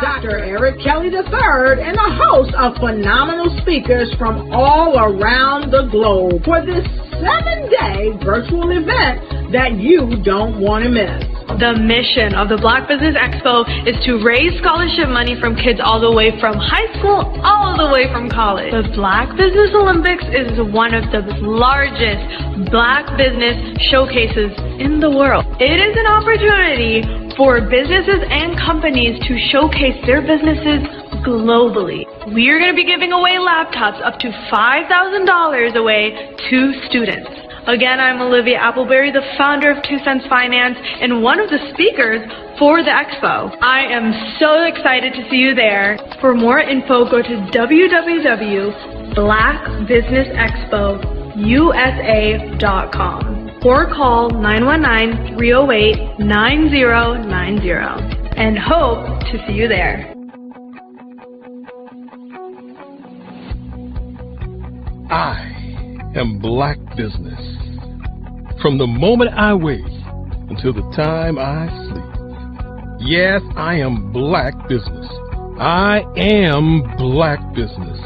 Dr. Eric Kelly III and a host of phenomenal speakers from all around the globe for this 7-day virtual event that you don't want to miss. The mission of the Black Business Expo is to raise scholarship money from kids all the way from high school all the way from college. The Black Business Olympics is one of the largest Black business showcases in the world. It is an opportunity for businesses and companies to showcase their businesses globally. We are going to be giving away laptops up to $5,000 away to students. Again, I'm Olivia Appleberry, the founder of 2 Cents Finance and one of the speakers for the expo. I am so excited to see you there. For more info, go to www.blackbusinessexpousa.com or call 919-308-9090 and hope to see you there. I am Black Business. From the moment I wake until the time I sleep. Yes, I am Black Business. I am Black Business.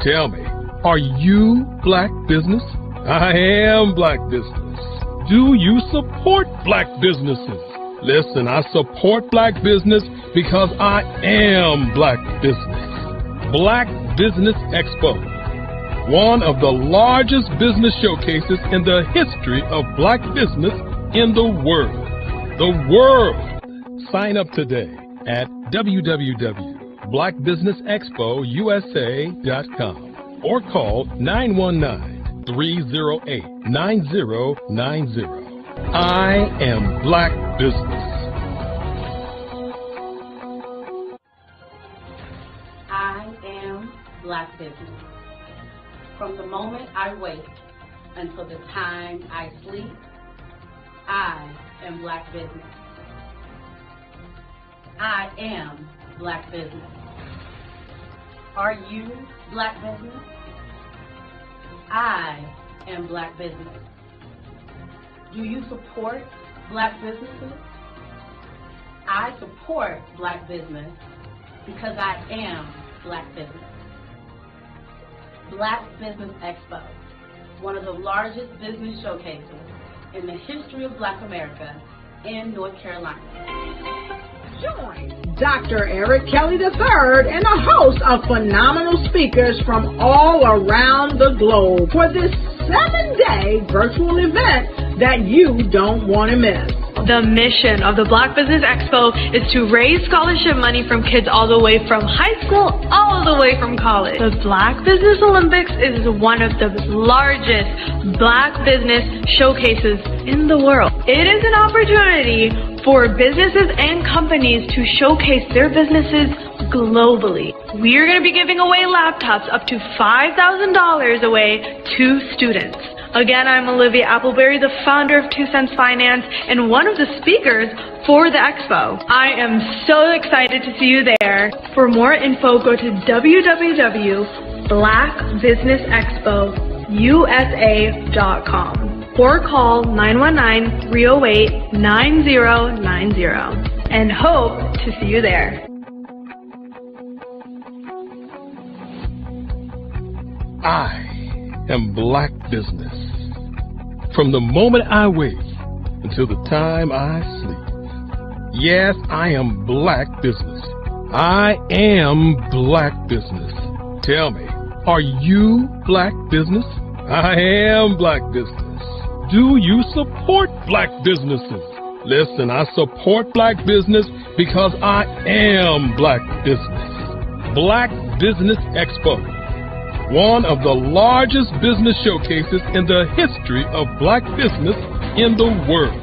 Tell me, are you Black Business? I am Black Business. Do you support Black businesses? Listen, I support Black business because I am Black Business. Black Business Expo, one of the largest business showcases in the history of Black business in the world. The world! Sign up today at www.blackbusinessexpousa.com or call 919-308-9090. I am Black Business. I am Black Business. From the moment I wake until the time I sleep, I am Black Business. I am Black Business. Are you Black Business? I am Black Business. Do you support Black businesses? I support Black business because I am Black Business. Black Business Expo, one of the largest business showcases in the history of Black America in North Carolina. Join Dr. Eric Kelly III and a host of phenomenal speakers from all around the globe for this 7-day virtual event that you don't want to miss. The mission of the Black Business Expo is to raise scholarship money from kids all the way from high school all the way from college. The Black Business Olympics is one of the largest Black business showcases in the world. It is an opportunity for businesses and companies to showcase their businesses globally. We are going to be giving away laptops up to $5,000 away to students. Again, I'm Olivia Appleberry, the founder of 2 Cents Finance and one of the speakers for the expo. I am so excited to see you there. For more info, go to www.blackbusinessexpousa.com or call 919-308-9090 and hope to see you there. I am Black Business. From the moment I wake until the time I sleep. Yes, I am Black Business. I am Black Business. Tell me, are you Black Business? I am Black Business. Do you support Black businesses? Listen, I support Black business because I am Black Business. Black Business Expo, one of the largest business showcases in the history of Black business in the world.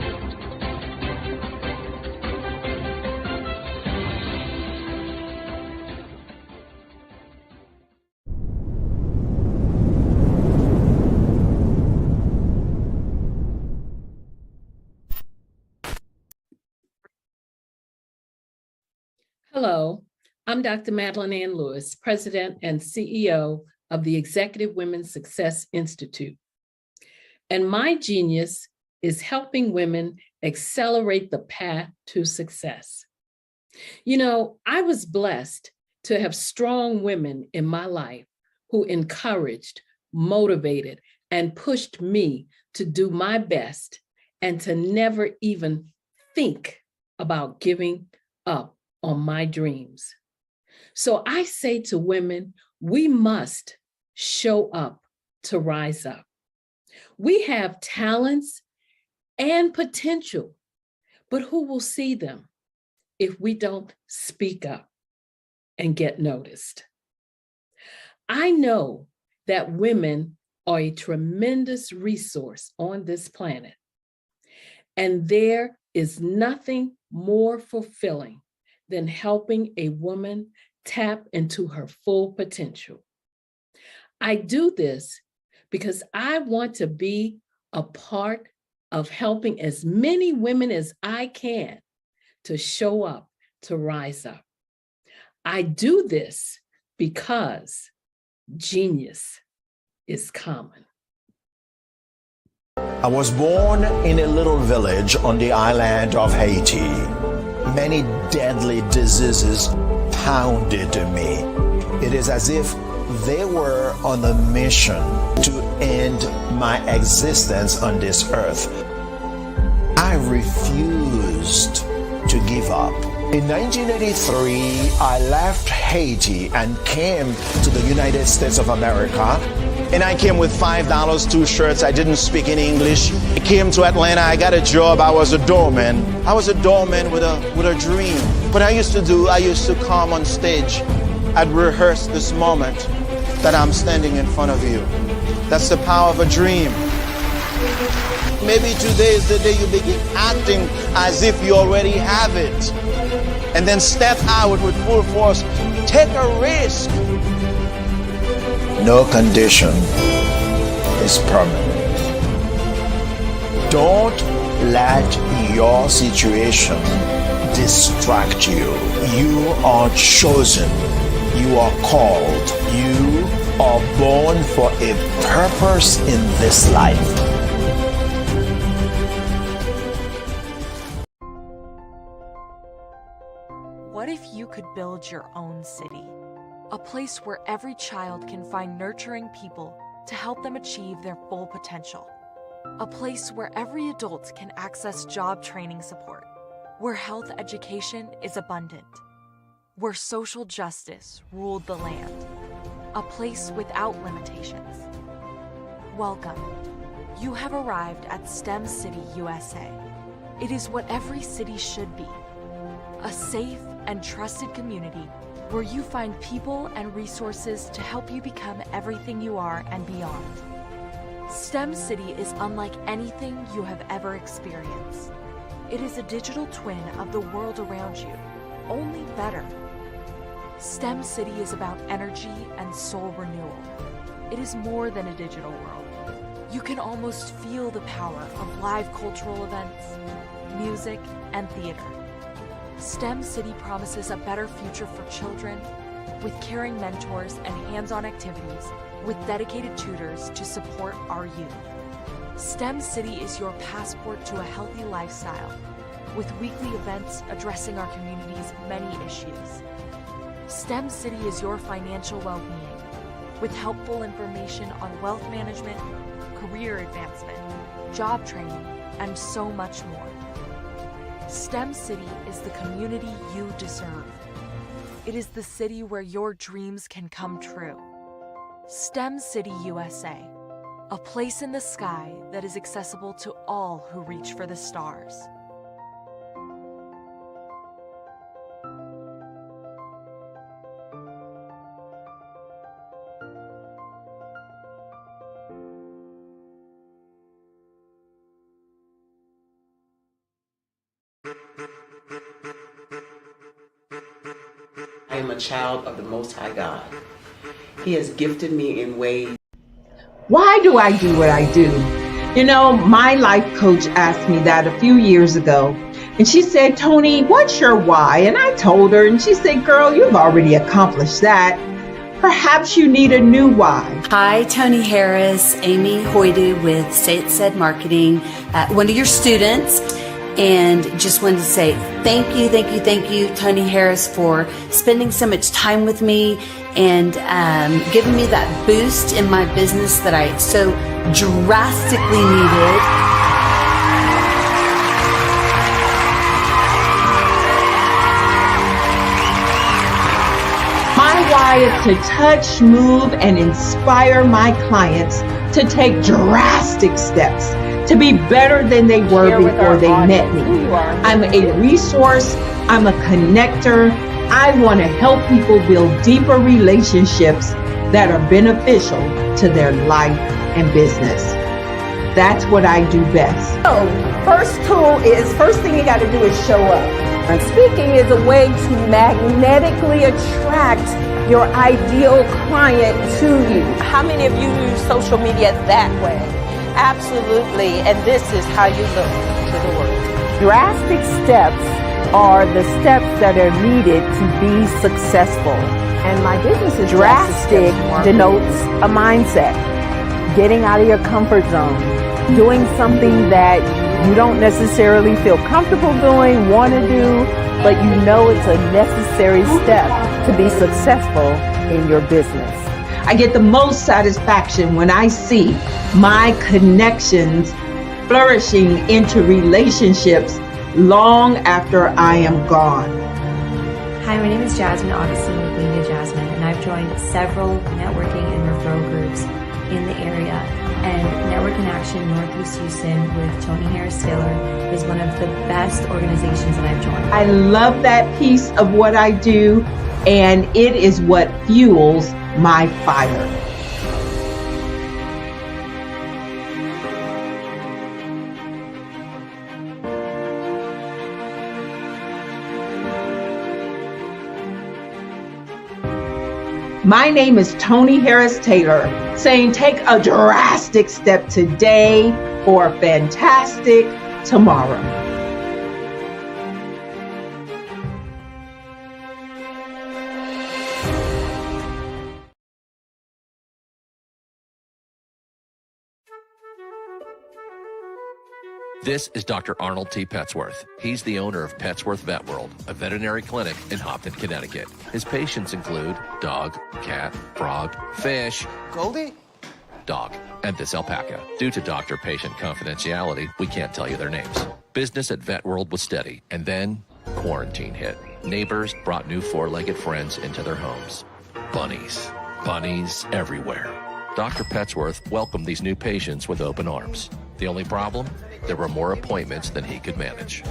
Hello, I'm Dr. Madeline Ann Lewis, President and CEO of the Executive Women's Success Institute. And my genius is helping women accelerate the path to success. You know, I was blessed to have strong women in my life who encouraged, motivated, and pushed me to do my best and to never even think about giving up on my dreams. So I say to women, we must show up to rise up. We have talents and potential, but who will see them if we don't speak up and get noticed? I know that women are a tremendous resource on this planet, and there is nothing more fulfilling than helping a woman tap into her full potential. I do this because I want to be a part of helping as many women as I can to show up, to rise up. I do this because genius is common. I was born in a little village on the island of Haiti. Many deadly diseases pounded me. It is as if they were on a mission to end my existence on this earth. I refused to give up. In 1983, I left Haiti and came to the United States of America. And I came with $5, 2 shirts. I didn't speak any English. I came to Atlanta. I got a job. I was a doorman. I was a doorman with a dream. What I used to come on stage. I'd rehearse this moment that I'm standing in front of you. That's the power of a dream. Maybe today is the day you begin acting as if you already have it. And then step out with full force. Take a risk. No condition is permanent. Don't let your situation distract you. You are chosen. You are called. You are born for a purpose in this life. What if you could build your own city? A place where every child can find nurturing people to help them achieve their full potential. A place where every adult can access job training support, where health education is abundant, where social justice ruled the land. A place without limitations. Welcome. You have arrived at STEM City USA. It is what every city should be. A safe and trusted community where you find people and resources to help you become everything you are and beyond. STEM City is unlike anything you have ever experienced. It is a digital twin of the world around you, only better. STEM City is about energy and soul renewal. It is more than a digital world. You can almost feel the power of live cultural events, music, and theater. STEM City promises a better future for children with caring mentors and hands-on activities with dedicated tutors to support our youth. STEM City is your passport to a healthy lifestyle with weekly events addressing our community's many issues. STEM City is your financial well-being with helpful information on wealth management, career advancement, job training, and so much more. STEM City is the community you deserve. It is the city where your dreams can come true. STEM City USA, a place in the sky that is accessible to all who reach for the stars. I am a child of the Most High God. He has gifted me in ways. Why do I do what I do? You know, my life coach asked me that a few years ago. And she said, Tony, what's your why? And I told her, and she said, girl, you've already accomplished that. Perhaps you need a new why. Hi, Tony Harris, Amy Hoydu with Say It Said Marketing, one of your students. and just wanted to say thank you, Tony Harris, for spending so much time with me and giving me that boost in my business that I so drastically needed. My why is to touch, move, and inspire my clients to take drastic steps to be better than they were before they met me. I'm a resource. I'm a connector. I want to help people build deeper relationships that are beneficial to their life and business. That's what I do best. So, first thing you got to do is show up. And speaking is a way to magnetically attract your ideal client to you. How many of you use social media that way? Absolutely, and this is how you look to the world. Drastic steps are the steps that are needed to be successful. And my business is drastic denotes a mindset. Getting out of your comfort zone. Doing something that you don't necessarily feel comfortable doing, want to do, but you know it's a necessary step to be successful in your business. I get the most satisfaction when I see my connections flourishing into relationships long after I am gone. Hi, my name is Jasmine Augustine with Media Jasmine, and I've joined several networking and referral groups in the area. And Network in Action Northeast Houston with Tony Harris Taylor is one of the best organizations that I've joined. I love that piece of what I do, and it is what fuels my fire. My name is Tony Harris Taylor, saying take a drastic step today for a fantastic tomorrow. This is Dr. Arnold T. Petsworth. He's the owner of Petsworth Vet World, a veterinary clinic in Hopton, Connecticut. His patients include dog, cat, frog, fish, Goldie, dog, and this alpaca. Due to doctor-patient confidentiality, we can't tell you their names. Business at Vet World was steady, and then quarantine hit. Neighbors brought new four-legged friends into their homes. Bunnies. Bunnies everywhere. Dr. Petsworth welcomed these new patients with open arms. The only problem? There were more appointments than he could manage.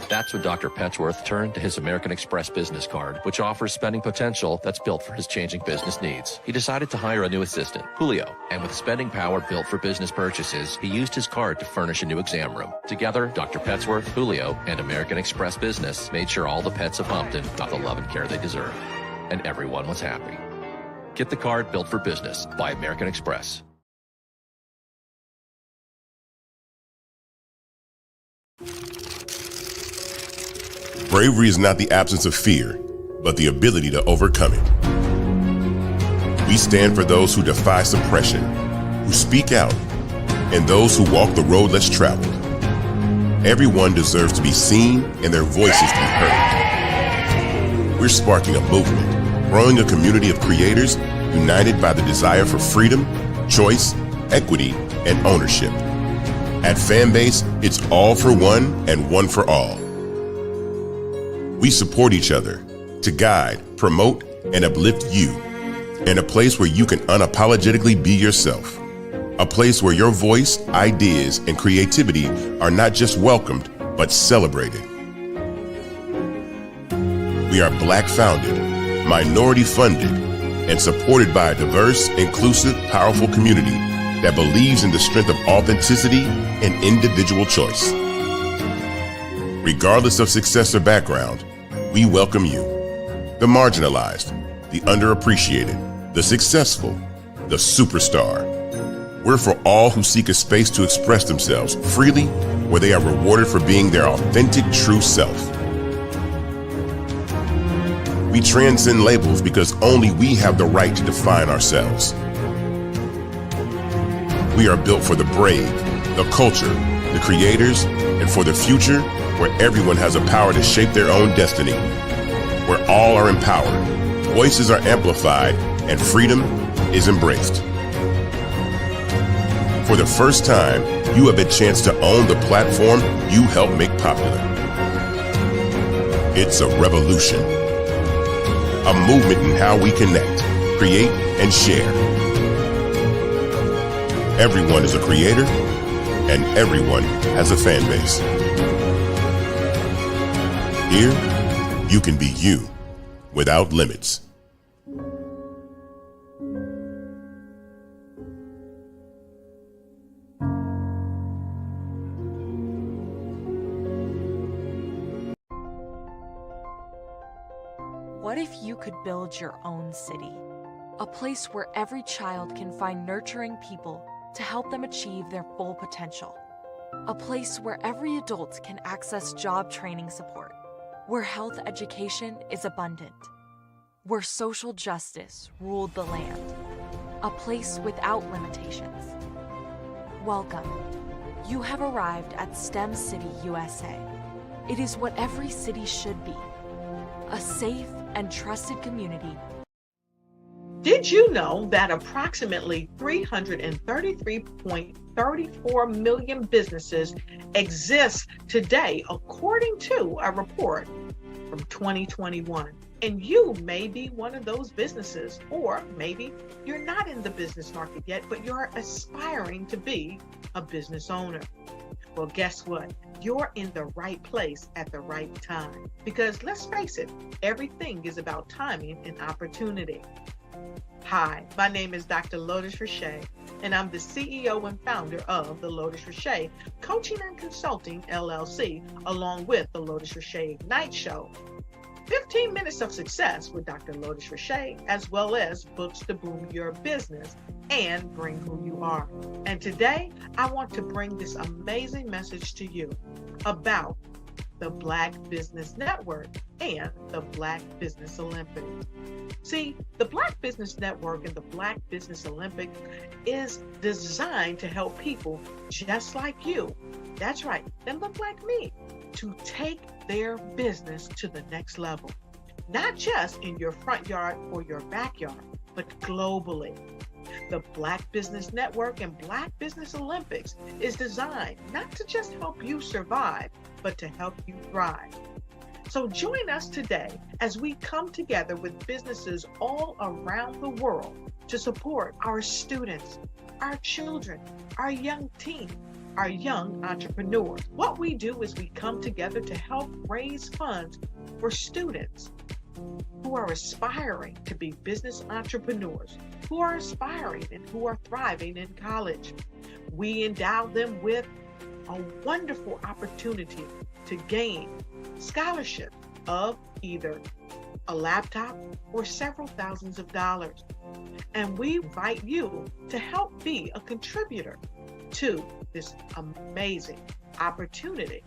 That's when Dr. Petsworth turned to his American Express business card, which offers spending potential that's built for his changing business needs. He decided to hire a new assistant, Julio, and with spending power built for business purchases, he used his card to furnish a new exam room. Together, Dr. Petsworth, Julio, and American Express Business made sure all the pets of Hopton got the love and care they deserve. And everyone was happy. Get the card built for business by American Express. Bravery is not the absence of fear, but the ability to overcome it. We stand for those who defy suppression, who speak out, and those who walk the road less traveled. Everyone deserves to be seen and their voices to be heard. We're sparking a movement, growing a community of creators united by the desire for freedom, choice, equity, and ownership. At Fanbase, it's all for one and one for all. We support each other to guide, promote, and uplift you in a place where you can unapologetically be yourself. A place where your voice, ideas, and creativity are not just welcomed, but celebrated. We are Black founded, minority funded, and supported by a diverse, inclusive, powerful community that believes in the strength of authenticity and individual choice. Regardless of success or background, we welcome you, the marginalized, the underappreciated, the successful, the superstar. We're for all who seek a space to express themselves freely, where they are rewarded for being their authentic, true self. We transcend labels because only we have the right to define ourselves. We are built for the brave, the culture, the creators, and for the future where everyone has the power to shape their own destiny, where all are empowered, voices are amplified, and freedom is embraced. For the first time, you have a chance to own the platform you helped make popular. It's a revolution, a movement in how we connect, create, and share. Everyone is a creator, and everyone has a fan base. Here, you can be you without limits. What if you could build your own city? A place where every child can find nurturing people to help them achieve their full potential. A place where every adult can access job training support, where health education is abundant, where social justice ruled the land. A place without limitations. Welcome. You have arrived at STEM City USA. It is what every city should be. A safe and trusted community. Did you know that approximately 333.34 million businesses exist today, according to a report from 2021? And you may be one of those businesses, or maybe you're not in the business market yet, but you're aspiring to be a business owner. Well, guess what? You're in the right place at the right time. Because let's face it, everything is about timing and opportunity. Hi, my name is Dr. Lotus Richey, and I'm the CEO and founder of the Lotus Richey Coaching and Consulting LLC, along with the Lotus Richey Ignite Show. 15 minutes of success with Dr. Lotus Richey, as well as books to boom your business and bring who you are. And today, I want to bring this amazing message to you about the Black Business Network and the Black Business Olympics. See, the Black Business Network and the Black Business Olympics is designed to help people just like you, that's right, that look like me, to take their business to the next level. Not just in your front yard or your backyard, but globally. The Black Business Network and Black Business Olympics is designed not to just help you survive, but to help you thrive. So join us today as we come together with businesses all around the world to support our students, our children, our young teens, our young entrepreneurs. What we do is we come together to help raise funds for students who are aspiring to be business entrepreneurs, who are aspiring and who are thriving in college. We endow them with a wonderful opportunity to gain scholarship of either a laptop or several thousands of dollars. And we invite you to help be a contributor to this amazing opportunity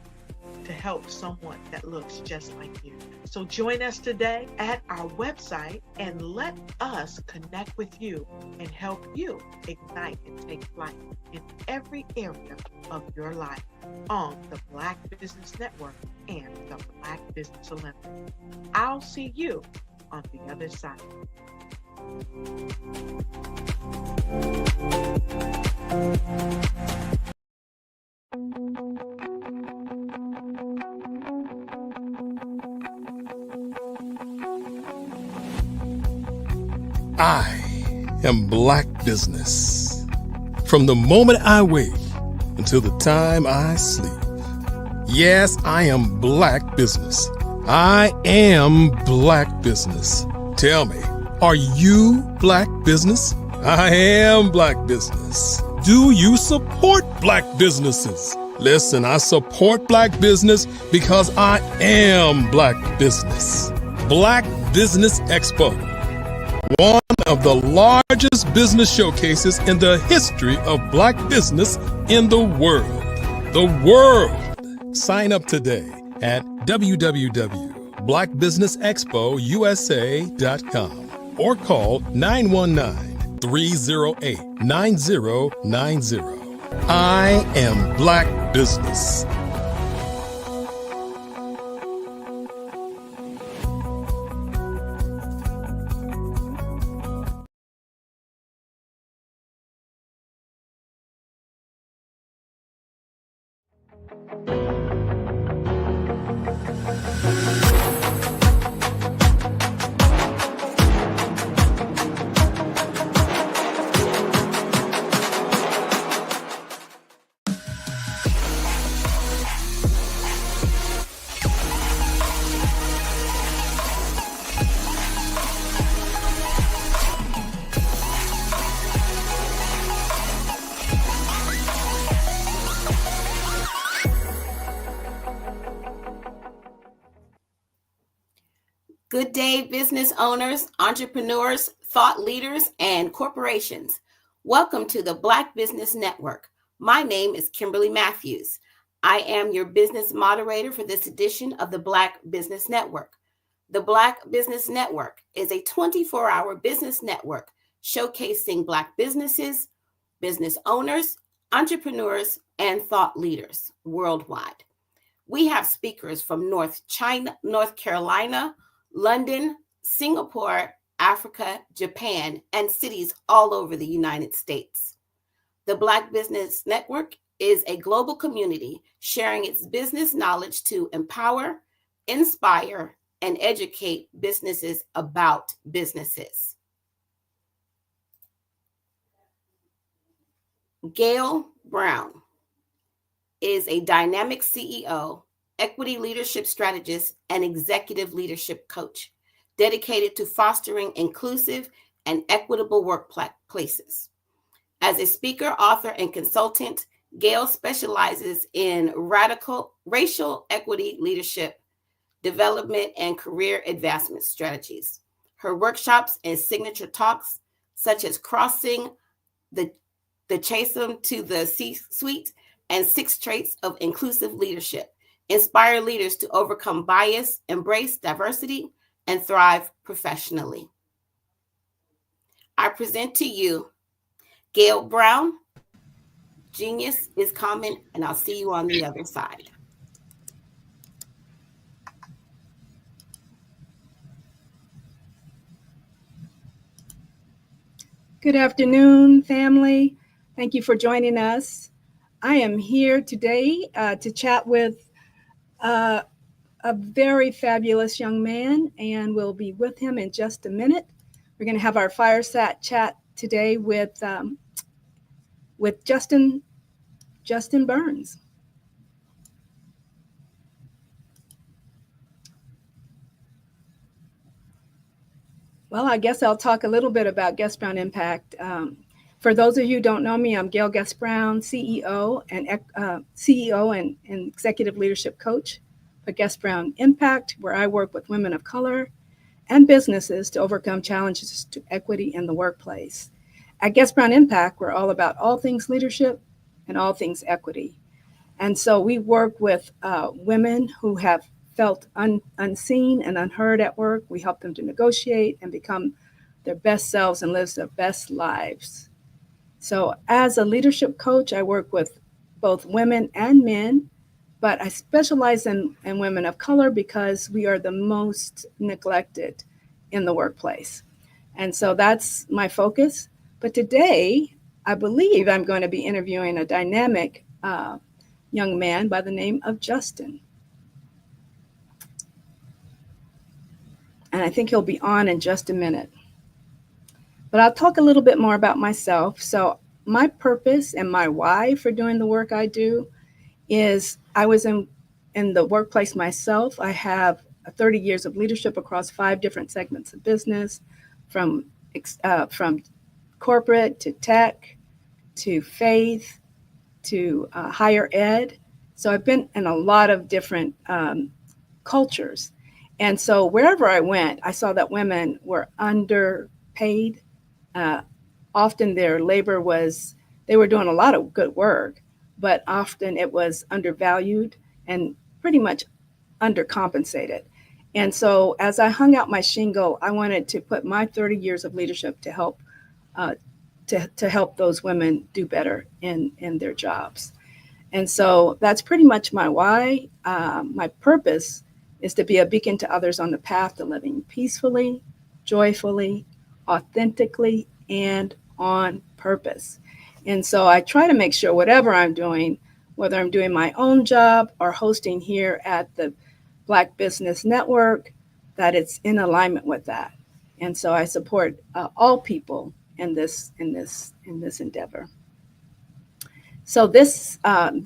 to help someone that looks just like you. So join us today at our website and let us connect with you and help you ignite and take flight in every area of your life on the Black Business Network and the Black Business Olympics. I'll see you on the other side. I am Black Business. From the moment I wake until the time I sleep. Yes, I am Black Business. I am Black Business. Tell me, are you Black Business? I am Black Business. Do you support Black businesses? Listen, I support Black business because I am Black Business. Black Business Expo, one of the largest business showcases in the history of Black business in the world. The world. Sign up today at www.blackbusinessexpousa.com or call 919-308-9090. I am Black Business. Good day, business owners, entrepreneurs, thought leaders, and corporations. Welcome to the Black Business Network. My name is Kimberly Matthews. I am your business moderator for this edition of the Black Business Network. The Black Business Network is a 24-hour business network showcasing Black businesses, business owners, entrepreneurs, and thought leaders worldwide. We have speakers from North Carolina, London, Singapore, Africa, Japan, and cities all over the United States. The Black Business Network is a global community sharing its business knowledge to empower, inspire, and educate businesses about businesses. Gail Brown is a dynamic CEO, equity leadership strategist, and executive leadership coach dedicated to fostering inclusive and equitable workplaces. As a speaker, author, and consultant, Gail specializes in racial equity leadership, development, and career advancement strategies. Her workshops and signature talks, such as Crossing the Chasm to the C-Suite and 6 Traits of Inclusive Leadership, inspire leaders to overcome bias, embrace diversity, and thrive professionally. I present to you Gail Brown. Genius is coming, and I'll see you on the other side. Good afternoon, family. Thank you for joining us. I am here today to chat with a very fabulous young man, and we'll be with him in just a minute. We're going to have our fireside chat today with Justin Burns. Well, I guess I'll talk a little bit about Guest Brown Impact. For those of you who don't know me, I'm Gail Guest Brown, CEO and executive leadership coach for Guest Brown Impact, where I work with women of color and businesses to overcome challenges to equity in the workplace. At Guest Brown Impact, we're all about all things leadership and all things equity. And so we work with women who have felt unseen and unheard at work. We help them to negotiate and become their best selves and live their best lives. So as a leadership coach, I work with both women and men, but I specialize in women of color because we are the most neglected in the workplace. And so that's my focus. But today, I believe I'm going to be interviewing a dynamic young man by the name of Justin. And I think he'll be on in just a minute. But I'll talk a little bit more about myself. So my purpose and my why for doing the work I do is I was in the workplace myself. I have 30 years of leadership across 5 different segments of business, from corporate to tech to faith to higher ed. So I've been in a lot of different cultures. And so wherever I went, I saw that women were underpaid. Often their labor they were doing a lot of good work, but often it was undervalued and pretty much undercompensated. And so as I hung out my shingle, I wanted to put my 30 years of leadership to help those women do better in their jobs. And so that's pretty much my why. My purpose is to be a beacon to others on the path to living peacefully, joyfully, authentically, and on purpose. And so I try to make sure whatever I'm doing, whether I'm doing my own job or hosting here at the Black Business Network, that it's in alignment with that. And so I support all people in this endeavor. So this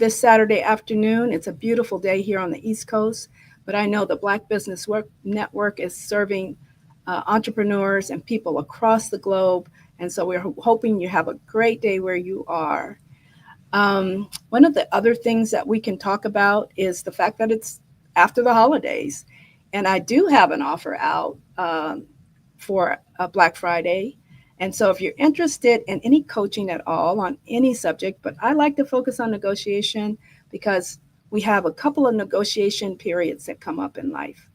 Saturday afternoon, it's a beautiful day here on the East Coast, but I know the Black Business Network is serving entrepreneurs and people across the globe. And so we're hoping you have a great day where you are. One of the other things that we can talk about is the fact that it's after the holidays. And I do have an offer out for a Black Friday. And so if you're interested in any coaching at all on any subject, but I like to focus on negotiation because we have a couple of negotiation periods that come up in life.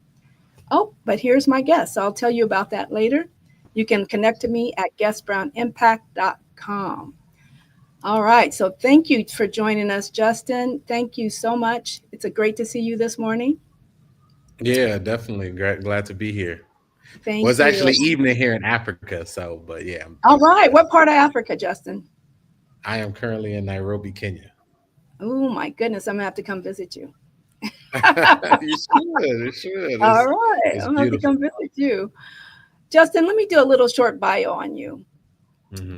Oh, but here's my guest. So I'll tell you about that later. You can connect to me at guestbrown.impact.com. All right. So thank you for joining us, Justin. Thank you so much. It's great to see you this morning. Yeah, definitely. Glad to be here. Well, Thank it's you. actually evening here in Africa. So, but yeah. All right. What part of Africa, Justin? I am currently in Nairobi, Kenya. Oh, my goodness. I'm going to have to come visit you. You should. All right. It's I'm going to have to beautiful. come visit you. Justin, let me do a little short bio on you.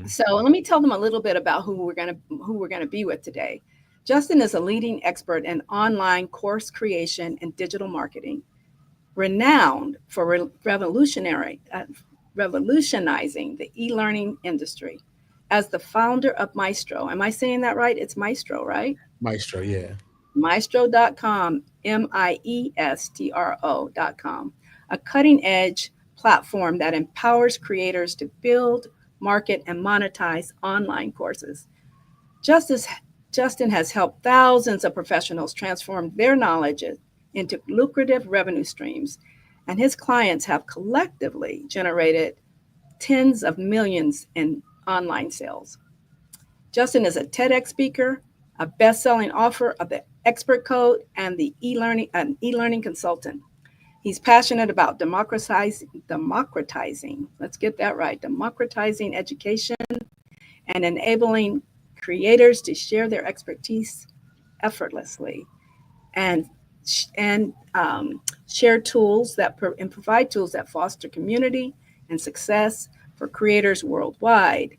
So let me tell them a little bit about who we're going to be with today. Justin is a leading expert in online course creation and digital marketing, renowned for revolutionizing the e-learning industry. As the founder of Maestro, am I saying that right? It's Maestro, right? Maestro, yeah. Maestro.com, Maestro.com, a cutting edge platform that empowers creators to build, market, and monetize online courses. Justin has helped thousands of professionals transform their knowledge into lucrative revenue streams, and his clients have collectively generated tens of millions in online sales. Justin is a TEDx speaker, a best-selling author of the Expert Code, and an e-learning consultant. He's passionate about democratizing, let's get that right, democratizing education and enabling creators to share their expertise effortlessly and share tools and provide tools that foster community and success for creators worldwide.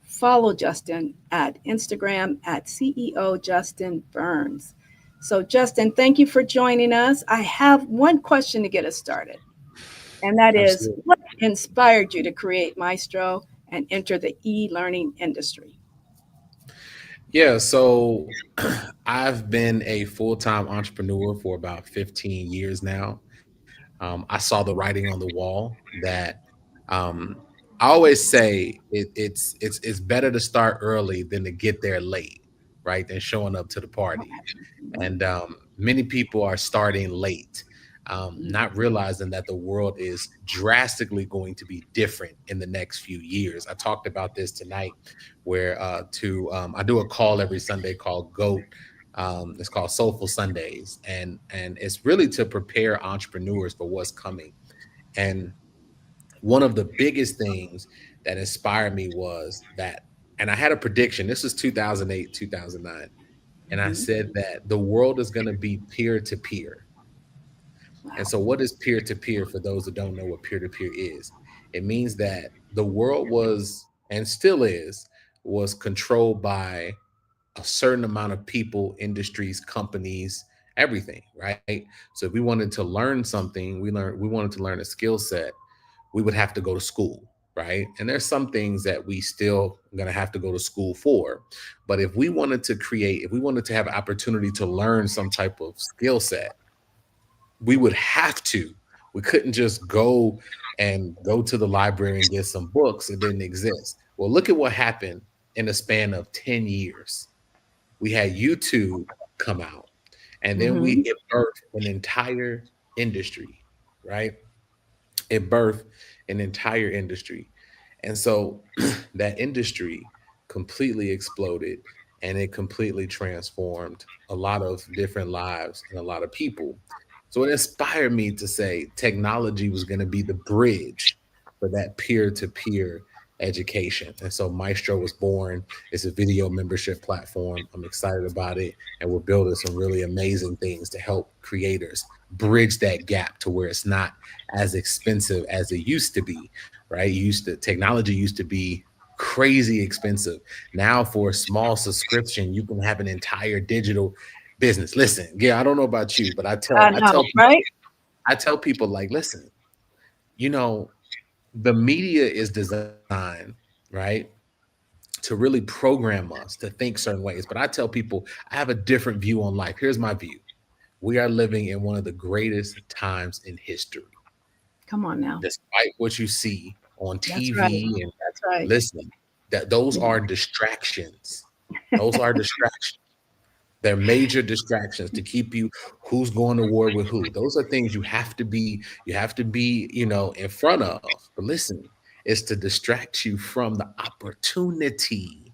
Follow Justin at Instagram at CEO Justin Burns. So Justin, thank you for joining us. I have one question to get us started. And that is, what inspired you to create Maestro and enter the e-learning industry? Yeah, so I've been a full-time entrepreneur for about 15 years now. I saw the writing on the wall that I always say it's better to start early than to get there late, right? Than showing up to the party. And many people are starting late, not realizing that the world is drastically going to be different in the next few years. I talked about this tonight, where I do a call every Sunday called GOAT. It's called Soulful Sundays, and it's really to prepare entrepreneurs for what's coming. And one of the biggest things that inspired me was that, and I had a prediction. This was 2008, 2009. And I said that the world is going to be peer-to-peer. And so what is peer-to-peer, for those who don't know what peer-to-peer is? It means that the world was, and still is, was controlled by a certain amount of people, industries, companies, everything, right? So if we wanted to learn something, we wanted to learn a skill set, we would have to go to school, right? And there's some things that we still gonna have to go to school for. But if we wanted to have an opportunity to learn some type of skill set, we would have to. We couldn't just go to the library and get some books. It didn't exist. Well, look at what happened in the span of 10 years. We had YouTube come out, and then we birthed an entire industry, right? It birthed an entire industry. And so that industry completely exploded, and it completely transformed a lot of different lives and a lot of people. So it inspired me to say technology was going to be the bridge for that peer-to-peer education. And so Maestro was born. It's a video membership platform. I'm excited about it. And we're building some really amazing things to help creators bridge that gap to where it's not as expensive as it used to be, right? Technology used to be crazy expensive. Now for a small subscription, you can have an entire digital business. Listen, I don't know about you, but I tell people, like, listen, the media is designed, right, to really program us to think certain ways. But I tell people I have a different view on life. Here's my view. we are living in one of the greatest times in history. Come on now. Despite what you see on That's right. TV and That's right. listen, that those are distractions. Those are distractions. They're major distractions to keep you who's going to war with who. Those are things you have to be, in front of. But listen, it's to distract you from the opportunity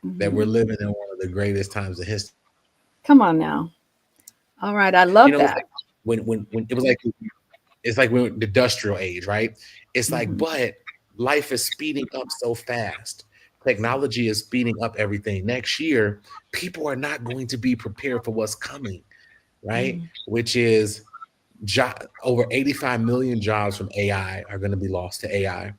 that we're living in one of the greatest times in history. Come on now. All right, I love It's that. like when it was like it's like when the industrial age, right? It's like, but life is speeding up so fast. Technology is speeding up everything. Next year, people are not going to be prepared for what's coming, right? Which is over 85 million jobs from AI are going to be lost to AI.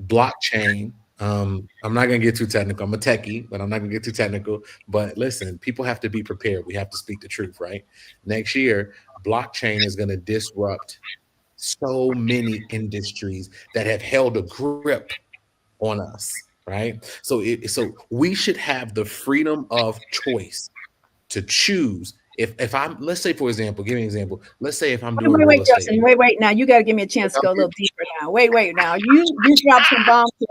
Blockchain. I'm not going to get too technical. I'm a techie, but I'm not going to get too technical. But listen, people have to be prepared. We have to speak the truth, right? Next year, blockchain is going to disrupt so many industries that have held a grip on us, right? So we should have the freedom of choice to choose. If I'm, let's say, for example, give me an example. Let's say if I'm doing real Wait, estate. Justin. Wait. Now you got to give me a chance to go a little deeper. Now, wait. Now you dropped some bombs here.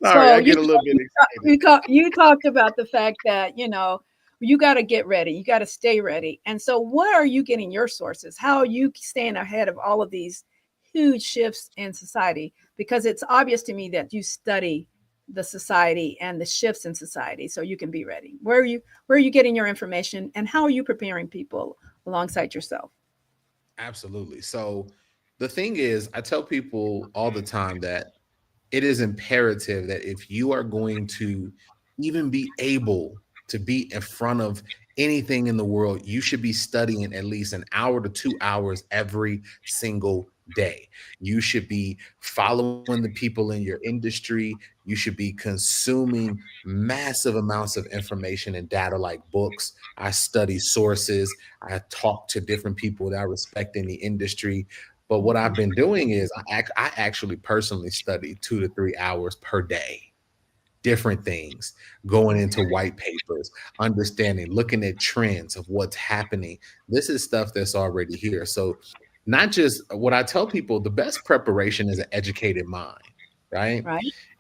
Sorry, So I get a little bit excited. you talked about the fact that you got to get ready. You got to stay ready. And so, where are you getting your sources? How are you staying ahead of all of these huge shifts in society? Because it's obvious to me that you study the society and the shifts in society, so you can be ready. Where are you getting your information, and how are you preparing people alongside yourself? Absolutely. So the thing is, I tell people all the time that it is imperative that if you are going to even be able to be in front of anything in the world, you should be studying at least an hour to 2 hours every single day. You should be following the people in your industry. You should be consuming massive amounts of information and data like books. I study sources. I talk to different people that I respect in the industry. But what I've been doing is I actually personally study 2 to 3 hours per day. Different things, going into white papers, understanding, looking at trends of what's happening. This is stuff that's already here. So not just what I tell people, the best preparation is an educated mind, right?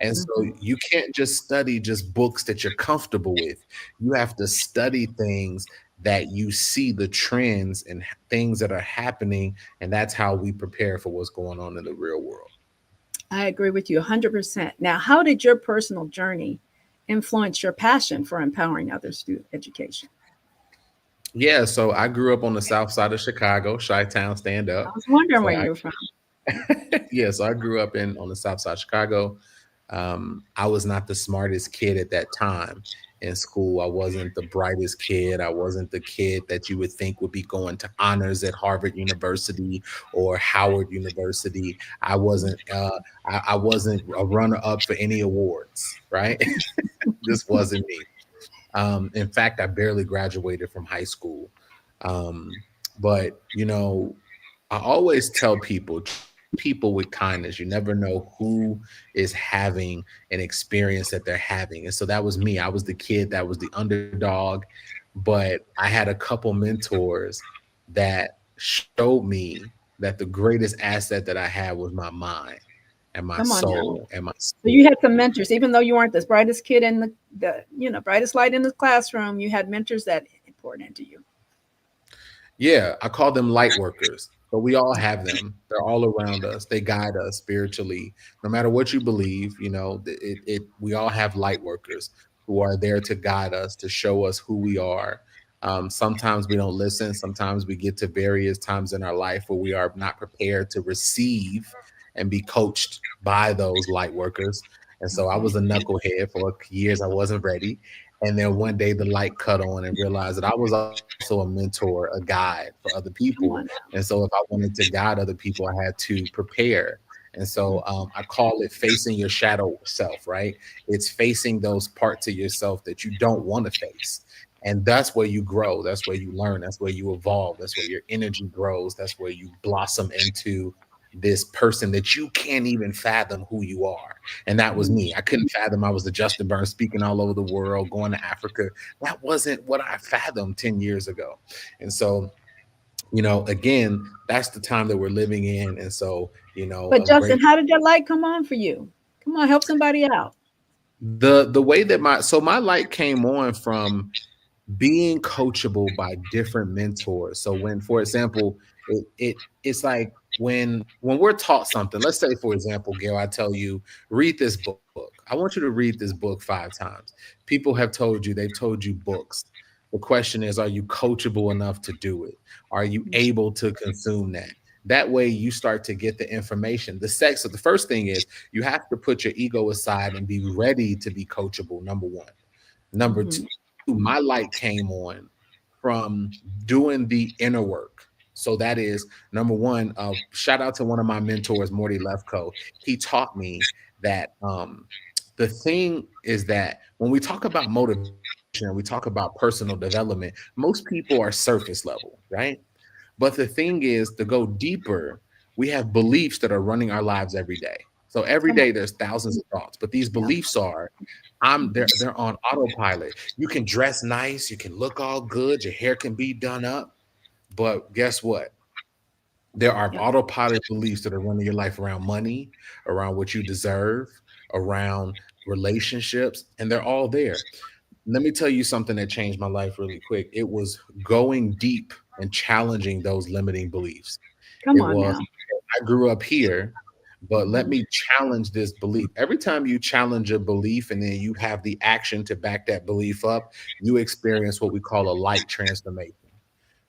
And so you can't just study just books that you're comfortable with. You have to study things that you see the trends and things that are happening. And that's how we prepare for what's going on in the real world. I agree with you 100%. Now, how did your personal journey influence your passion for empowering others through education? Yeah, so I grew up on the south side of Chicago, Chi-Town, stand up. I was wondering So where you were from. Yeah, so I grew up on the south side of Chicago. I was not the smartest kid at that time in school. I wasn't the brightest kid. I wasn't the kid that you would think would be going to honors at Harvard University or Howard University. I wasn't I wasn't a runner-up for any awards, right? This wasn't me. In fact, I barely graduated from high school. But I always tell people with kindness. You never know who is having an experience that they're having. And so that was me. I was the kid that was the underdog, but I had a couple mentors that showed me that the greatest asset that I had was my mind and my soul and my spirit. So you had some mentors, even though you weren't the brightest kid in the brightest light in the classroom, you had mentors that poured into you. Yeah, I call them light workers. But we all have them. They're all around us. They guide us spiritually. No matter what you believe, we all have light workers who are there to guide us, to show us who we are. Sometimes we don't listen. Sometimes we get to various times in our life where we are not prepared to receive and be coached by those light workers. And so I was a knucklehead for years. I wasn't ready. And then one day the light cut on and realized that I was also a mentor, a guide for other people. And so if I wanted to guide other people, I had to prepare. And so I call it facing your shadow self, right? It's facing those parts of yourself that you don't want to face. And that's where you grow. That's where you learn. That's where you evolve. That's where your energy grows. That's where you blossom into this person that you can't even fathom who you are. And that was me. I couldn't fathom I was the Justin Burns speaking all over the world, going to Africa. That wasn't what I fathomed 10 years ago. And so, again, that's the time that we're living in. And so, But Justin, how did that light come on for you? Come on, help somebody out. The way that my light came on from being coachable by different mentors. So when, for example, it's like when we're taught something, let's say, for example, Gail, I tell you, read this book. I want you to read this book 5 times. People have told you, they've told you books. The question is, are you coachable enough to do it? Are you able to consume that? That way you start to get the information. So the first thing is you have to put your ego aside and be ready to be coachable, number one. Number two, my light came on from doing the inner work. So that is number one, shout out to one of my mentors, Morty Lefko. He taught me that the thing is that when we talk about motivation and we talk about personal development, most people are surface level, right? But the thing is, to go deeper, we have beliefs that are running our lives every day. So every day there's thousands of thoughts, but these beliefs are, they're on autopilot. You can dress nice, you can look all good, your hair can be done up, but guess what? There are autopilot beliefs that are running your life around money, around what you deserve, around relationships, and they're all there. Let me tell you something that changed my life really quick. It was going deep and challenging those limiting beliefs. I grew up here, but let me challenge this belief. Every time you challenge a belief and then you have the action to back that belief up, you experience what we call a light transformation.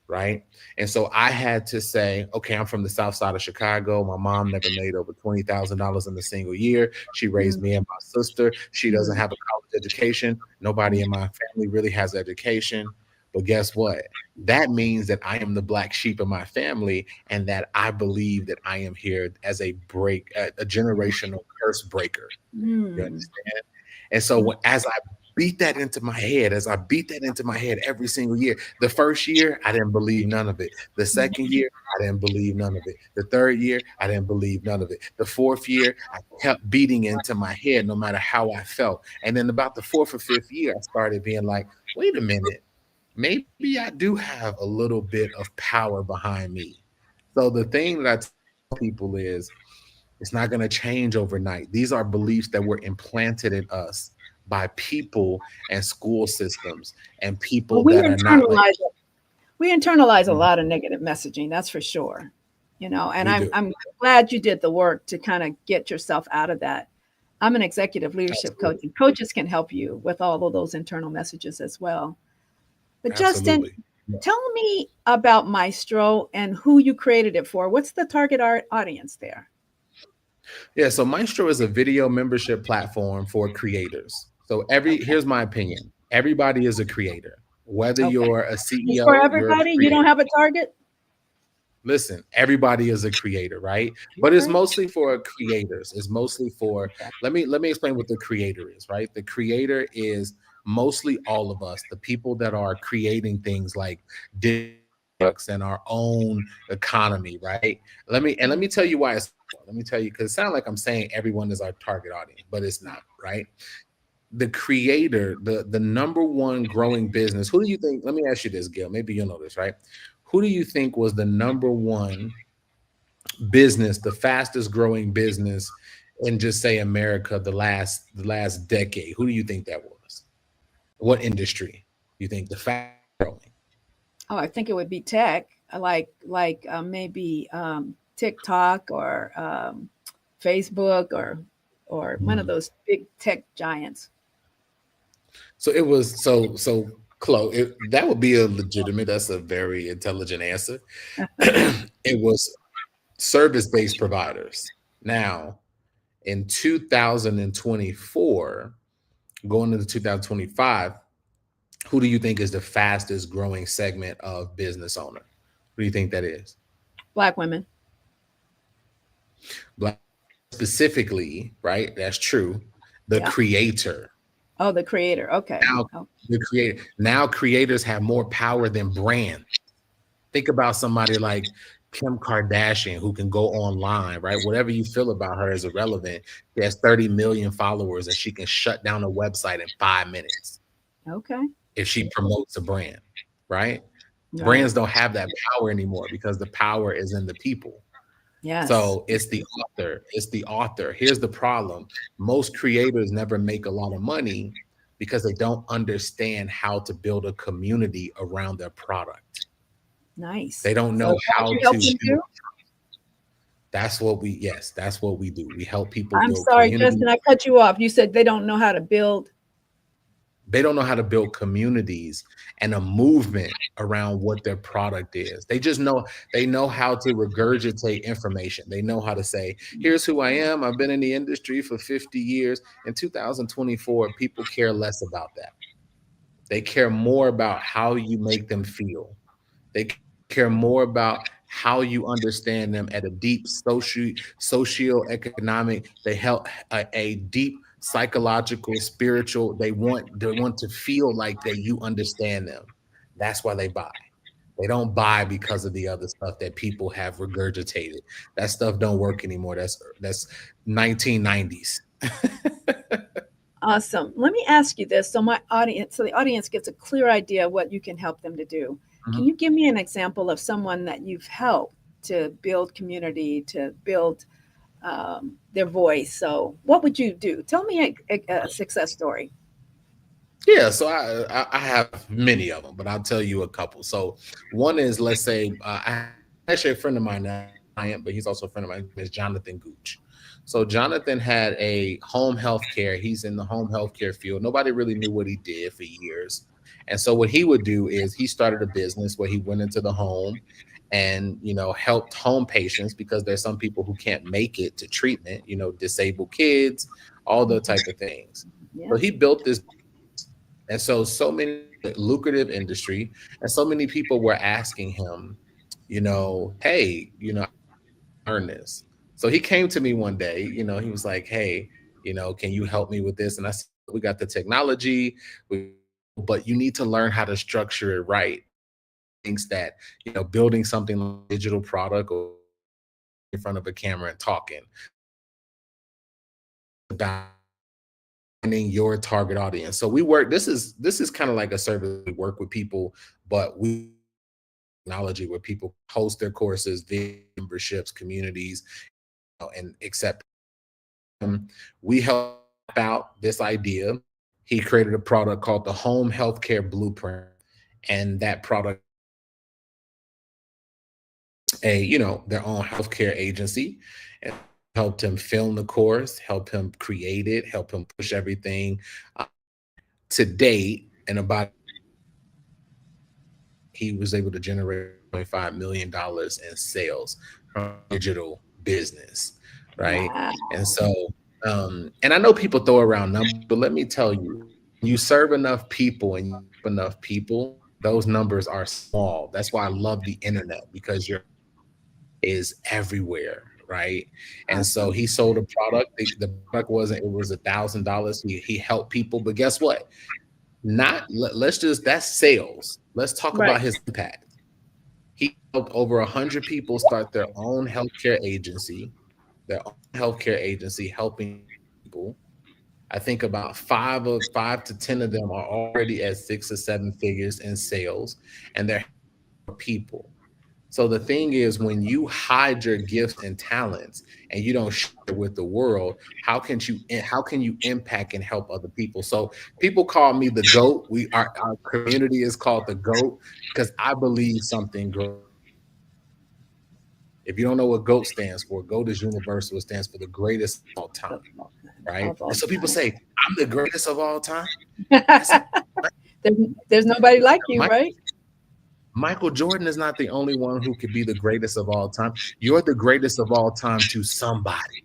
Right. And so I had to say, okay, I'm from the south side of Chicago. My mom never made over $20,000 in a single year. She raised me and my sister. She doesn't have a college education. Nobody in my family really has education. But guess what? That means that I am the black sheep of my family and that I believe that I am here as a generational curse breaker. You understand? And so as I beat that into my head, every single year. The first year, I didn't believe none of it. The second year, I didn't believe none of it. The third year, I didn't believe none of it. The fourth year, I kept beating into my head no matter how I felt. And then about the fourth or fifth year, I started being like, wait a minute, maybe I do have a little bit of power behind me. So the thing that I tell people is, it's not going to change overnight. These are beliefs that were implanted in us by people and school systems and people that are not like. We internalize a lot of negative messaging, that's for sure. And I'm glad you did the work to kind of get yourself out of that. I'm an executive leadership coach, and coaches can help you with all of those internal messages as well. But Justin, tell me about Maestro and who you created it for. What's the target audience there? Yeah, so Maestro is a video membership platform for creators. So here's my opinion. Everybody is a creator. Whether you're a CEO, it's for everybody. You don't have a target? Listen, everybody is a creator, right? But it's mostly for creators. It's mostly for, let me explain what the creator is, right? The creator is mostly all of us, the people that are creating things like products and our own economy, right? Let me tell you why let me tell you, because it sounds like I'm saying everyone is our target audience, but it's not, right? The creator, the number one growing business, who do you think, let me ask you this, Gil, maybe you'll know this, right? Who do you think was the number one business, the fastest growing business in just say America the last decade? Who do you think that was? What industry do you think the fastest growing? Oh, I think it would be tech, like maybe TikTok or Facebook or one of those big tech giants. So it was so close. That would be that's a very intelligent answer. It was service-based providers. Now, in 2024, going into 2025, who do you think is the fastest growing segment of business owner? Who do you think that is? Black women. Black specifically, right? That's true. The creator. Oh, the creator. Okay. The creator. Now creators have more power than brand. Think about somebody like Kim Kardashian, who can go online, right? Whatever you feel about her is irrelevant. She has 30 million followers and she can shut down a website in 5 minutes Okay. if she promotes a brand, right? Right. Brands don't have that power anymore because the power is in the people. Yes. So it's the author. It's the author. Here's the problem. Most creators never make a lot of money because they don't understand how to build a community around their product. Nice. They don't So know that's how what you help to them do? That's what we, yes, that's what we do. We help people I'm build sorry, community. Justin, I cut you off. You said they don't know how to build. They don't know how to build communities and a movement around what their product is. They just know, they know how to regurgitate information. They know how to say, here's who I am. I've been in the industry for 50 years. In 2024, people care less about that. They care more about how you make them feel. They care more about how you understand them at a deep socio-economic. They help a deep psychological, spiritual. They want to feel like that you understand them. That's why they buy. They don't buy because of the other stuff that people have regurgitated. That stuff don't work anymore. That's 1990s. Awesome. Let me ask you this, so the audience gets a clear idea of what you can help them to do. Can you give me an example of someone that you've helped to build community, to build their voice? So what would you do? Tell me a success story. Yeah, so I have many of them, but I'll tell you a couple. So one is, let's say, actually a friend of mine, not a client, but he's also a friend of mine, is Jonathan Gooch. So Jonathan had a home health care. He's in the home health care field. Nobody really knew what he did for years. And so what he would do is he started a business where he went into the home and, helped home patients, because there's some people who can't make it to treatment, disabled kids, all the type of things. Yeah. So he built this. And so many lucrative industry, and so many people were asking him, hey, learn this. So he came to me one day, he was like, hey, can you help me with this? And I said, we got the technology, but you need to learn how to structure it right. Things that, building something like a digital product or in front of a camera and talking about your target audience. So we work, this is kind of like a service. We work with people, but we technology where people host their courses, memberships, communities, and accept them. We help out this idea. He created a product called the Home Healthcare Blueprint, and that product, their own healthcare agency, and helped him film the course, help him create it, help him push everything to date. And about, he was able to generate $5 million in sales from digital business, right? Wow. And so, and I know people throw around numbers, but let me tell you, you serve enough people and you help enough people, those numbers are small. That's why I love the internet, because is everywhere, right? And so he sold a product. The product wasn't, it was $1,000. He helped people, but guess what? That's sales. Let's talk about his impact. He helped over 100 people start their own healthcare agency, helping people. I think about 5 to 10 of them are already at 6 or 7 figures in sales, and they're people. So the thing is, when you hide your gifts and talents and you don't share with the world, how can you impact and help other people? So people call me the GOAT. Our community is called the GOAT because I believe something great. If you don't know what GOAT stands for, GOAT is universal. It stands for the greatest of all time, right? And so people say, I'm the greatest of all time. There's nobody like you, right? Michael Jordan is not the only one who could be the greatest of all time. You're the greatest of all time to somebody.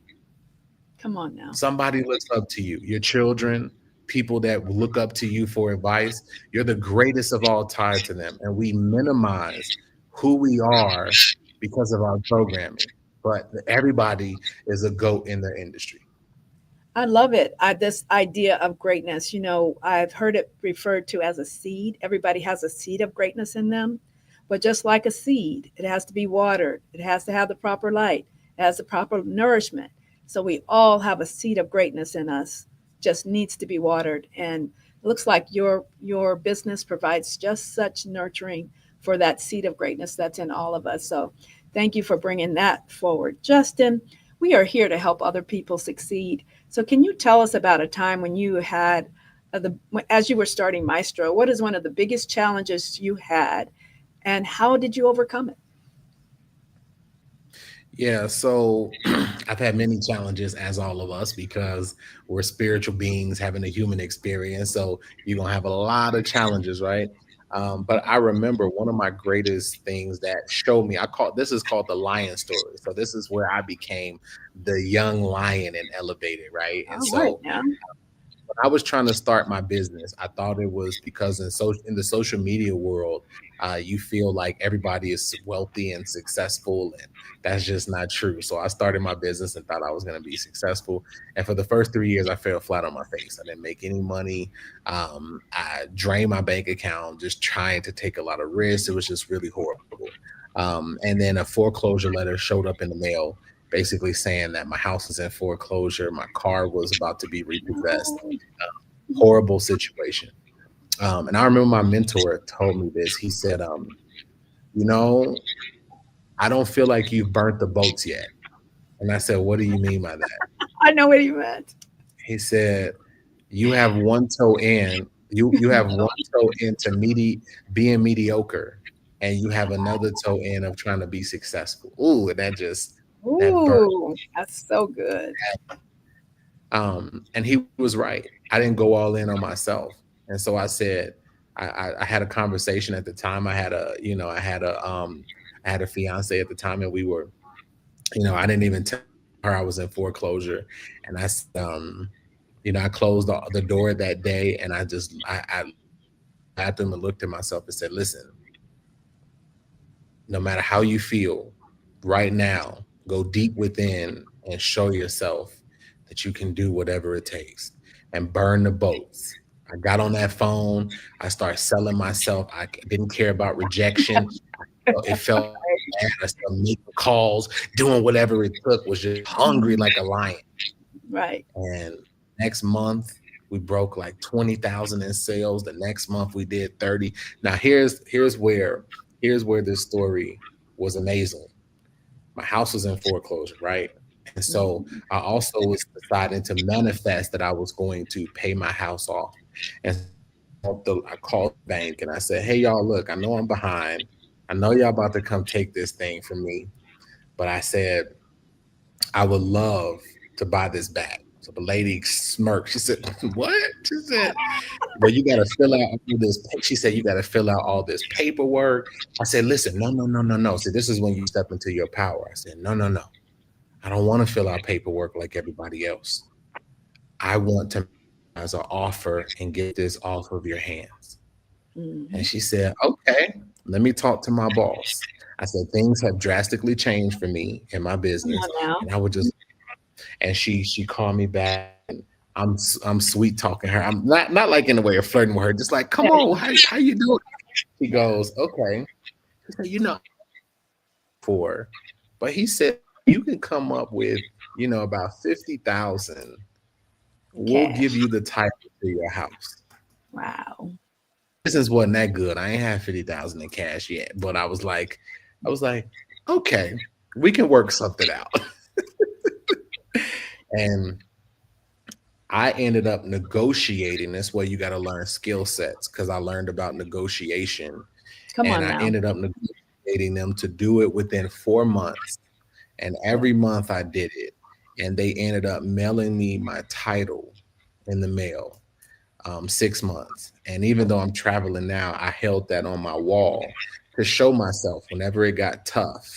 Come on now. Somebody looks up to you. Your children, people that look up to you for advice. You're the greatest of all time to them. And we minimize who we are because of our programming. But everybody is a GOAT in their industry. I love it. This idea of greatness, I've heard it referred to as a seed. Everybody has a seed of greatness in them. But just like a seed, it has to be watered. It has to have the proper light. It has the proper nourishment. So we all have a seed of greatness in us, just needs to be watered. And it looks like your business provides just such nurturing for that seed of greatness that's in all of us. So thank you for bringing that forward. Justin, we are here to help other people succeed. So can you tell us about a time when you had, as you were starting Maestro, what is one of the biggest challenges you had and how did you overcome it? Yeah, so I've had many challenges, as all of us, because we're spiritual beings having a human experience. So you're gonna have a lot of challenges, right? But I remember one of my greatest things that showed me. This is called the lion story. So this is where I became the young lion and elevated, right? And All right so now. when I was trying to start my business, I thought it was because in the social media world, you feel like everybody is wealthy and successful, and that's just not true. So I started my business and thought I was going to be successful. And for the first 3 years, I fell flat on my face. I didn't make any money. I drained my bank account, just trying to take a lot of risks. It was just really horrible. And then a foreclosure letter showed up in the mail, basically saying that my house was in foreclosure, my car was about to be repossessed. Horrible situation. And I remember my mentor told me this. He said, you know, I don't feel like you've burnt the boats yet. And I said, what do you mean by that? I know what you meant. He said, you have one toe in, you have one toe into being mediocre, and you have another toe in of trying to be successful. Ooh, and that burnt. Ooh, that's so good. And he was right. I didn't go all in on myself. And so I said, I had a conversation at the time. I had a fiance at the time, and we were, I didn't even tell her I was in foreclosure. And I said, I closed the door that day, and I at them and looked at myself and said, listen, no matter how you feel right now, go deep within and show yourself that you can do whatever it takes and burn the boats. I got on that phone. I started selling myself. I didn't care about rejection. It felt bad. I started making calls, doing whatever it took, was just hungry like a lion. Right. And next month, we broke like 20,000 in sales. The next month we did 30. Now here's where this story was amazing. My house was in foreclosure, right? And so I also was deciding to manifest that I was going to pay my house off. And I called the bank and I said, hey, y'all, look, I know I'm behind. I know y'all about to come take this thing from me. But I said, I would love to buy this back. So the lady smirked. She said, what? She said, well, you got to fill out all this. She said, you got to fill out all this paperwork. I said, listen, no. So this is when you step into your power. I said, no. I don't want to fill out paperwork like everybody else. I want to as an offer and get this off of your hands. Mm-hmm. And she said, okay, let me talk to my boss. I said, things have drastically changed for me in my business. And I would just, and she called me back and I'm sweet talking her. I'm not like in the way of flirting with her, just like, come on, how you doing? She goes, okay. She said, but he said, you can come up with, about 50,000. We'll give you the title to your house. Wow. Business wasn't that good. I ain't had 50,000 in cash yet, but I was like, okay, we can work something out. And I ended up negotiating. That's where you got to learn skill sets, because I learned about negotiation. I ended up negotiating them to do it within 4 months. And every month I did it. And they ended up mailing me my title in the mail 6 months. And even though I'm traveling now, I held that on my wall to show myself whenever it got tough,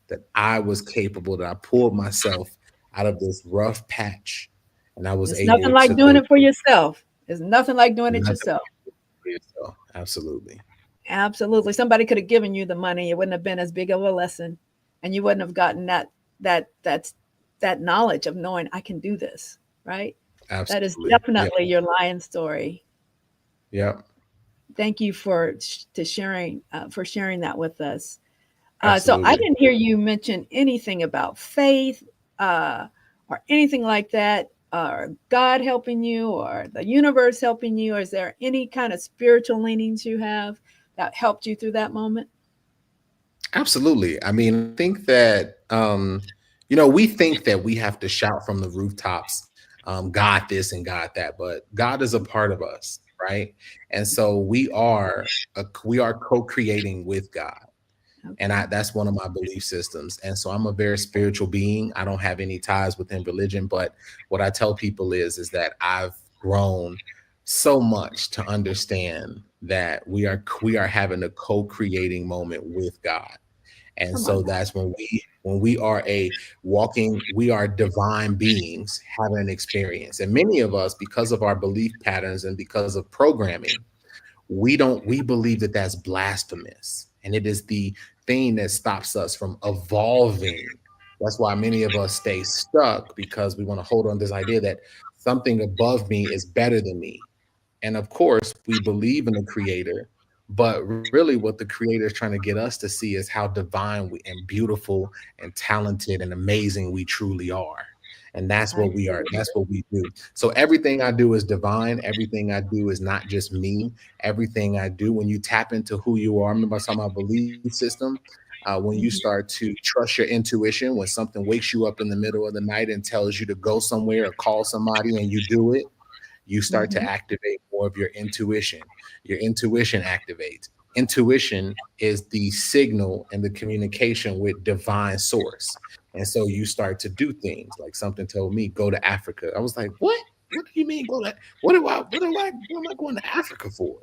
that I was capable, that I pulled myself out of this rough patch. And I was able to. Nothing like doing it for yourself. There's nothing like doing it yourself. Absolutely. Absolutely. Somebody could have given you the money. It wouldn't have been as big of a lesson. And you wouldn't have gotten that knowledge of knowing I can do this, right? Absolutely. That is definitely your lion story. Yep. thank you for sharing that with us. So Absolutely. I didn't hear you mention anything about faith or anything like that, or God helping you, or the universe helping you. Or is there any kind of spiritual leanings you have that helped you through that moment? Absolutely. I mean, I think that we think that we have to shout from the rooftops, God this and God that, but God is a part of us, right? And so we are co-creating with God. And that's one of my belief systems. And so I'm a very spiritual being. I don't have any ties within religion, but what I tell people is that I've grown so much to understand that we are having a co-creating moment with God. And Come so on. that's we are divine beings having an experience. And many of us, because of our belief patterns and because of programming, we believe that that's blasphemous, and it is the thing that stops us from evolving. That's why many of us stay stuck, because we want to hold on to this idea that something above me is better than me. And of course, we believe in the creator, but really what the creator is trying to get us to see is how divine and beautiful and talented and amazing we truly are. And that's I what we are. agree. That's what we do. So everything I do is divine. Everything I do is not just me. Everything I do, when you tap into who you are, remember I was talking about belief system. When you Mhm. start to trust your intuition, when something wakes you up in the middle of the night and tells you to go somewhere or call somebody and you do it, you start to Mhm. activate more of your intuition. Your intuition activates. Intuition is the signal and the communication with divine source. And so you start to do things like something told me, go to Africa. I was like, what? What do you mean go to what am I going to Africa for?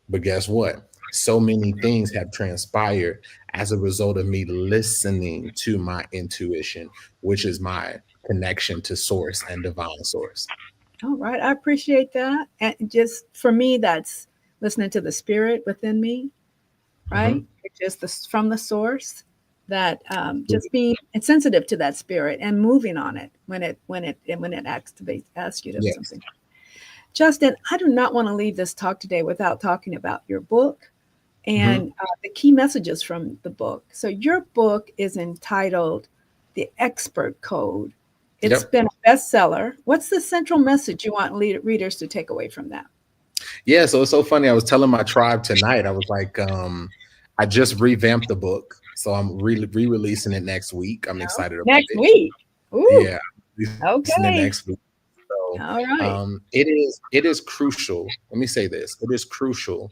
But guess what? So many things have transpired as a result of me listening to my intuition, which is my connection to source and divine source. All right, I appreciate that. And just for me, that's listening to the spirit within me, right? Mhm. It's just from the source, that just being sensitive to that spirit and moving on it when it asks you to Yes. something. Justin, I do not want to leave this talk today without talking about your book Mhm. and the key messages from the book. So your book is entitled The Expert Code. It's Yep. been a bestseller. What's the central message you want readers to take away from that? Yeah, so it's so funny. I was telling my tribe tonight, I was like, I just revamped the book, so I'm re-releasing it next week. I'm excited about Next it. week. Ooh, Yeah, releasing it okay. next week. So All right. it is crucial. Let me say this. It is crucial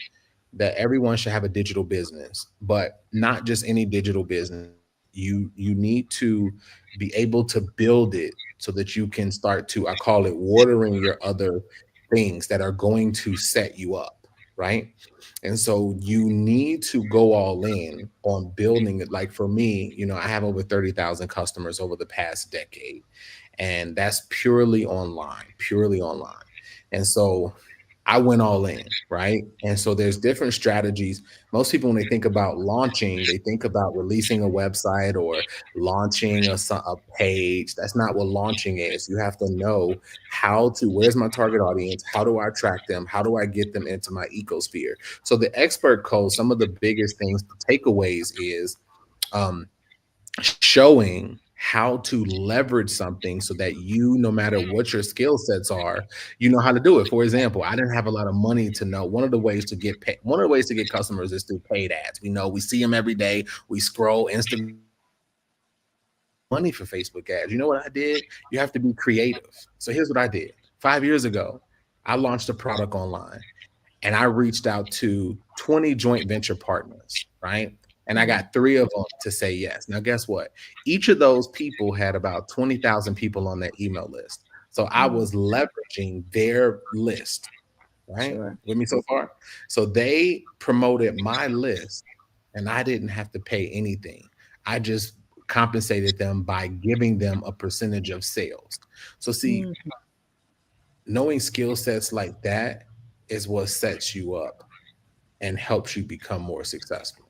that everyone should have a digital business, but not just any digital business. You need to be able to build it so that you can start to, I call it, watering your other things that are going to set you up, right? And so you need to go all in on building it. Like for me, I have over 30,000 customers over the past decade, and that's purely online, purely online. And so I went all in, right? And so there's different strategies. Most people, when they think about launching, they think about releasing a website or launching a page. That's not what launching is. You have to know where's my target audience? How do I attract them? How do I get them into my ecosphere? So the expert code, some of the biggest things, the takeaways is um, showing how to leverage something so that no matter what your skill sets are, you know how to do it. For example, I didn't have a lot of money to know. One of the ways to get customers is through paid ads. We see them every day. We scroll Instagram. Money for Facebook ads. You know what I did? You have to be creative. So here's what I did. 5 years ago, I launched a product online and I reached out to 20 joint venture partners, right? And I got 3 of them to say yes. Now, guess what? Each of those people had about 20,000 people on their email list. So I was leveraging their list, right? Sure. With me so far? So they promoted my list and I didn't have to pay anything. I just compensated them by giving them a percentage of sales. So see, Mhm. knowing skill sets like that is what sets you up and helps you become more successful.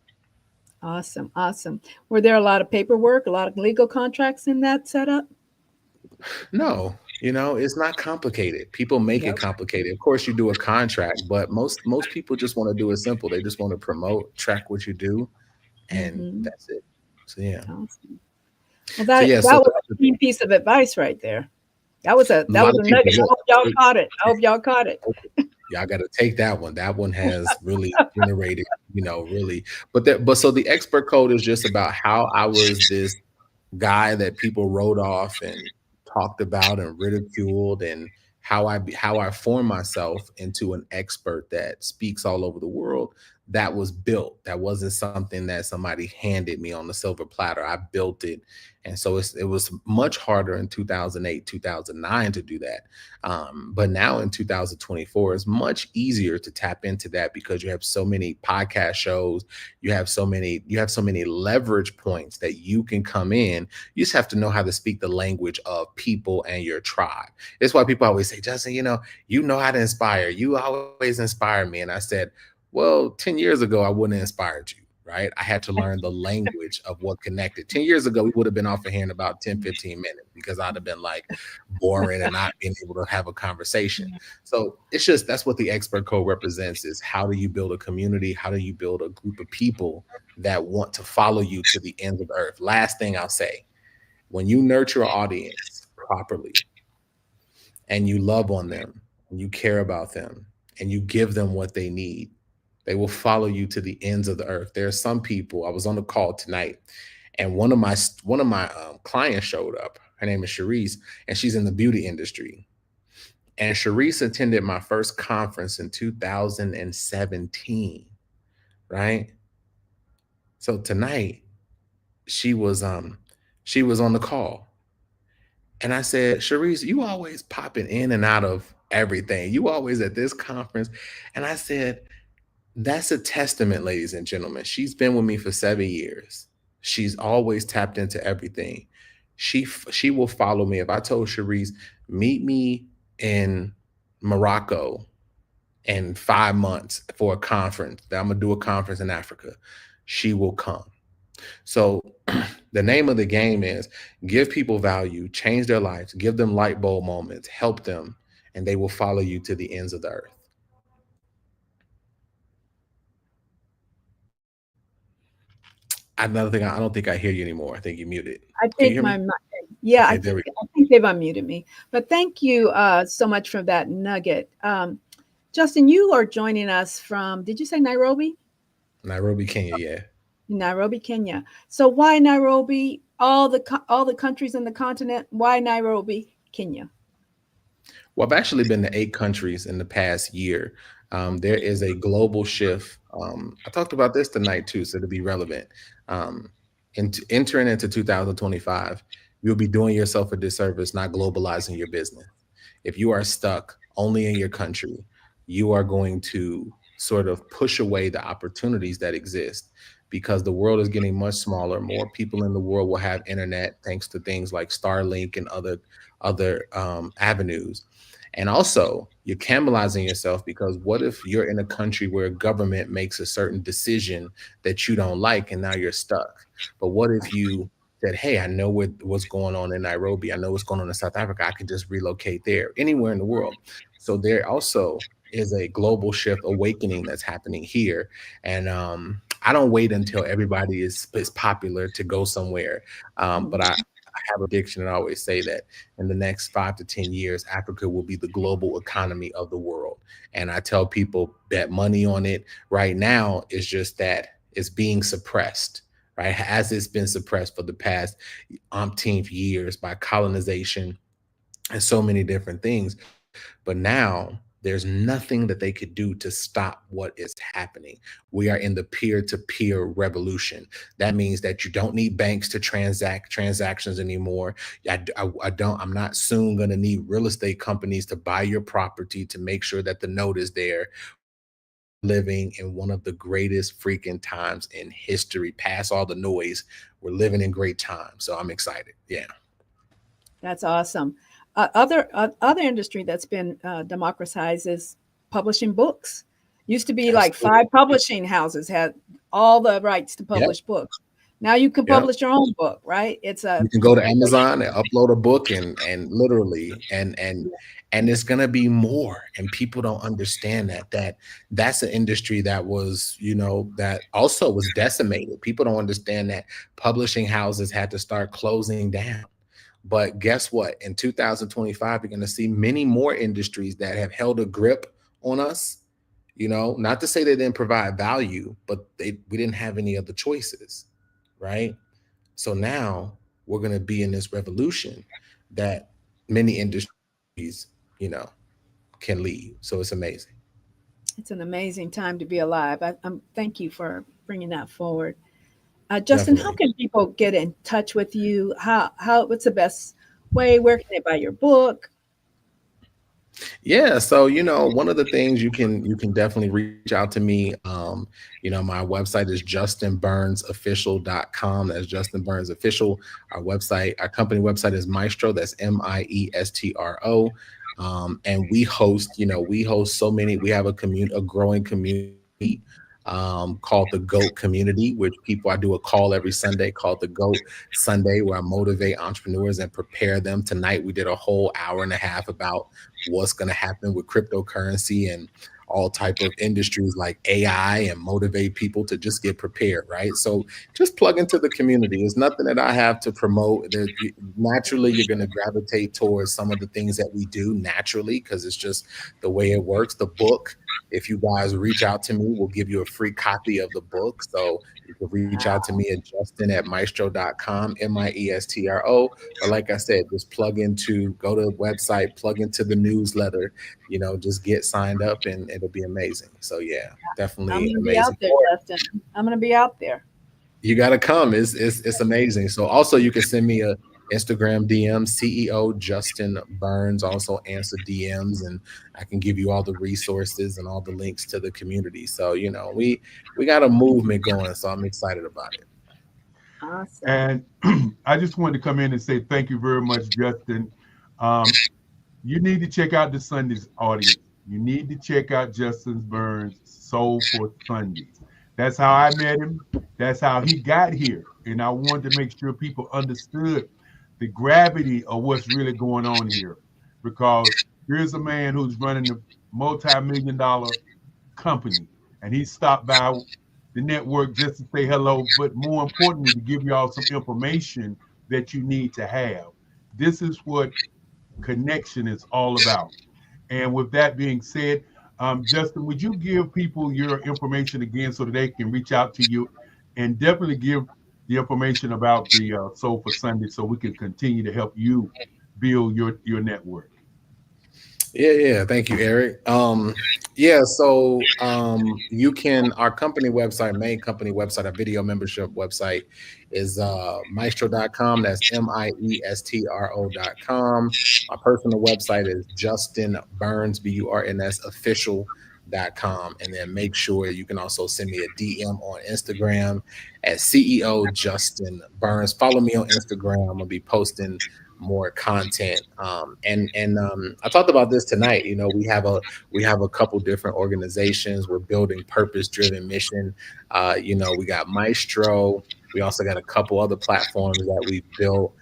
Awesome. Awesome. Were there a lot of paperwork, a lot of legal contracts in that setup? No, It's not complicated. People make it complicated. Of course, you do a contract, but most people just want to do it simple. They just want to promote, track what you do, and that's it. So yeah. Awesome. Well, that was a key piece of advice right there. That was a nugget. I hope y'all caught it. I hope y'all caught it. Y'all got to take that one. That one has really generated, really. But so the expert code is just about how I was this guy that people wrote off and talked about and ridiculed, and how I formed myself into an expert that speaks all over the world. That was built. That wasn't something that somebody handed me on the silver platter. I built it. And so it was much harder in 2008, 2009 to do that. But now in 2024, it's much easier to tap into that because you have so many podcast shows. You have so many leverage points that you can come in. You just have to know how to speak the language of people and your tribe. It's why people always say, Justin, you know how to inspire. You always inspire me. And I said, well, 10 years ago, I wouldn't have inspired you. Right? I had to learn the language of what connected. 10 years ago, we would have been off of here in about 10, 15 minutes because I'd have been like boring and not being able to have a conversation. So it's just, that's what the expert code represents, is how do you build a community? How do you build a group of people that want to follow you to the ends of the earth? Last thing I'll say, when you nurture an audience properly and you love on them and you care about them and you give them what they need, they will follow you to the ends of the earth. There are some people, I was on the call tonight, and one of my clients showed up. Her name is Sharice, and she's in the beauty industry. And Sharice attended my first conference in 2017, right? So tonight, she was on the call. And I said, Sharice, you always popping in and out of everything. You always at this conference. And I said, that's a testament, ladies and gentlemen. She's been with me for 7 years. She's always tapped into everything. She will follow me. If I told Sharice, meet me in Morocco in 5 months for a conference, that I'm going to do a conference in Africa, she will come. So the name of the game is give people value, change their lives, give them light bulb moments, help them, and they will follow you to the ends of the earth. Another thing, I don't think I hear you anymore. I think you're muted. I think I think they've unmuted me. But thank you so much for that nugget. Justin, you are joining us from, did you say Nairobi? Nairobi, Kenya, yeah. Nairobi, Kenya. So why Nairobi? All the countries in the continent, why Nairobi, Kenya? Well, I've actually been to 8 countries in the past year. There is a global shift. I talked about this tonight too, so to be relevant. Entering into 2025, you'll be doing yourself a disservice not globalizing your business. If you are stuck only in your country, you are going to sort of push away the opportunities that exist, because the world is getting much smaller. More people in the world will have internet thanks to things like Starlink and other avenues. And also, you're cannibalizing yourself, because what if you're in a country where government makes a certain decision that you don't like and now you're stuck? But what if you said, hey, I know what's going on in Nairobi. I know what's going on in South Africa. I can just relocate there, anywhere in the world. So there also is a global shift awakening that's happening here. And I don't wait until everybody is popular to go somewhere. But I have a prediction, and I always say that in the next 5 to 10 years, Africa will be the global economy of the world. And I tell people bet money on it. Right now, it's just that it's being suppressed, right? As it's been suppressed for the past umpteenth years by colonization and so many different things. But now there's nothing that they could do to stop what is happening. We are in the peer-to-peer revolution. That means that you don't need banks to transact transactions anymore. I'm not soon going to need real estate companies to buy your property to make sure that the note is there. Living in one of the greatest freaking times in history. Past all the noise, we're living in great times. So I'm excited. Yeah. That's awesome. Other industry that's been democratized is publishing books. Used to be like 5 publishing houses had all the rights to publish books. Now you can Yep. publish your own book, right? It's a You can go to Amazon and upload a book and literally and it's gonna be more. And people don't understand that's an industry that was, that also was decimated. People don't understand that publishing houses had to start closing down. But guess what? In 2025, you're gonna see many more industries that have held a grip on us. Not to say they didn't provide value, but we didn't have any other choices, right? So now we're going to be in this revolution that many industries, can lead. So it's amazing. It's an amazing time to be alive. Thank you for bringing that forward. Justin, how can people get in touch with you? What's the best way? Where can they buy your book? Yeah, so one of the things you can definitely reach out to me. My website is justinburnsofficial.com. That's Justin Burns Official. Our company website is Maestro. That's Maestro. And we host so many. We have a growing community called the GOAT community, which I do a call every Sunday called the GOAT Sunday, where I motivate entrepreneurs and prepare them. Tonight, we did a whole hour and a half about what's going to happen with cryptocurrency and all type of industries like AI, and motivate people to just get prepared, right? So just plug into the community. There's nothing that I have to promote. Naturally, you're going to gravitate towards some of the things that we do naturally, because it's just the way it works. The book, if you guys reach out to me, we'll give you a free copy of the book. So you can reach out to me at justin@maestro.com, Maestro. Or like I said, just go to the website, plug into the newsletter, just get signed up and it'll be amazing. So yeah, definitely I'm gonna amazing. be out there, Justin. I'm gonna be out there. You got to come. It's amazing. So also you can send me a Instagram DM, CEO Justin Burns. Also answer DMs, and I can give you all the resources and all the links to the community. So we got a movement going. So I'm excited about it. Awesome. And I just wanted to come in and say thank you very much, Justin. You need to check out the Sundays audience. You need to check out Justin Burns' Soul for Sundays. That's how I met him. That's how he got here. And I wanted to make sure people understood the gravity of what's really going on here. Because here's a man who's running a multi-million-dollar company, and he stopped by the network just to say hello, but more importantly, to give you all some information that you need to have. This is what connection is all about. And with that being said, Justin, would you give people your information again so that they can reach out to you, and definitely give the information about the Soul for Sunday so we can continue to help you build your network? Yeah. Thank you, Eric. So you can, our company website, main company website, our video membership website is maestro.com. That's Maestro.com. My personal website is Justin Burns, Burns official.com. And then make sure you can also send me a DM on Instagram at CEO Justin Burns. Follow me on Instagram. I'm gonna be posting more content. And I talked about this tonight. We have a couple different organizations. We're building purpose-driven mission. We got Maestro. We also got a couple other platforms that we built.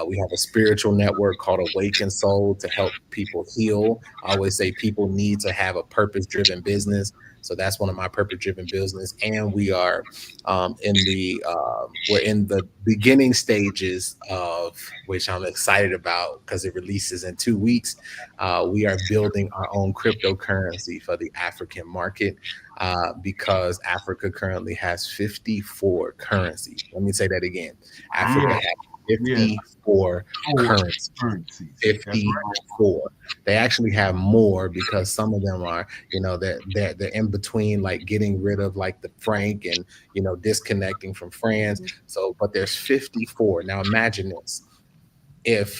We have a spiritual network called Awaken Soul to help people heal. I always say people need to have a purpose-driven business. So that's one of my purpose-driven business. And we are we're in the beginning stages of, which I'm excited about because it releases in 2 weeks. We are building our own cryptocurrency for the African market because Africa currently has 54 currencies. Let me say that again. Africa has 54 currencies. 54. They actually have more because some of them are, they're in between, like getting rid of like the franc and, disconnecting from France. So, but there's 54. Now imagine this.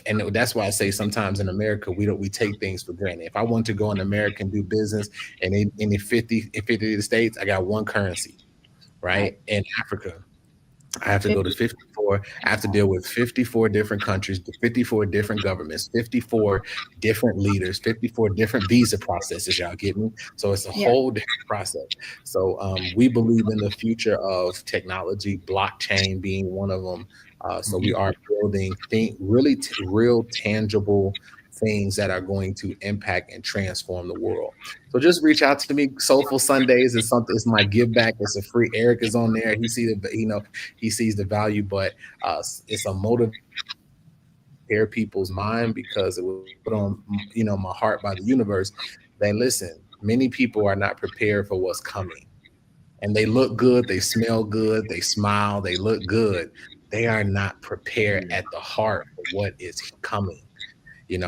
And that's why I say sometimes in America, we take things for granted. If I want to go in America and do business and in 50 of the states, I got one currency, right? In Africa, I have to go to 54. I have to deal with 54 different countries, 54 different governments, 54 different leaders, 54 different visa processes. Y'all get me? So it's a whole different process. So we believe in the future of technology, blockchain being one of them. So we are building real tangible things that are going to impact and transform the world. So just reach out to me. Soulful Sundays is something. It's my give back. It's a free. Eric is on there. He sees the value, but it's a motive prepare people's mind because it was put on my heart by the universe. That listen, many people are not prepared for what's coming, and they look good, they smell good, they smile, they look good. They are not prepared at the heart for what is coming.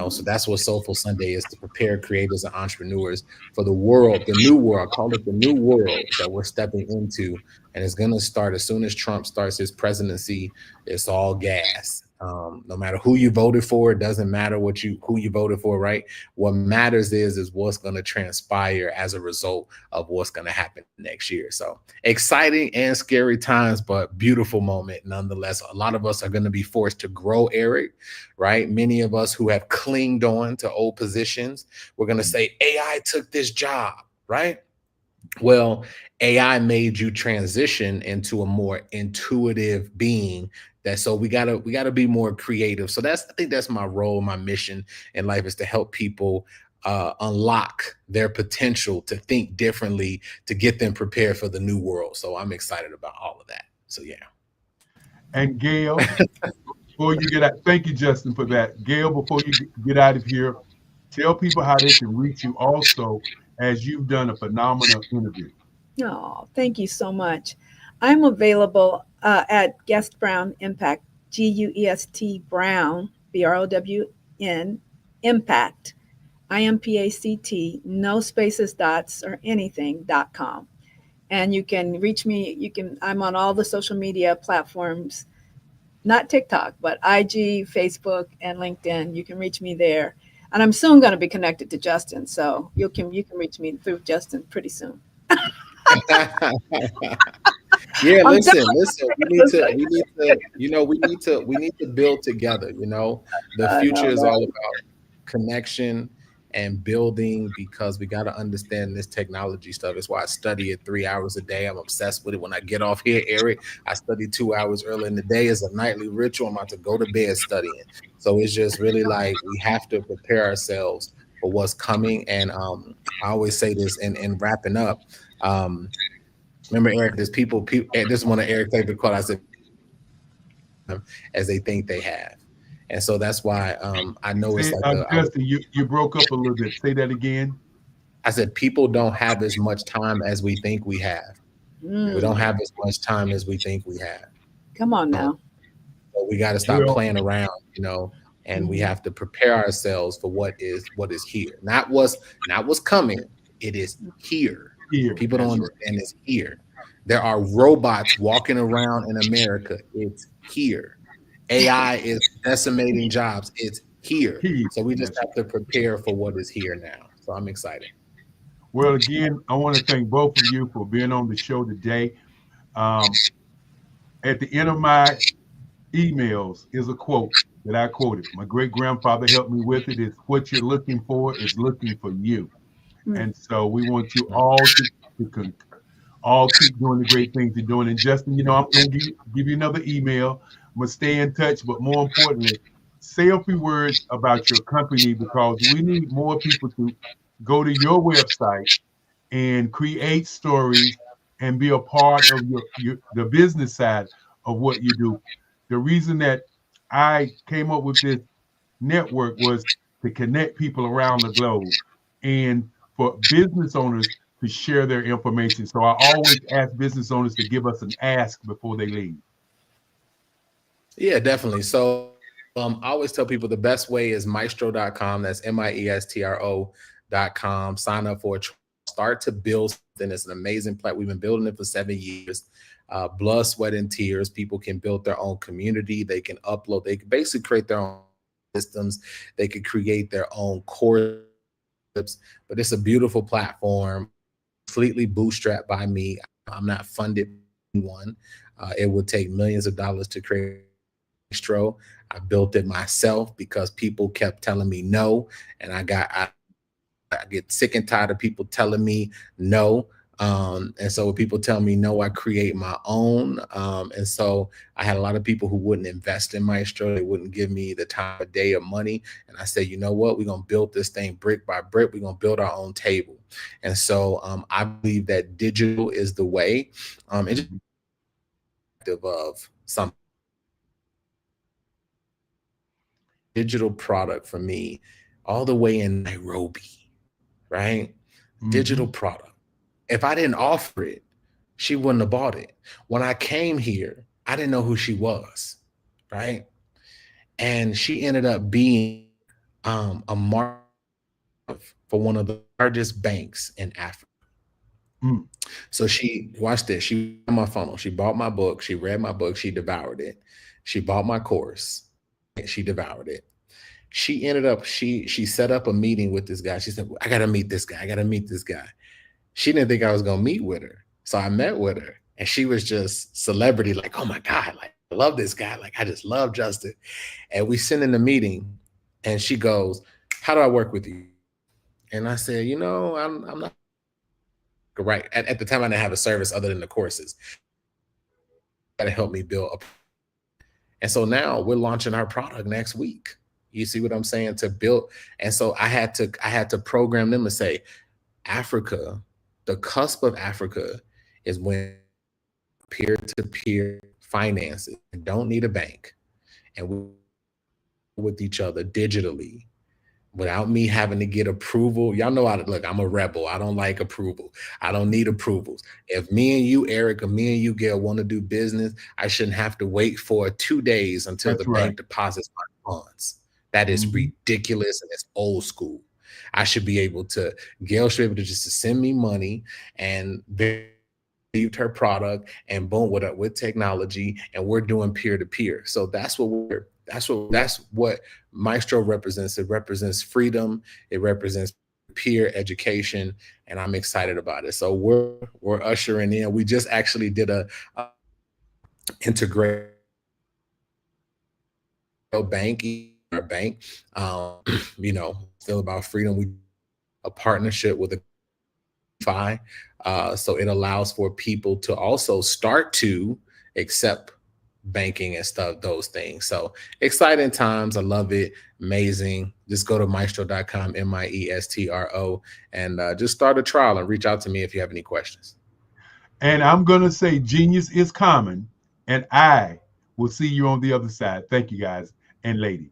So that's what Soulful Sunday is, to prepare creators and entrepreneurs for the world, the new world. I call it the new world that we're stepping into. And it's going to start as soon as Trump starts his presidency. It's all gas. No matter who you voted for, it doesn't matter who you voted for, right? What matters is what's going to transpire as a result of what's going to happen next year. So exciting and scary times, but beautiful moment nonetheless. A lot of us are going to be forced to grow, Eric, right? Many of us who have clinged on to old positions, we're going to say AI took this job, right? Well, AI made you transition into a more intuitive being. So we gotta be more creative. So I think that's my role, my mission in life, is to help people unlock their potential to think differently, to get them prepared for the new world. So I'm excited about all of that. So yeah. And Gail, before you get out, thank you, Justin, for that. Gail, before you get out of here, tell people how they can reach you also, as you've done a phenomenal interview. Oh, thank you so much. I'm available at Guest Brown Impact, GUEST Brown, BROWN, Impact, IMPACT, no spaces, dots, or anything.com. And you can reach me. I'm on all the social media platforms, not TikTok, but IG, Facebook, and LinkedIn. You can reach me there. And I'm soon going to be connected to Justin. So you can reach me through Justin pretty soon. Yeah, listen. We need to build together. The future is all about connection and building, because we got to understand this technology stuff. It's why I study it 3 hours a day. I'm obsessed with it. When I get off here, Eric, I study 2 hours early in the day as a nightly ritual. I'm about to go to bed studying. So it's just really like we have to prepare ourselves for what's coming. And I always say this in wrapping up. Remember, Eric, there's people, this is one of Eric's favorite quotes. I said, as they think they have. And so that's why I know it's like Justin, you broke up a little bit. Say that again. I said, people don't have as much time as we think we have. We don't have as much time as we think we have. Come on now. So we got to stop playing around, and we have to prepare ourselves for what is here. Not what's coming. It is here. People don't understand it's here. There are robots walking around in America. It's here. AI is decimating jobs. It's here. So we just have to prepare for what is here now. So I'm excited. Well, again, I want to thank both of you for being on the show today. At the end of my emails is a quote that I quoted. My great-grandfather helped me with it. It's what you're looking for is looking for you. And so we want you all to all keep doing the great things you're doing. And Justin, I'm going to give you another email. I'm going to stay in touch, but more importantly, say a few words about your company, because we need more people to go to your website and create stories and be a part of the business side of what you do. The reason that I came up with this network was to connect people around the globe and for business owners to share their information. So I always ask business owners to give us an ask before they leave. Yeah, definitely. So I always tell people the best way is maestro.com. That's maestro.com. Sign up for a start to build something. It's an amazing platform. We've been building it for 7 years. Blood, sweat, and tears. People can build their own community. They can upload. They can basically create their own systems. They could create their own courses. But it's a beautiful platform, completely bootstrapped by me. I'm not funded by anyone. It would take millions of dollars to create Maestro. I built it myself because people kept telling me no, and I get sick and tired of people telling me no. And so when people tell me no, I create my own. And so I had a lot of people who wouldn't invest in Maestro. They wouldn't give me the time of day or money. And I said, you know what? We're going to build this thing brick by brick. We're going to build our own table. And so I believe that digital is the way. It's of some digital product for me all the way in Nairobi, right? Digital product. If I didn't offer it, she wouldn't have bought it. When I came here, I didn't know who she was, right? And she ended up being a market for one of the largest banks in Africa. So she, watch this, she on my funnel. She bought my book. She read my book. She devoured it. She bought my course. She devoured it. She ended up, she set up a meeting with this guy. She said, I got to meet this guy. I got to meet this guy. She didn't think I was going to meet with her. So I met with her, and she was just celebrity. Like, oh my God, like, I love this guy. Like, I just love Justin. And we sit in the meeting, and she goes, how do I work with you? And I said, you know, I'm not right. At the time, I didn't have a service other than the courses. That helped me build up. And so now we're launching our product next week. You see what I'm saying? To build. And so I had to program them and say, Africa, the cusp of Africa is when peer-to-peer finances don't need a bank, and we with each other digitally without me having to get approval. Y'all know look, I'm a rebel. I don't like approval. I don't need approvals. If me and you, Eric, or me and you, Gail, want to do business, I shouldn't have to wait for 2 days until bank deposits my funds. That is ridiculous, and it's old school. I should be able to, Gail should be able to just send me money and received her product, and boom, with technology, and we're doing peer-to-peer. So that's what Maestro represents. It represents freedom. It represents peer education, and I'm excited about it. So we're ushering in. We just actually did a integrate bank. Our bank, you know, still about freedom. We a partnership with a so it allows for people to also start to accept banking and stuff, those things. So exciting times. I love it. Amazing. Just go to maestro.com, Maestro, and just start a trial and reach out to me if you have any questions. And I'm going to say genius is common, and I will see you on the other side. Thank you, guys and lady.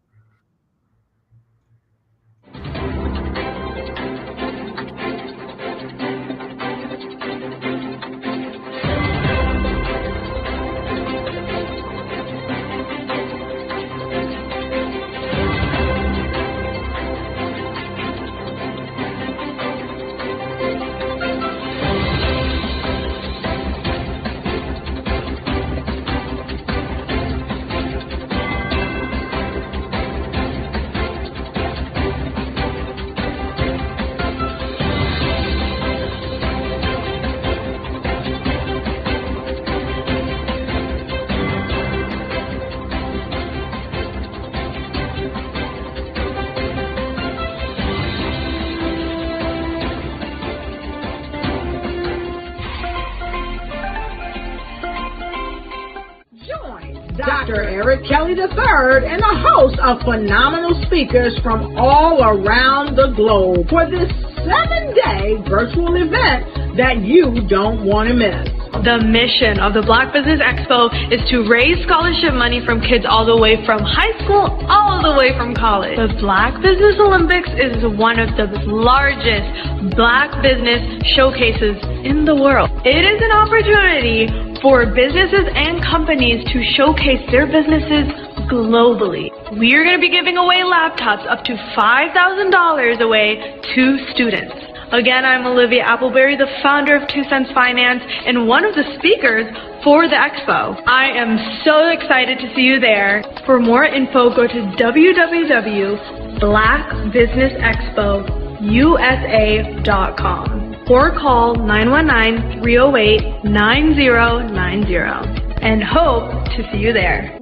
Dr. Eric Kelly III and a host of phenomenal speakers from all around the globe for this 7-day virtual event that you don't want to miss. The mission of the Black Business Expo is to raise scholarship money from kids all the way from high school all the way from college. The Black Business Olympics is one of the largest Black business showcases in the world. It is an opportunity for businesses and companies to showcase their businesses globally. We are going to be giving away laptops up to $5,000 away to students. Again, I'm Olivia Appleberry, the founder of 2 Cents Finance and one of the speakers for the expo. I am so excited to see you there. For more info, go to www.blackbusinessexpousa.com or call 919-308-9090. and hope to see you there.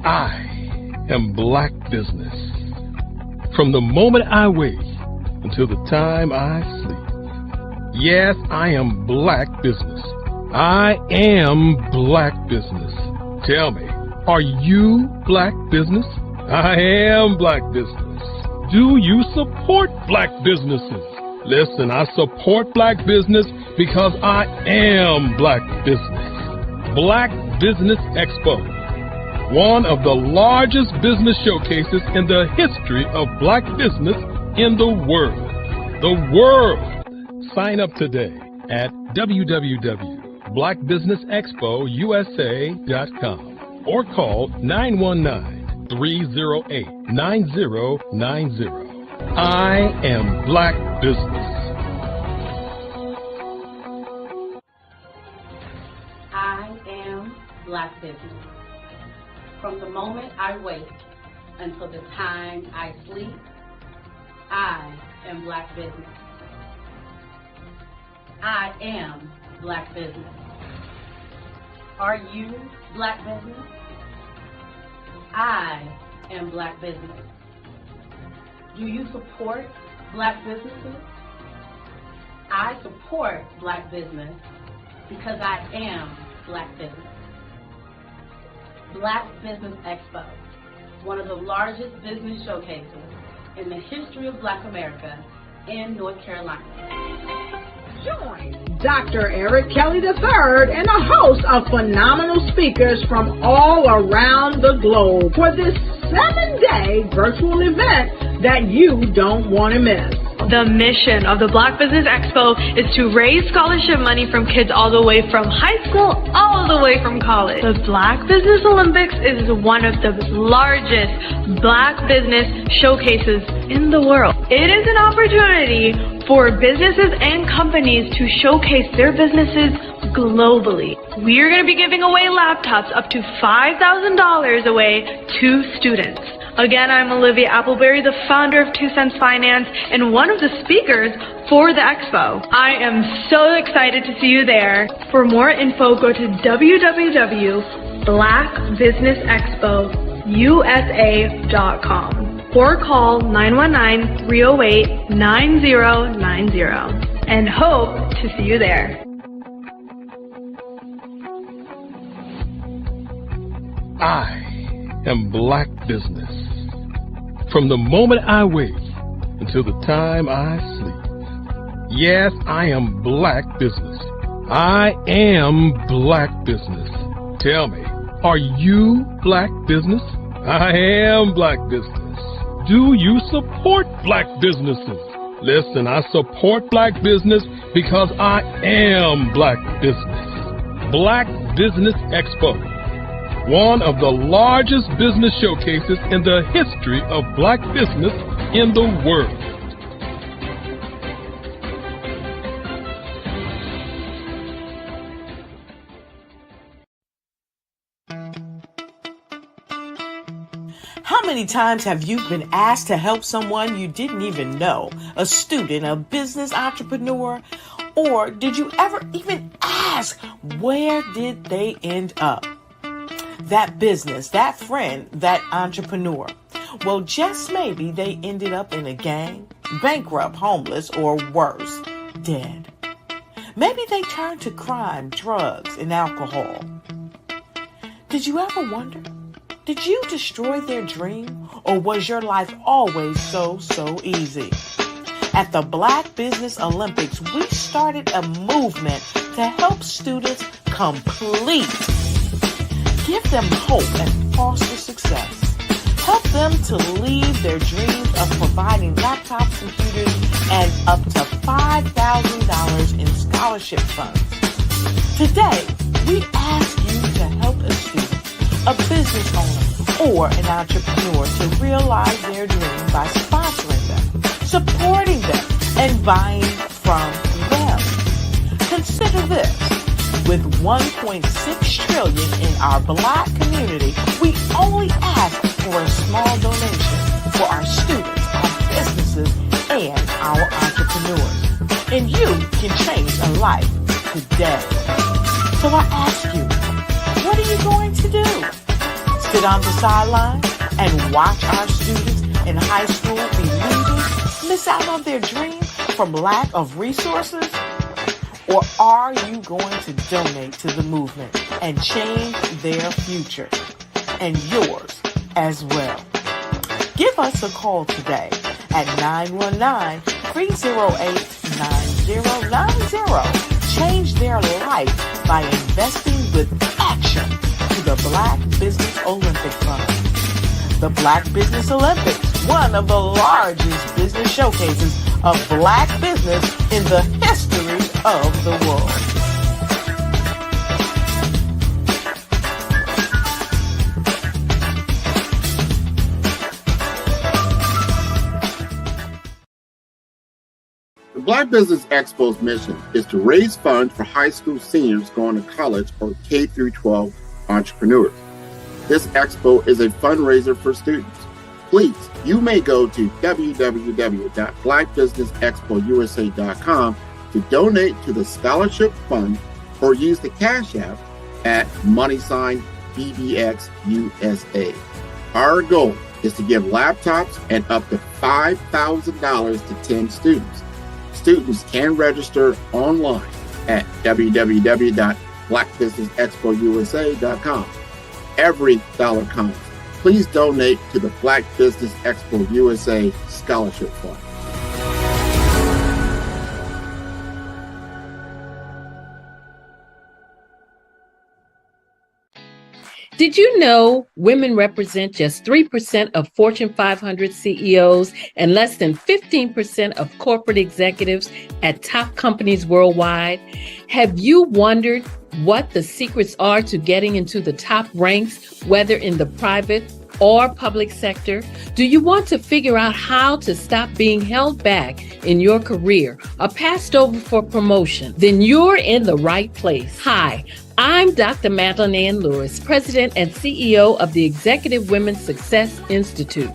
I am Black Business. From the moment I wake until the time I sleep. Yes, I am Black Business. I am Black Business. Tell me, are you Black Business? I am Black Business. Do you support Black businesses? Listen, I support Black business because I am Black Business. Black Business Expo, one of the largest business showcases in the history of Black business in the world. The world! Sign up today at www.blackbusinessexpousa.com or call 919-308-9090. I am Black Business. I am Black Business. From the moment I wake until the time I sleep, I am Black Business. I am Black Business. Are you Black Business? I am Black Business. Do you support Black businesses? I support Black business because I am Black Business. Black Business Expo, one of the largest business showcases in the history of Black America in North Carolina. Join Dr. Eric Kelly III and a host of phenomenal speakers from all around the globe for this 7-day virtual event that you don't want to miss. The mission of the Black Business Expo is to raise scholarship money from kids all the way from high school, all the way from college. The Black Business Olympics is one of the largest Black business showcases in the world. It is an opportunity for businesses and companies to showcase their businesses globally. We are going to be giving away laptops up to $5,000 away to students. Again, I'm Olivia Appleberry, the founder of 2 Cents Finance and one of the speakers for the expo. I am so excited to see you there. For more info, go to www.blackbusinessexpousa.com or call 919-308-9090 and hope to see you there. I am Black Business. From the moment I wake until the time I sleep. Yes, I am Black Business. I am Black Business. Tell me, are you Black Business? I am Black Business. Do you support Black businesses? Listen, I support Black business because I am Black Business. Black Business Expo, one of the largest business showcases in the history of Black business in the world. How many times have you been asked to help someone you didn't even know, a student, a business entrepreneur? Or did you ever even ask, where did they end up? That business, that friend, that entrepreneur. Well, just maybe they ended up in a gang, bankrupt, homeless, or worse, dead. Maybe they turned to crime, drugs, and alcohol. Did you ever wonder? Did you destroy their dream, or was your life always so easy? At the Black Business Olympics, we started a movement to help students complete. Give them hope and foster success. Help them to leave their dreams of providing laptops, computers, and up to $5,000 in scholarship funds. Today, we ask you to help a student, a business owner, or an entrepreneur to realize their dream by sponsoring them, supporting them, and buying from them. Consider this. With $1.6 trillion in our Black community, we only ask for a small donation for our students, our businesses, and our entrepreneurs. and you can change a life today. So I ask you, what are you going to do? Sit on the sideline and watch our students in high school be leaders, miss out on their dream from lack of resources? Or are you going to donate to the movement and change their future and yours as well? Give us a call today at 919-308-9090. Change their life by investing with action to the Black Business Olympic Fund. The Black Business Olympics, one of the largest business showcases of Black business in the history of the world. The Black Business Expo's mission is to raise funds for high school seniors going to college or K-12 entrepreneurs. This expo is a fundraiser for students. Please, you may go to www.blackbusinessexpousa.com to donate to the scholarship fund or use the Cash App at $BBXUSA. Our goal is to give laptops and up to $5,000 to 10 students. Students can register online at www.blackbusinessexpousa.com. Every dollar counts. Please donate to the Black Business Expo USA Scholarship Fund. Did you know women represent just 3% of Fortune 500 CEOs and less than 15% of corporate executives at top companies worldwide? Have you wondered what the secrets are to getting into the top ranks, whether in the private or public sector? Do you want to figure out how to stop being held back in your career or passed over for promotion? Then you're in the right place. Hi, I'm Dr. Madeline Ann Lewis, President and CEO of the Executive Women's Success Institute.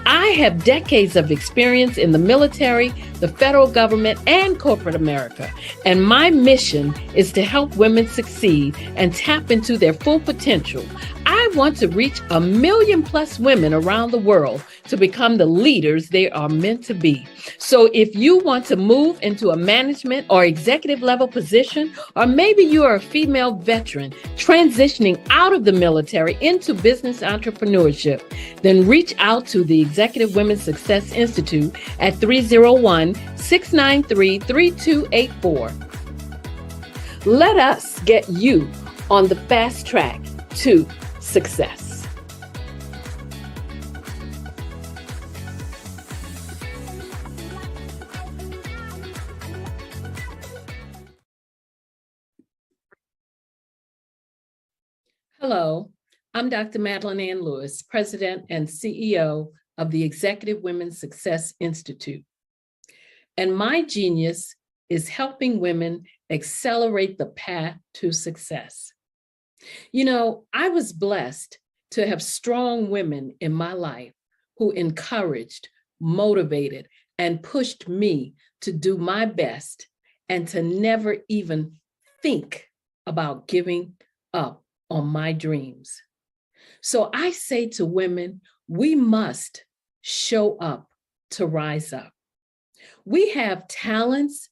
I have decades of experience in the military, the federal government, and corporate America, and my mission is to help women succeed and tap into their full potential. I want to reach 1 million plus women around the world to become the leaders they are meant to be. So if you want to move into a management or executive level position, or maybe you are a female veteran transitioning out of the military into business entrepreneurship, then reach out to the Executive Women's Success Institute at 301-693-3284. Let us get you on the fast track to success. Hello, I'm Dr. Madeline Ann Lewis, President and CEO of the Executive Women's Success Institute. And my genius is helping women accelerate the path to success. You know, I was blessed to have strong women in my life who encouraged, motivated, and pushed me to do my best and to never even think about giving up on my dreams. So I say to women, we must show up to rise up. We have talents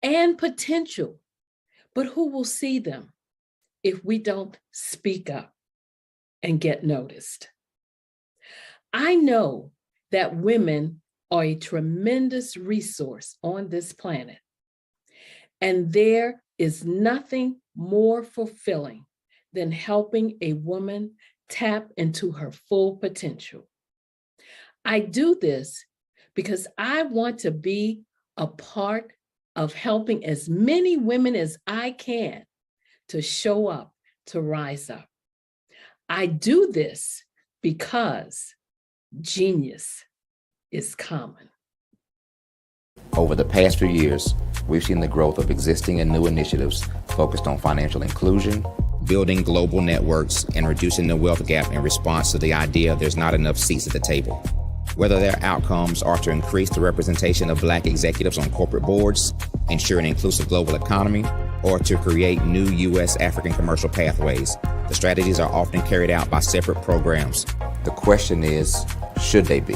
and potential, but who will see them if we don't speak up and get noticed? I know that women are a tremendous resource on this planet, and there is nothing more fulfilling than helping a woman tap into her full potential. I do this because I want to be a part of helping as many women as I can to show up, to rise up. I do this because genius is common. Over the past few years, we've seen the growth of existing and new initiatives focused on financial inclusion, building global networks, and reducing the wealth gap in response to the idea there's not enough seats at the table. whether their outcomes are to increase the representation of Black executives on corporate boards, ensure an inclusive global economy, or to create new U.S. African commercial pathways. The strategies are often carried out by separate programs. The question is, should they be?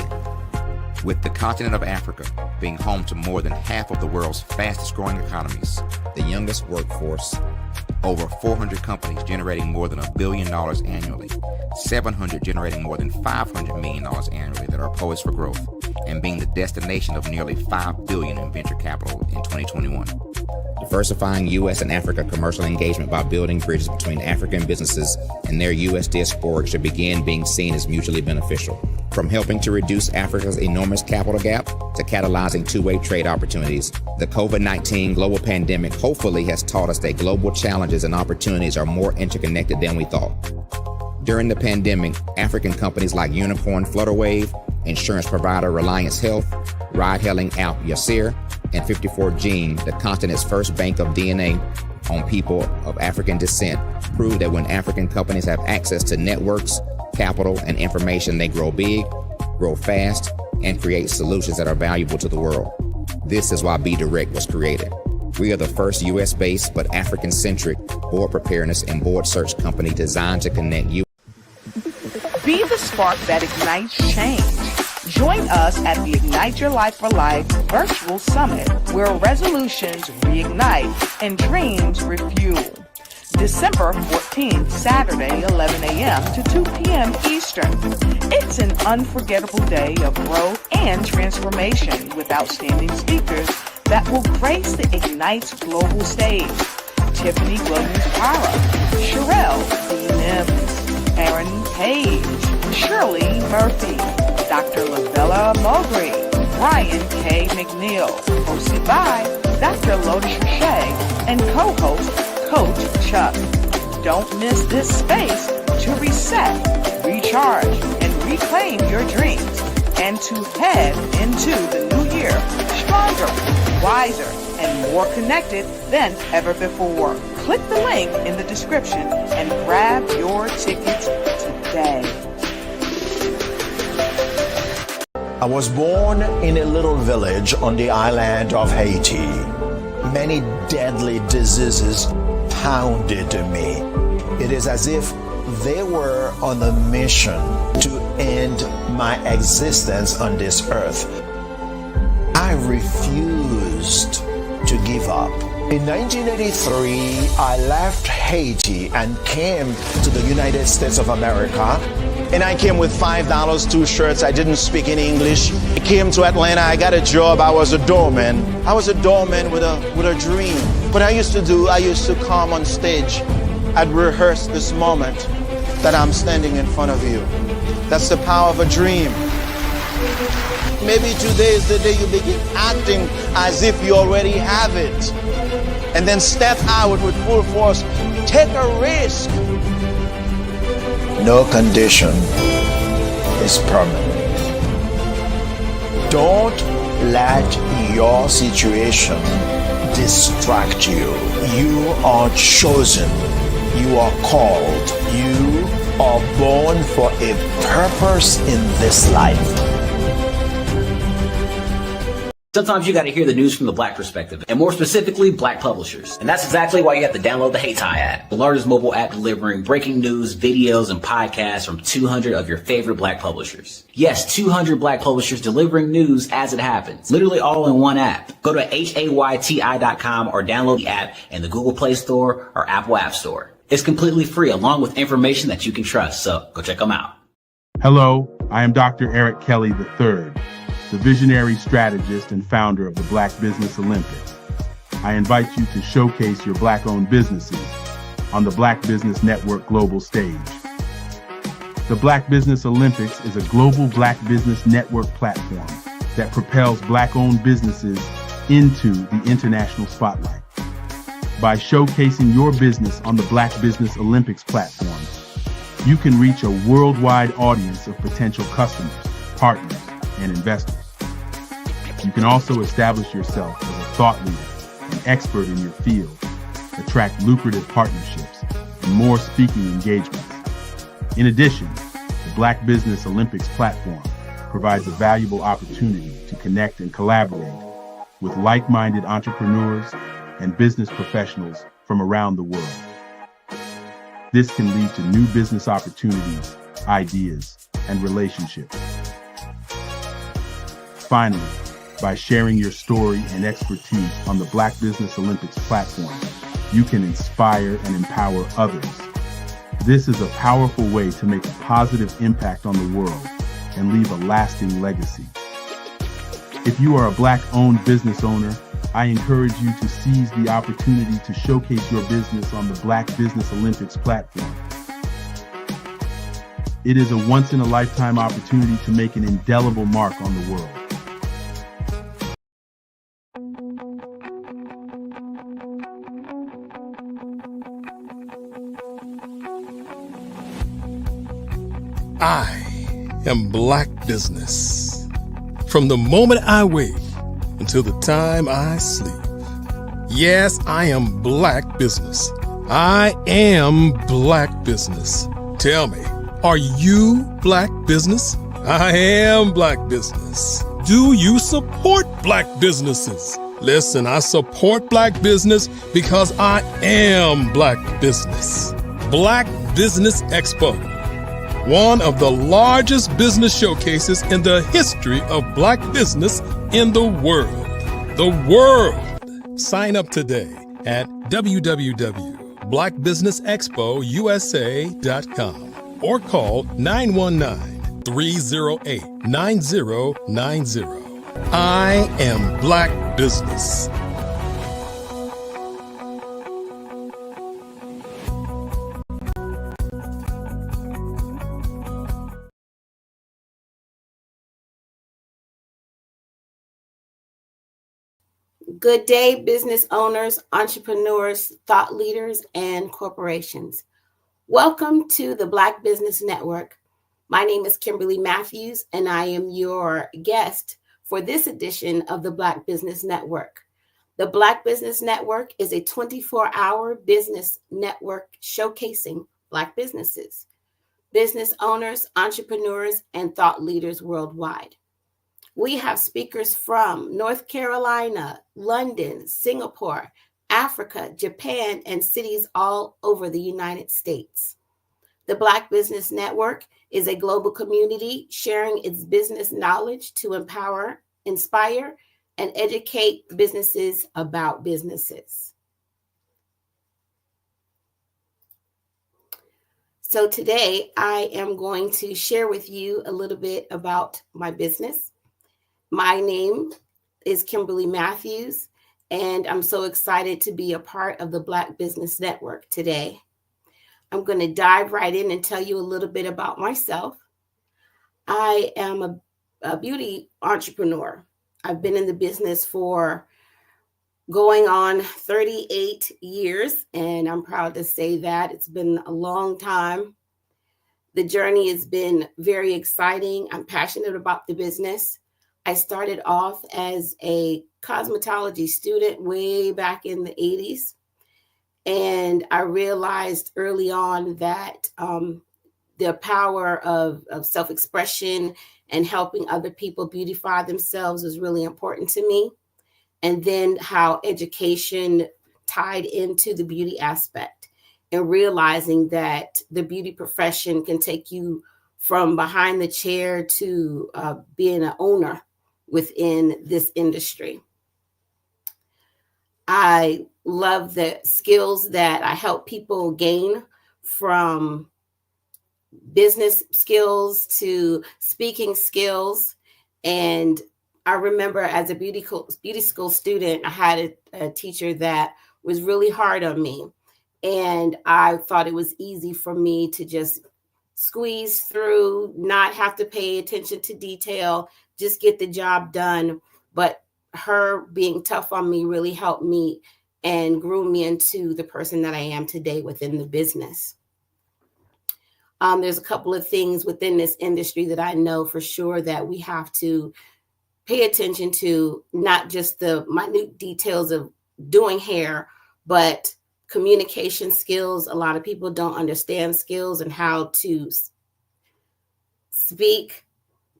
With the continent of Africa being home to more than half of the world's fastest growing economies, the youngest workforce, over 400 companies generating more than $1 billion annually, 700 generating more than $500 million annually that are poised for growth, and being the destination of nearly $5 billion in venture capital in 2021. Diversifying U.S. and Africa commercial engagement by building bridges between African businesses and their U.S. diaspora should begin being seen as mutually beneficial. From helping to reduce Africa's enormous capital gap to catalyzing two-way trade opportunities, the COVID-19 global pandemic hopefully has taught us that global challenges and opportunities are more interconnected than we thought. During the pandemic, African companies like Unicorn Flutterwave, insurance provider Reliance Health, ride-hailing app Yasir, and 54Gene, the continent's first bank of DNA on people of African descent, proved that when African companies have access to networks, capital, and information, they grow big, grow fast, and create solutions that are valuable to the world. This is why Be Direct was created. We are the first U.S.-based but African-centric board preparedness and board search company designed to connect you. Be the spark that ignites change. Join us at the Ignite Your Life for Life Virtual Summit, where resolutions reignite and dreams refuel. December 14th, Saturday, 11 a.m. to 2 p.m. Eastern. It's an unforgettable day of growth and transformation with outstanding speakers that will grace the Ignite's global stage. Tiffany Williams-Para, Sherelle D. Mims, Aaron Page, Shirley Murphy, Dr. Lavella Mowbray, Brian K. McNeil, hosted by Dr. Lotus Richey, and co-host Coach Chuck. Don't miss this space to reset, recharge, and reclaim your dreams, and to head into the new year stronger, wiser, and more connected than ever before. Click the link in the description and grab your tickets today. I was born in a little village on the island of Haiti. Many deadly diseases pounded me. It is as if they were on a mission to end my existence on this earth. I refused to give up. In 1983, I left Haiti and came to the United States of America. And I came with $5, 2 shirts. I didn't speak any English. I came to Atlanta. I got a job. I was a doorman. I was a doorman with a dream. What I used to come on stage. I'd rehearse this moment that I'm standing in front of you. That's the power of a dream. Maybe today is the day you begin acting as if you already have it. And then step out with full force. Take a risk. No condition is permanent. Don't let your situation distract you. You are chosen. You are called. You are born for a purpose in this life. Sometimes you got to hear the news from the Black perspective, and more specifically, Black publishers. And that's exactly why you have to download the HeyTie app, the largest mobile app delivering breaking news, videos, and podcasts from 200 of your favorite Black publishers. Yes, 200 Black publishers delivering news as it happens, literally all in one app. Go to HAYTI.com or download the app in the Google Play Store or Apple App Store. It's completely free, along with information that you can trust, so go check them out. Hello, I am Dr. Eric Kelly III, the visionary strategist and founder of the Black Business Olympics. I invite you to showcase your Black-owned businesses on the Black Business Network global stage. The Black Business Olympics is a global Black Business Network platform that propels Black-owned businesses into the international spotlight. By showcasing your business on the Black Business Olympics platform, you can reach a worldwide audience of potential customers, partners, and investors. You can also establish yourself as a thought leader and expert in your field, attract lucrative partnerships, and more speaking engagements. In addition, the Black Business Olympics platform provides a valuable opportunity to connect and collaborate with like-minded entrepreneurs and business professionals from around the world. This can lead to new business opportunities, ideas, and relationships. Finally, by sharing your story and expertise on the Black Business Olympics platform, you can inspire and empower others. This is a powerful way to make a positive impact on the world and leave a lasting legacy. If you are a Black-owned business owner, I encourage you to seize the opportunity to showcase your business on the Black Business Olympics platform. It is a once-in-a-lifetime opportunity to make an indelible mark on the world. I am Black Business. From the moment I wake until the time I sleep. Yes, I am Black Business. I am Black Business. Tell me, are you Black Business? I am Black Business. Do you support Black businesses? Listen, I support Black business because I am Black Business. Black Business Expo, one of the largest business showcases in the history of Black business in the world. The world! Sign up today at www.blackbusinessexpousa.com or call 919-308-9090. I am Black Business. Good day, business owners, entrepreneurs, thought leaders, and corporations. Welcome to the Black Business Network. My name is Kimberly Matthews, and I am your guest for this edition of the Black Business Network. The Black Business Network is a 24-hour business network showcasing Black businesses, business owners, entrepreneurs, and thought leaders worldwide. We have speakers from North Carolina, London, Singapore, Africa, Japan, and cities all over the United States. The Black Business Network is a global community sharing its business knowledge to empower, inspire, and educate businesses about businesses. So today I am going to share with you a little bit about my business. My name is Kimberly Matthews, and I'm so excited to be a part of the Black Business Network today. I'm going to dive right in and tell you a little bit about myself. I am a beauty entrepreneur. I've been in the business for going on 38 years, and I'm proud to say that. It's been a long time. The journey has been very exciting. I'm passionate about the business. I started off as a cosmetology student way back in the 80s. And I realized early on that the power of self-expression and helping other people beautify themselves is really important to me. And then how education tied into the beauty aspect and realizing that the beauty profession can take you from behind the chair to being an owner within this industry. I love the skills that I help people gain, from business skills to speaking skills. And I remember as a beauty school student, I had a teacher that was really hard on me. And I thought it was easy for me to just squeeze through, not have to pay attention to detail, just get the job done. But her being tough on me really helped me and grew me into the person that I am today within the business. There's a couple of things within this industry that I know for sure that we have to pay attention to, not just the minute details of doing hair, but communication skills. A lot of people don't understand skills and how to speak,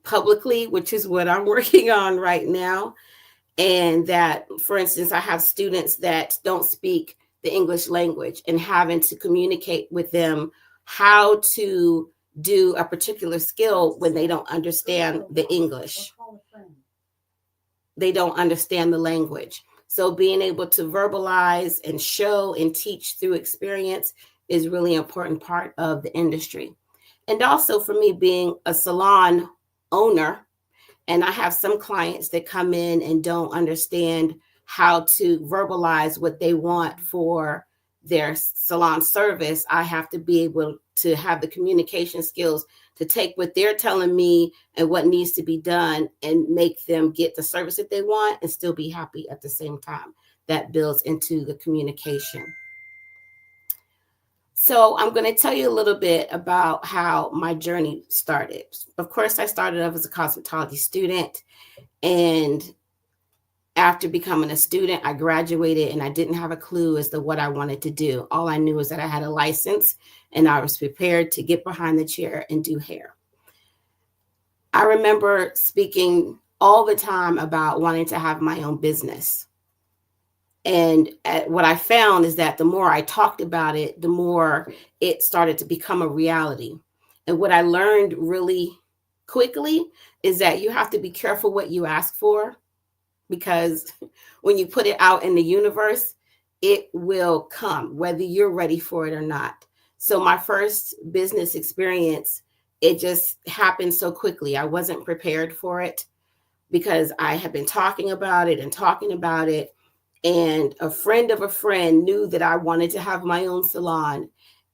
publicly, which is what I'm working on right now. And that, for instance, I have students that don't speak the English language and having to communicate with them how to do a particular skill when they don't understand the English. They don't understand the language. So being able to verbalize and show and teach through experience is really an important part of the industry. And also for me, being a salon owner, and I have some clients that come in and don't understand how to verbalize what they want for their salon service. I have to be able to have the communication skills to take what they're telling me and what needs to be done and make them get the service that they want and still be happy at the same time. That builds into the communication. So I'm going to tell you a little bit about how my journey started. Of course, I started off as a cosmetology student, and after becoming a student, I graduated and I didn't have a clue as to what I wanted to do. All I knew was that I had a license and I was prepared to get behind the chair and do hair. I remember speaking all the time about wanting to have my own business. And what I found is that the more I talked about it, the more it started to become a reality. And what I learned really quickly is that you have to be careful what you ask for, because when you put it out in the universe, it will come, whether you're ready for it or not. So my first business experience, it just happened so quickly. I wasn't prepared for it because I had been talking about it and talking about it. And a friend of a friend knew that I wanted to have my own salon.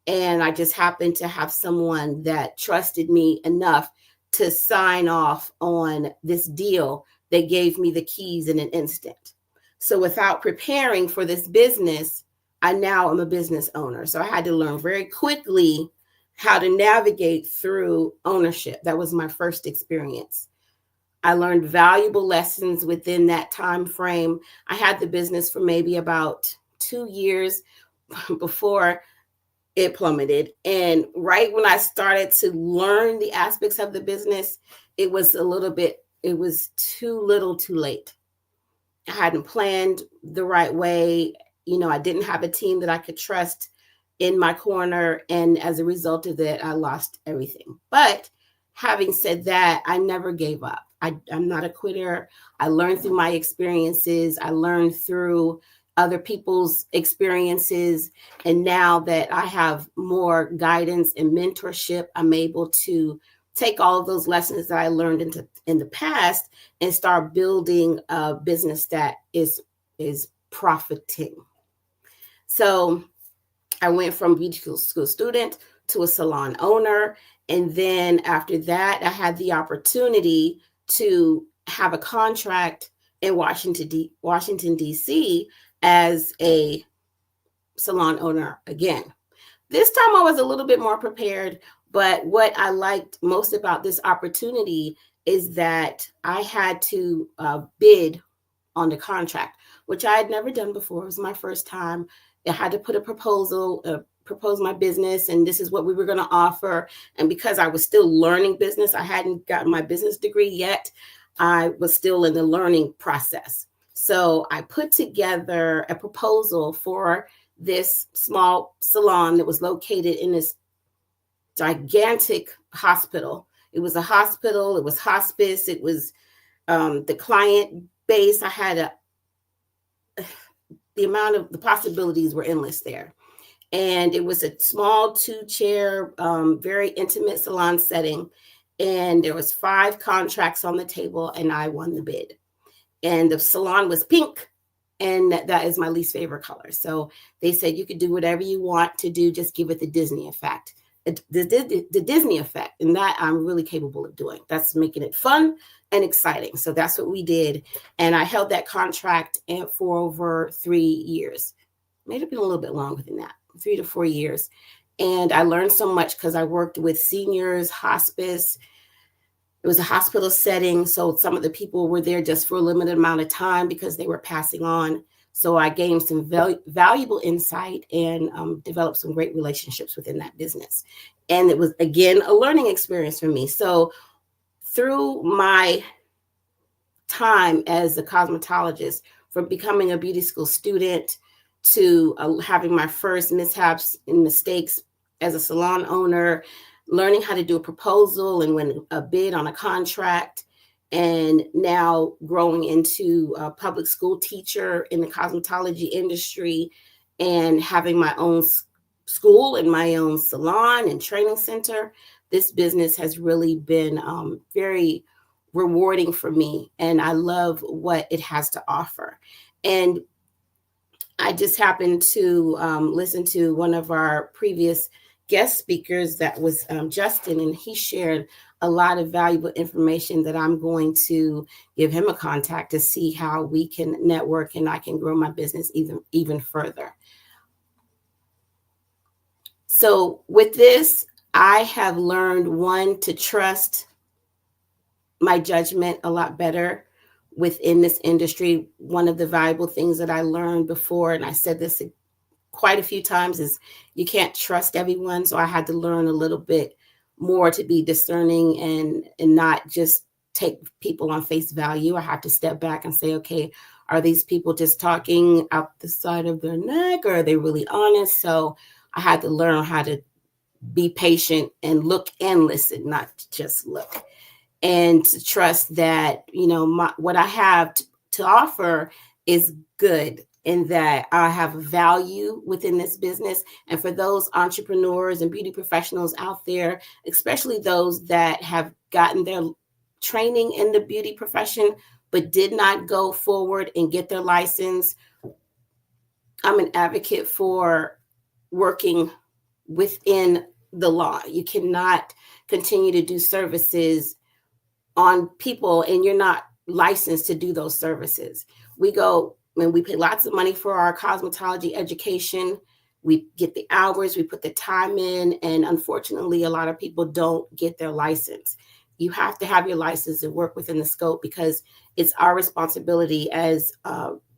And I just happened to have someone that trusted me enough to sign off on this deal. They gave me the keys in an instant. So without preparing for this business, I now am a business owner. So I had to learn very quickly how to navigate through ownership. That was my first experience. I learned valuable lessons within that time frame. I had the business for maybe about 2 years before it plummeted. And right when I started to learn the aspects of the business, it was too little too late. I hadn't planned the right way. I didn't have a team that I could trust in my corner. And as a result of that, I lost everything. But having said that, I never gave up. I'm not a quitter. I learned through my experiences. I learned through other people's experiences. And now that I have more guidance and mentorship, I'm able to take all of those lessons that I learned in the past and start building a business that is profiting. So I went from beauty school student to a salon owner. And then after that, I had the opportunity to have a contract in Washington, D.C. as a salon owner again. This time I was a little bit more prepared, but what I liked most about this opportunity is that I had to bid on the contract, which I had never done before. It was my first time. I had to put a proposal, propose my business, and this is what we were going to offer. And because I was still learning business, I hadn't gotten my business degree yet. I was still in the learning process. So I put together a proposal for this small salon that was located in this gigantic hospital. It was a hospital. It was hospice. It was the client base. I had the possibilities were endless there. And it was a small 2-chair, very intimate salon setting. And there was 5 contracts on the table, and I won the bid. And the salon was pink, and that is my least favorite color. So they said, you could do whatever you want to do, just give it the Disney effect. The Disney effect, and that I'm really capable of doing. That's making it fun and exciting. So that's what we did. And I held that contract for over 3 years. May have been a little bit longer than that. 3 to 4 years. And I learned so much because I worked with seniors, hospice. It was a hospital setting. So some of the people were there just for a limited amount of time because they were passing on. So I gained some valuable insight and developed some great relationships within that business. And it was, again, a learning experience for me. So through my time as a cosmetologist, from becoming a beauty school student to having my first mishaps and mistakes as a salon owner, learning how to do a proposal and win a bid on a contract, and now growing into a public school teacher in the cosmetology industry and having my own school and my own salon and training center. This business has really been very rewarding for me, and I love what it has to offer. And I just happened to listen to one of our previous guest speakers, that was Justin, and he shared a lot of valuable information that I'm going to give him a contact to see how we can network and I can grow my business even further. So with this, I have learned, one, to trust my judgment a lot better within this industry. One of the valuable things that I learned before, and I said this quite a few times, is you can't trust everyone. So I had to learn a little bit more to be discerning and not just take people on face value. I have to step back and say, okay, are these people just talking out the side of their neck, or are they really honest? So I had to learn how to be patient and look and listen, not just look. And to trust that, you know, what I have to offer is good, and that I have value within this business. And for those entrepreneurs and beauty professionals out there, especially those that have gotten their training in the beauty profession, but did not go forward and get their license, I'm an advocate for working within the law. You cannot continue to do services on people and you're not licensed to do those services. We go and we pay lots of money for our cosmetology education. We get the hours, we put the time in, and unfortunately, a lot of people don't get their license. You have to have your license and work within the scope, because it's our responsibility as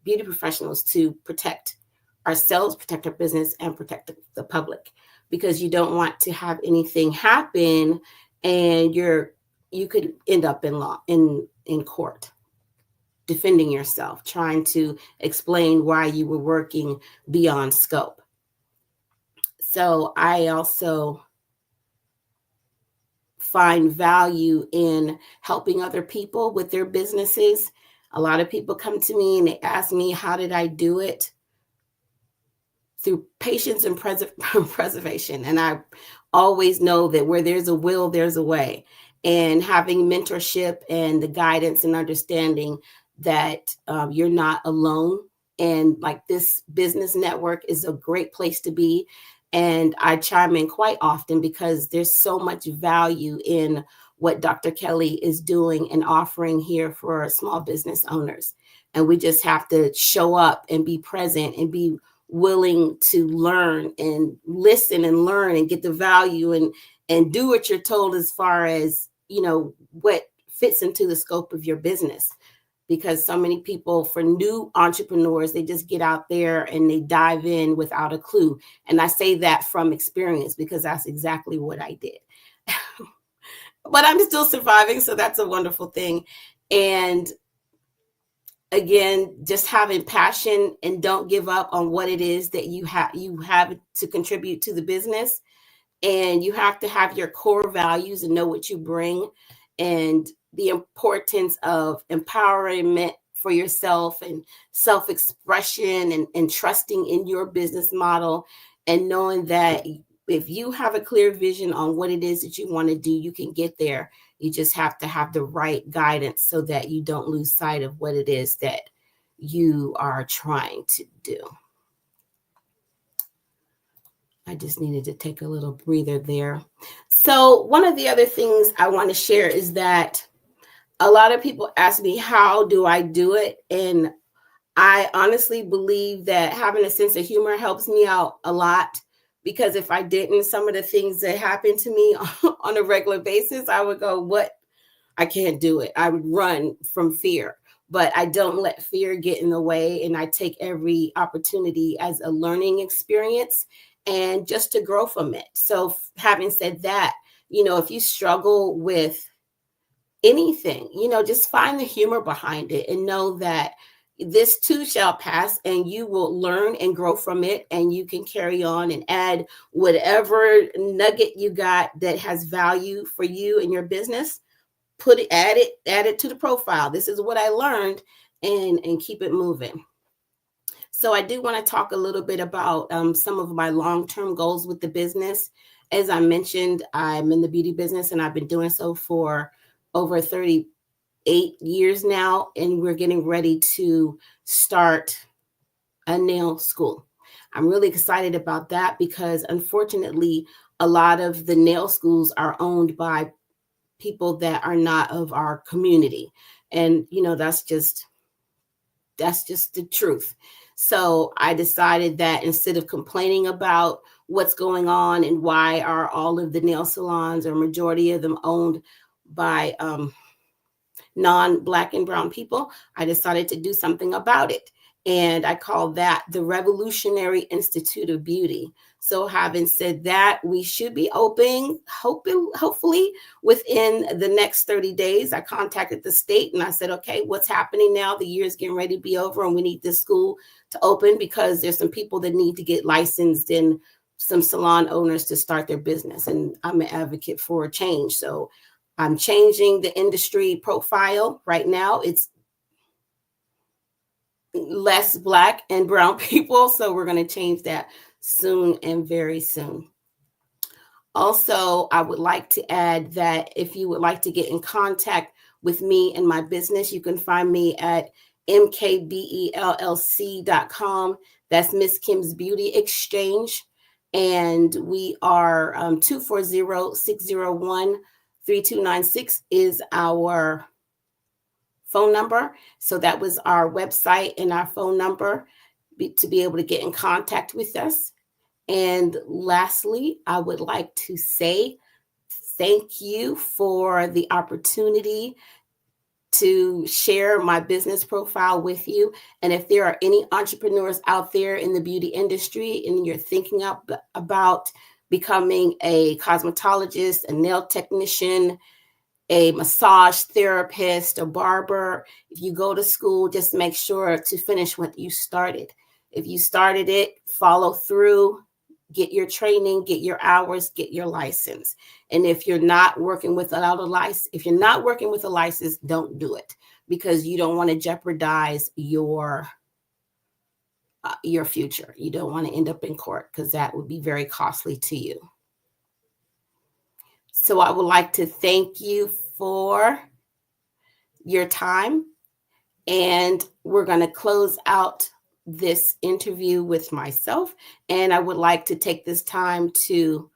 beauty professionals to protect ourselves, protect our business, and protect the public, because you don't want to have anything happen and you could end up in court defending yourself, trying to explain why you were working beyond scope. So I also find value in helping other people with their businesses. A lot of people come to me and they ask me, how did I do it? Through patience and preservation. And I always know that where there's a will, there's a way. And having mentorship and the guidance and understanding that you're not alone. And like, this business network is a great place to be. And I chime in quite often because there's so much value in what Dr. Kelly is doing and offering here for small business owners. And we just have to show up and be present and be willing to learn and listen and learn and get the value and do what you're told as far as, you know, what fits into the scope of your business. Because so many people, for new entrepreneurs, they just get out there and they dive in without a clue. And I say that from experience because that's exactly what I did. But I'm still surviving, so that's a wonderful thing. And again, just having passion and don't give up on what it is that you have to contribute to the business. And you have to have your core values and know what you bring, and the importance of empowerment for yourself and self-expression and trusting in your business model, and knowing that if you have a clear vision on what it is that you want to do, you can get there. You just have to have the right guidance so that you don't lose sight of what it is that you are trying to do. I just needed to take a little breather there. So one of the other things I want to share is that a lot of people ask me, how do I do it? And I honestly believe that having a sense of humor helps me out a lot, because if I didn't, some of the things that happen to me on a regular basis, I would go, what? I can't do it. I would run from fear, but I don't let fear get in the way. And I take every opportunity as a learning experience and just to grow from it. So having said that, you know, if you struggle with anything, just find the humor behind it and know that this too shall pass, and you will learn and grow from it, and you can carry on and add whatever nugget you got that has value for you and your business. Add it to the profile. This is what I learned, and keep it moving. So I do want to talk a little bit about some of my long-term goals with the business. As I mentioned, I'm in the beauty business, and I've been doing so for over 38 years now, and we're getting ready to start a nail school. I'm really excited about that because unfortunately, a lot of the nail schools are owned by people that are not of our community. And, that's just the truth. So I decided that instead of complaining about what's going on and why are all of the nail salons or majority of them owned by non-Black and brown people, I decided to do something about it. And I call that the Revolutionary Institute of Beauty. So having said that, we should be open, hopefully within the next 30 days. I contacted the state and I said, okay, what's happening now? The year is getting ready to be over and we need this school to open because there's some people that need to get licensed and some salon owners to start their business. And I'm an advocate for a change. So I'm changing the industry profile right now. It's less Black and brown people. So we're going to change that soon and very soon. Also, I would like to add that if you would like to get in contact with me and my business, you can find me at mkbellc.com. That's Miss Kim's Beauty Exchange. And we are 240-601-3296 is our phone number. So that was our website and our phone number to be able to get in contact with us. And lastly, I would like to say thank you for the opportunity to share my business profile with you. And if there are any entrepreneurs out there in the beauty industry and you're thinking about becoming a cosmetologist, a nail technician, a massage therapist, a barber, if you go to school, just make sure to finish what you started. If you started it, follow through, get your training, get your hours, get your license. And if you're not working without a license, don't do it because you don't want to jeopardize your future. You don't want to end up in court because that would be very costly to you. So I would like to thank you for your time. And we're going to close out this interview with myself. And I would like to take this time to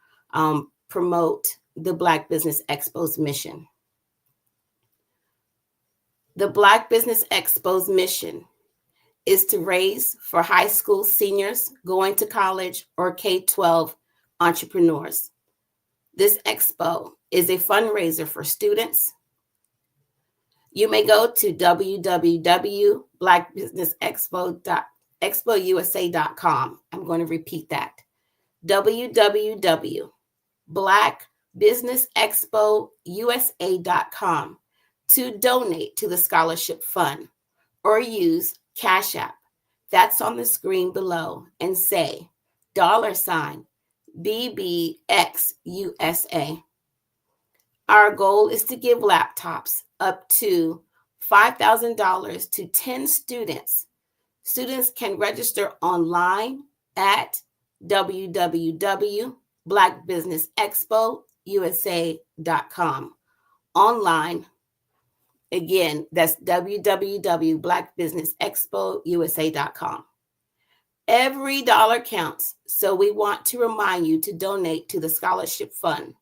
promote the Black Business Expo's mission. The Black Business Expo's mission is to raise for high school seniors going to college or K-12 entrepreneurs. This expo is a fundraiser for students. You may go to www.blackbusinessexpousa.com. I'm going to repeat that. www.blackbusinessexpousa.com to donate to the scholarship fund or use Cash App. That's on the screen below and say $BBXUSA. Our goal is to give laptops up to $5,000 to 10 students. Students can register online at www.blackbusinessexpousa.com. Online, again, that's www.blackbusinessexpousa.com. Every dollar counts, so we want to remind you to donate to the scholarship fund.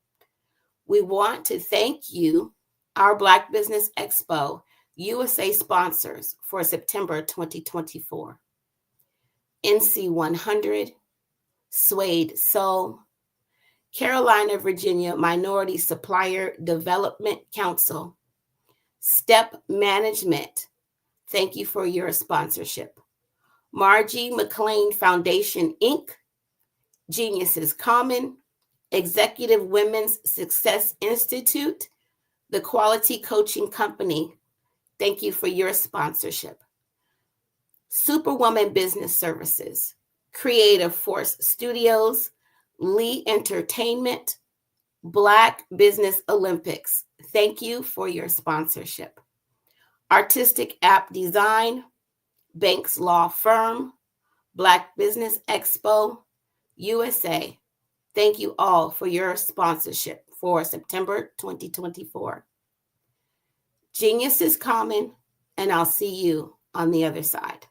We want to thank you, our Black Business Expo USA sponsors for September 2024. NC 100, Suede Soul, Carolina, Virginia Minority Supplier Development Council, Step Management. Thank you for your sponsorship. Margie McLean Foundation, Inc., Geniuses Common, Executive Women's Success Institute, The Quality Coaching Company, thank you for your sponsorship. Superwoman Business Services, Creative Force Studios, Lee Entertainment, Black Business Olympics, thank you for your sponsorship. Artistic App Design, Banks Law Firm, Black Business Expo USA, thank you all for your sponsorship for September 2024. Genius is common, and I'll see you on the other side.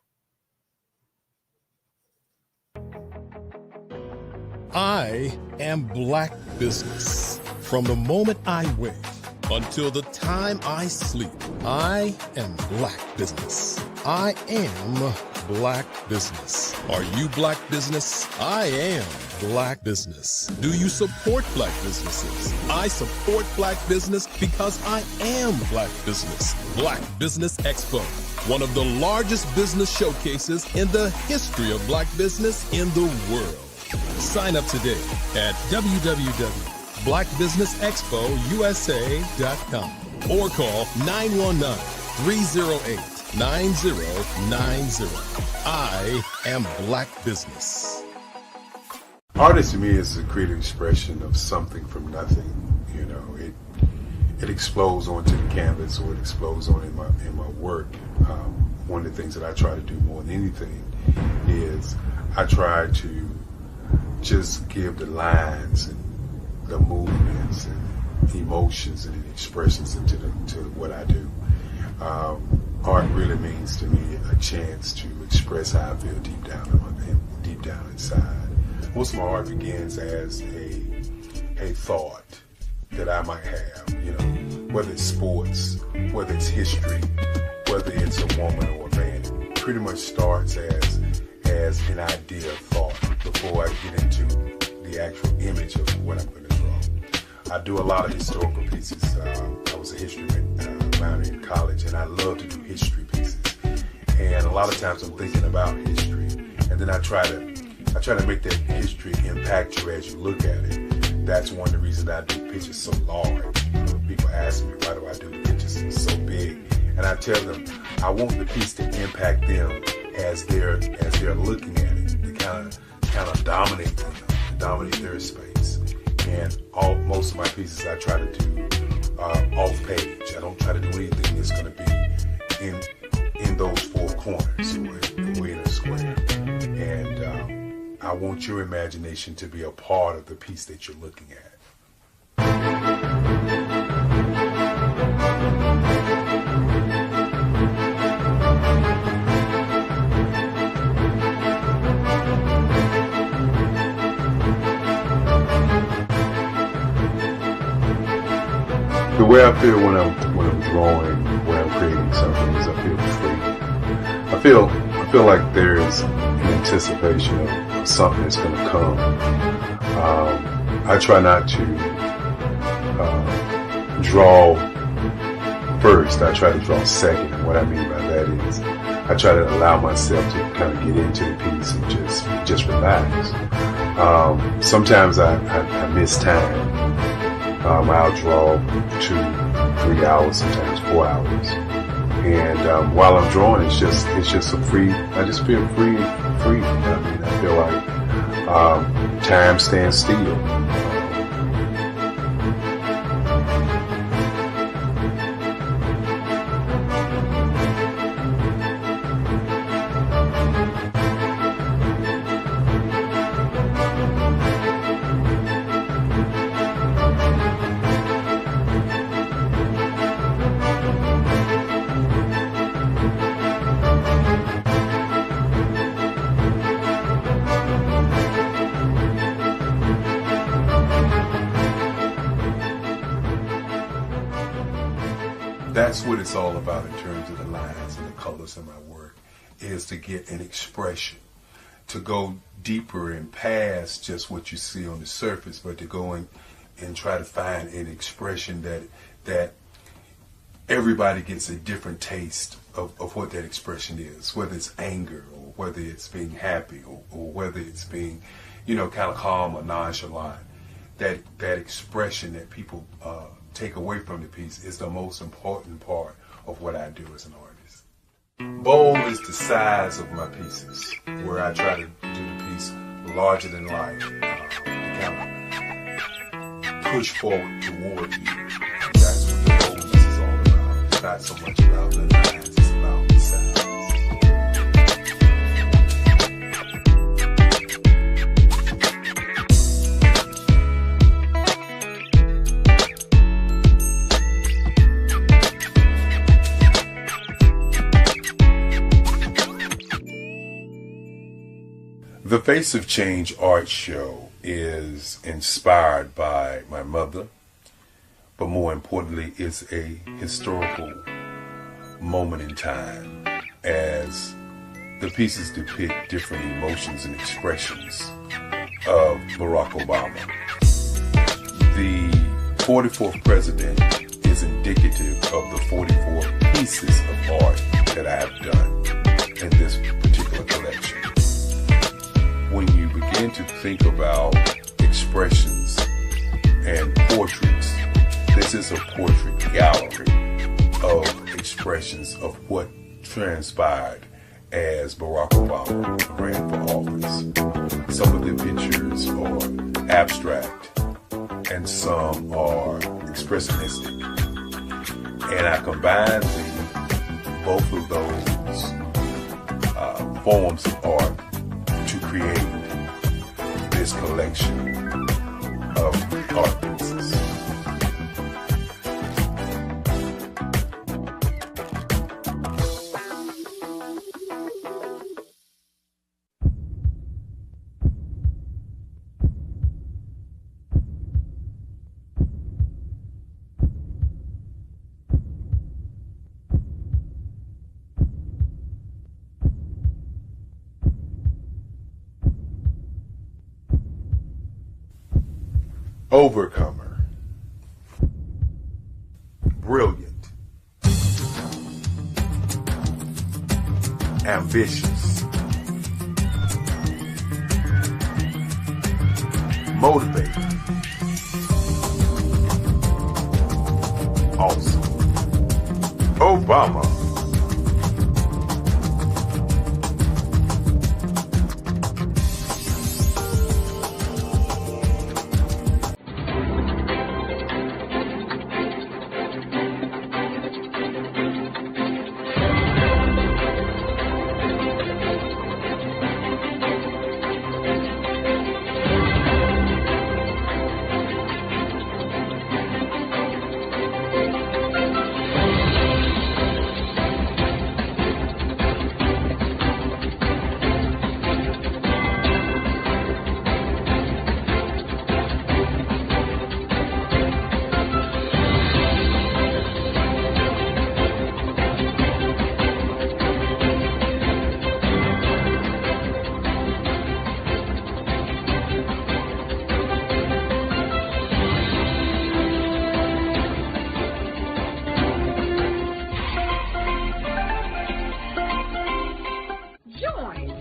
I am Black Business. From the moment I wake until the time I sleep, I am Black Business. I am Black Business. Are you Black Business? I am Black Business. Do you support Black businesses? I support Black Business because I am Black Business. Black Business Expo, one of the largest business showcases in the history of Black business in the world. Sign up today at www.blackbusinessexpousa.com or call 919-308-9090. I am Black Business. Art to me is a creative expression of something from nothing. You know, it explodes onto the canvas, or it explodes on in my work. One of the things that I try to do more than anything is I try to just give the lines and the movements and emotions and expressions into what I do. Art really means to me a chance to express how I feel deep down inside. Most of my art begins as a thought that I might have, you know, whether it's sports, whether it's history, whether it's a woman or a man. It pretty much starts as an idea of thought before I get into the actual image of what I'm going to draw. I do a lot of historical pieces. I was a history minor in college, and I love to do history pieces. And a lot of times I'm thinking about history, and then I try to make that history impact you as you look at it. That's one of the reasons I do pictures so large. People ask me, why do I do the pictures so big? And I tell them, I want the piece to impact them as they're looking at it, to kind of dominate them, dominate their space. And most of my pieces I try to do off page. I don't try to do anything that's going to be in those four corners or in a square. And I want your imagination to be a part of the piece that you're looking at. The way I feel when I'm drawing, when I'm creating something, is I feel free. I feel like there's an anticipation of something that's going to come. I try not to draw first. I try to draw second. And what I mean by that is I try to allow myself to kind of get into the piece and just relax. Sometimes I miss time. I'll draw 2-3 hours, sometimes 4 hours. And while I'm drawing, it's just a free. I just feel free. I mean, I feel like time stands still. That's what it's all about in terms of the lines and the colors of my work, is to get an expression, to go deeper and past just what you see on the surface, but to go in and try to find an expression that everybody gets a different taste of what that expression is, whether it's anger or whether it's being happy or whether it's being, kind of calm or nonchalant. That expression that people take away from the piece is the most important part of what I do as an artist. Bold is the size of my pieces, where I try to do the piece larger than life, to kind of push forward toward you. That's what the boldness is all about. It's not so much about the lines, it's about the size. The Face of Change art show is inspired by my mother, but more importantly, it's a historical moment in time as the pieces depict different emotions and expressions of Barack Obama. The 44th president is indicative of the 44 pieces of art that I have done in this particular collection. When you begin to think about expressions and portraits, this is a portrait gallery of expressions of what transpired as Barack Obama ran for office. Some of the pictures are abstract and some are expressionistic. And I combined both of those forms of art to create this collection of art pieces. Overcomer, brilliant, ambitious, motivated, awesome. Obama.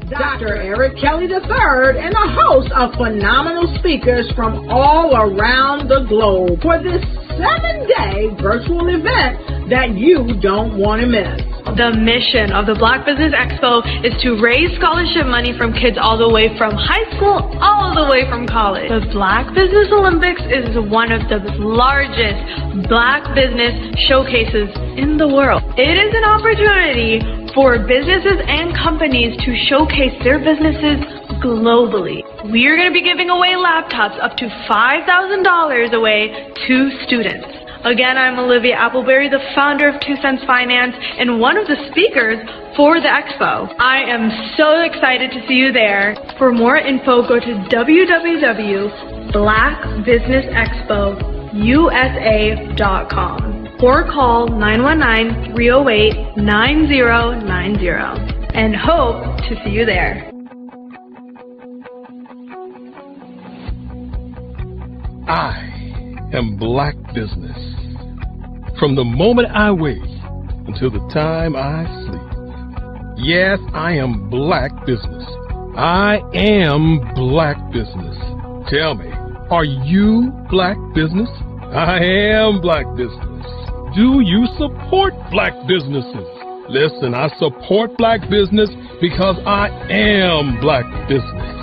Dr. Eric Kelly III and a host of phenomenal speakers from all around the globe for this 7-day virtual event that you don't want to miss. The mission of the Black Business Expo is to raise scholarship money from kids all the way from high school all the way from college. The Black Business Olympics is one of the largest Black business showcases in the world. It is an opportunity for businesses and companies to showcase their businesses globally. We are going to be giving away laptops up to $5,000 away to students. Again, I'm Olivia Appleberry, the founder of 2 Cents Finance and one of the speakers for the expo. I am so excited to see you there. For more info, go to www.blackbusinessexpousa.com or call 919-308-9090 and hope to see you there. I am Black Business. From the moment I wake until the time I sleep. Yes, I am Black Business. I am Black Business. Tell me, are you Black Business? I am Black business. Do you support Black businesses? Listen, I support Black business because I am Black business.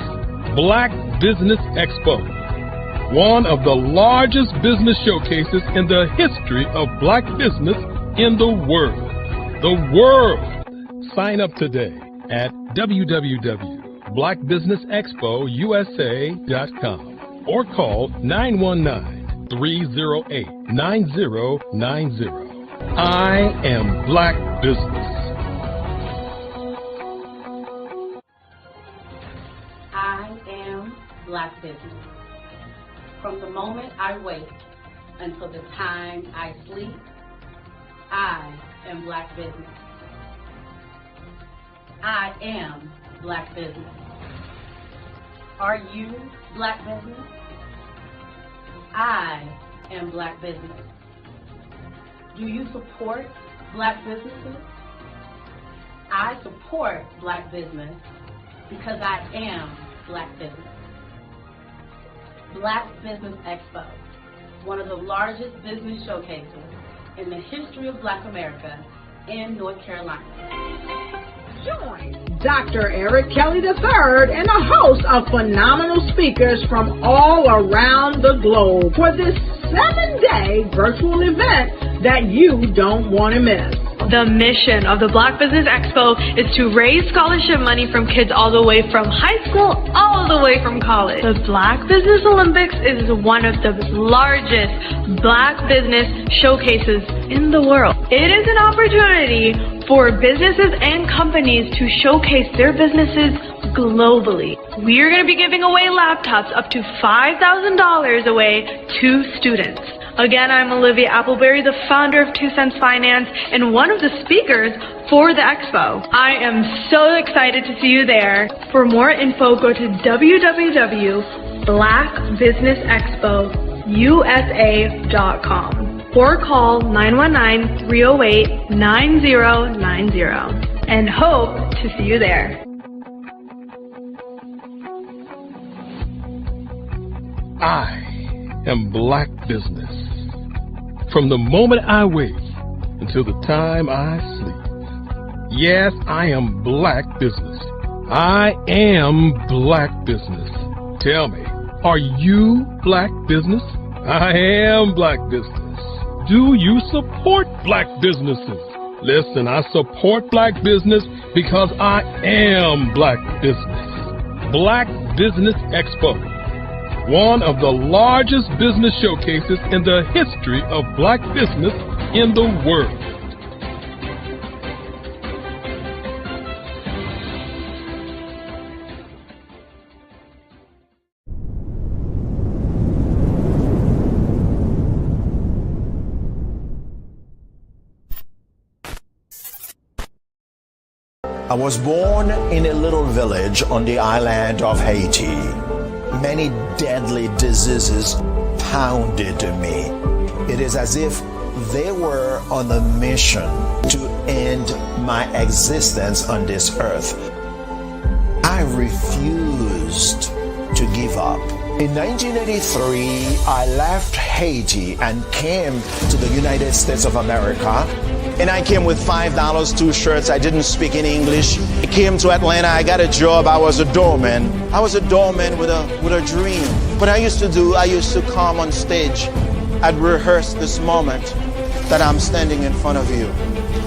Black Business Expo, one of the largest business showcases in the history of Black business in the world. The world! Sign up today at www.blackbusinessexpousa.com or call 919-308-9090. I am Black business. I am Black business. From the moment I wake until the time I sleep, I am Black business. I am Black business. Are you Black business? I am Black business. Do you support Black businesses? I support Black business because I am Black business. Black Business Expo, one of the largest business showcases in the history of Black America in North Carolina. Join Dr. Eric Kelly III and a host of phenomenal speakers from all around the globe for this 7-day virtual event that you don't want to miss. The mission of the Black Business Expo is to raise scholarship money from kids all the way from high school all the way from college. The Black Business Olympics is one of the largest Black business showcases in the world. It is an opportunity for businesses and companies to showcase their businesses globally. We are going to be giving away laptops up to $5,000 away to students. Again, I'm Olivia Appleberry, the founder of 2 Cents Finance and one of the speakers for the expo. I am so excited to see you there. For more info, go to www.blackbusinessexpousa.com or call 919-308-9090 and hope to see you there. I am Black business. From the moment I wake until the time I sleep. Yes, I am Black business. I am Black business. Tell me, are you Black business? I am Black business. Do you support Black businesses? Listen, I support Black business because I am Black business. Black Business Expo, one of the largest business showcases in the history of Black business in the world. I was born in a little village on the island of Haiti. Many deadly diseases pounded me. It is as if they were on a mission to end my existence on this earth. I refused to give up. In 1983, I left Haiti and came to the United States of America. And I came with $5, 2 shirts. I didn't speak in English. I came to Atlanta. I got a job. I was a doorman. I was a doorman with a dream. What I used to come on stage. I'd rehearse this moment that I'm standing in front of you.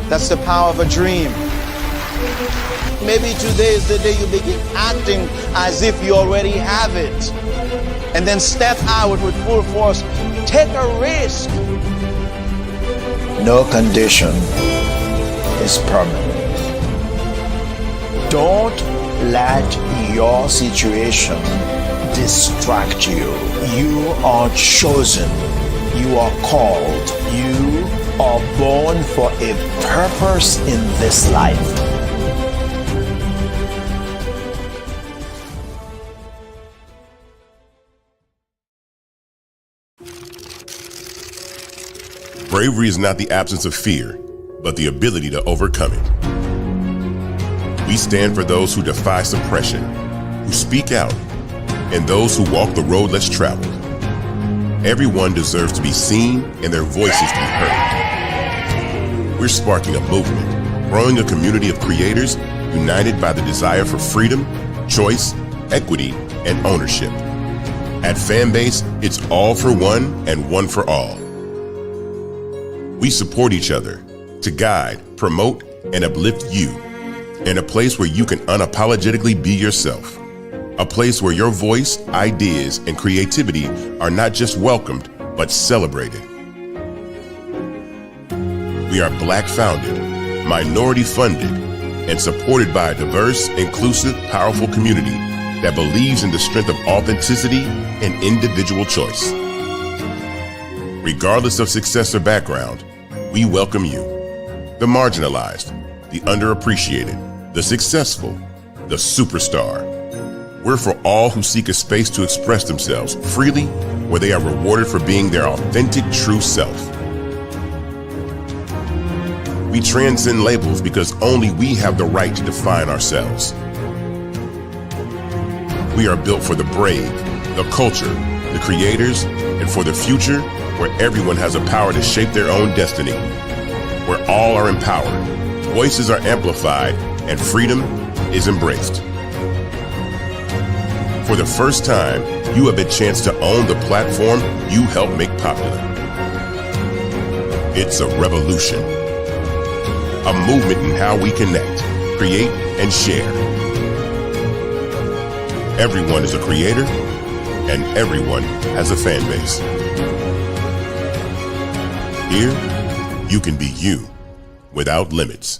That's the power of a dream. Maybe today is the day you begin acting as if you already have it. And then step out with full force. Take a risk. No condition is permanent. Don't let your situation distract you. You are chosen. You are called. You are born for a purpose in this life. Bravery is not the absence of fear, but the ability to overcome it. We stand for those who defy suppression, who speak out, and those who walk the road less traveled. Everyone deserves to be seen and their voices to be heard. We're sparking a movement, growing a community of creators united by the desire for freedom, choice, equity, and ownership. At Fanbase, it's all for one and one for all. We support each other to guide, promote, and uplift you in a place where you can unapologetically be yourself. A place where your voice, ideas, and creativity are not just welcomed, but celebrated. We are Black founded, minority funded, and supported by a diverse, inclusive, powerful community that believes in the strength of authenticity and individual choice. Regardless of success or background, we welcome you, the marginalized, the underappreciated, the successful, the superstar. We're for all who seek a space to express themselves freely, where they are rewarded for being their authentic, true self. We transcend labels because only we have the right to define ourselves. We are built for the brave, the culture, the creators, and for the future where everyone has a power to shape their own destiny, where all are empowered, voices are amplified, and freedom is embraced. For the first time, you have a chance to own the platform you helped make popular. It's a revolution, a movement in how we connect, create, and share. Everyone is a creator, and everyone has a fan base. Here, you can be you without limits.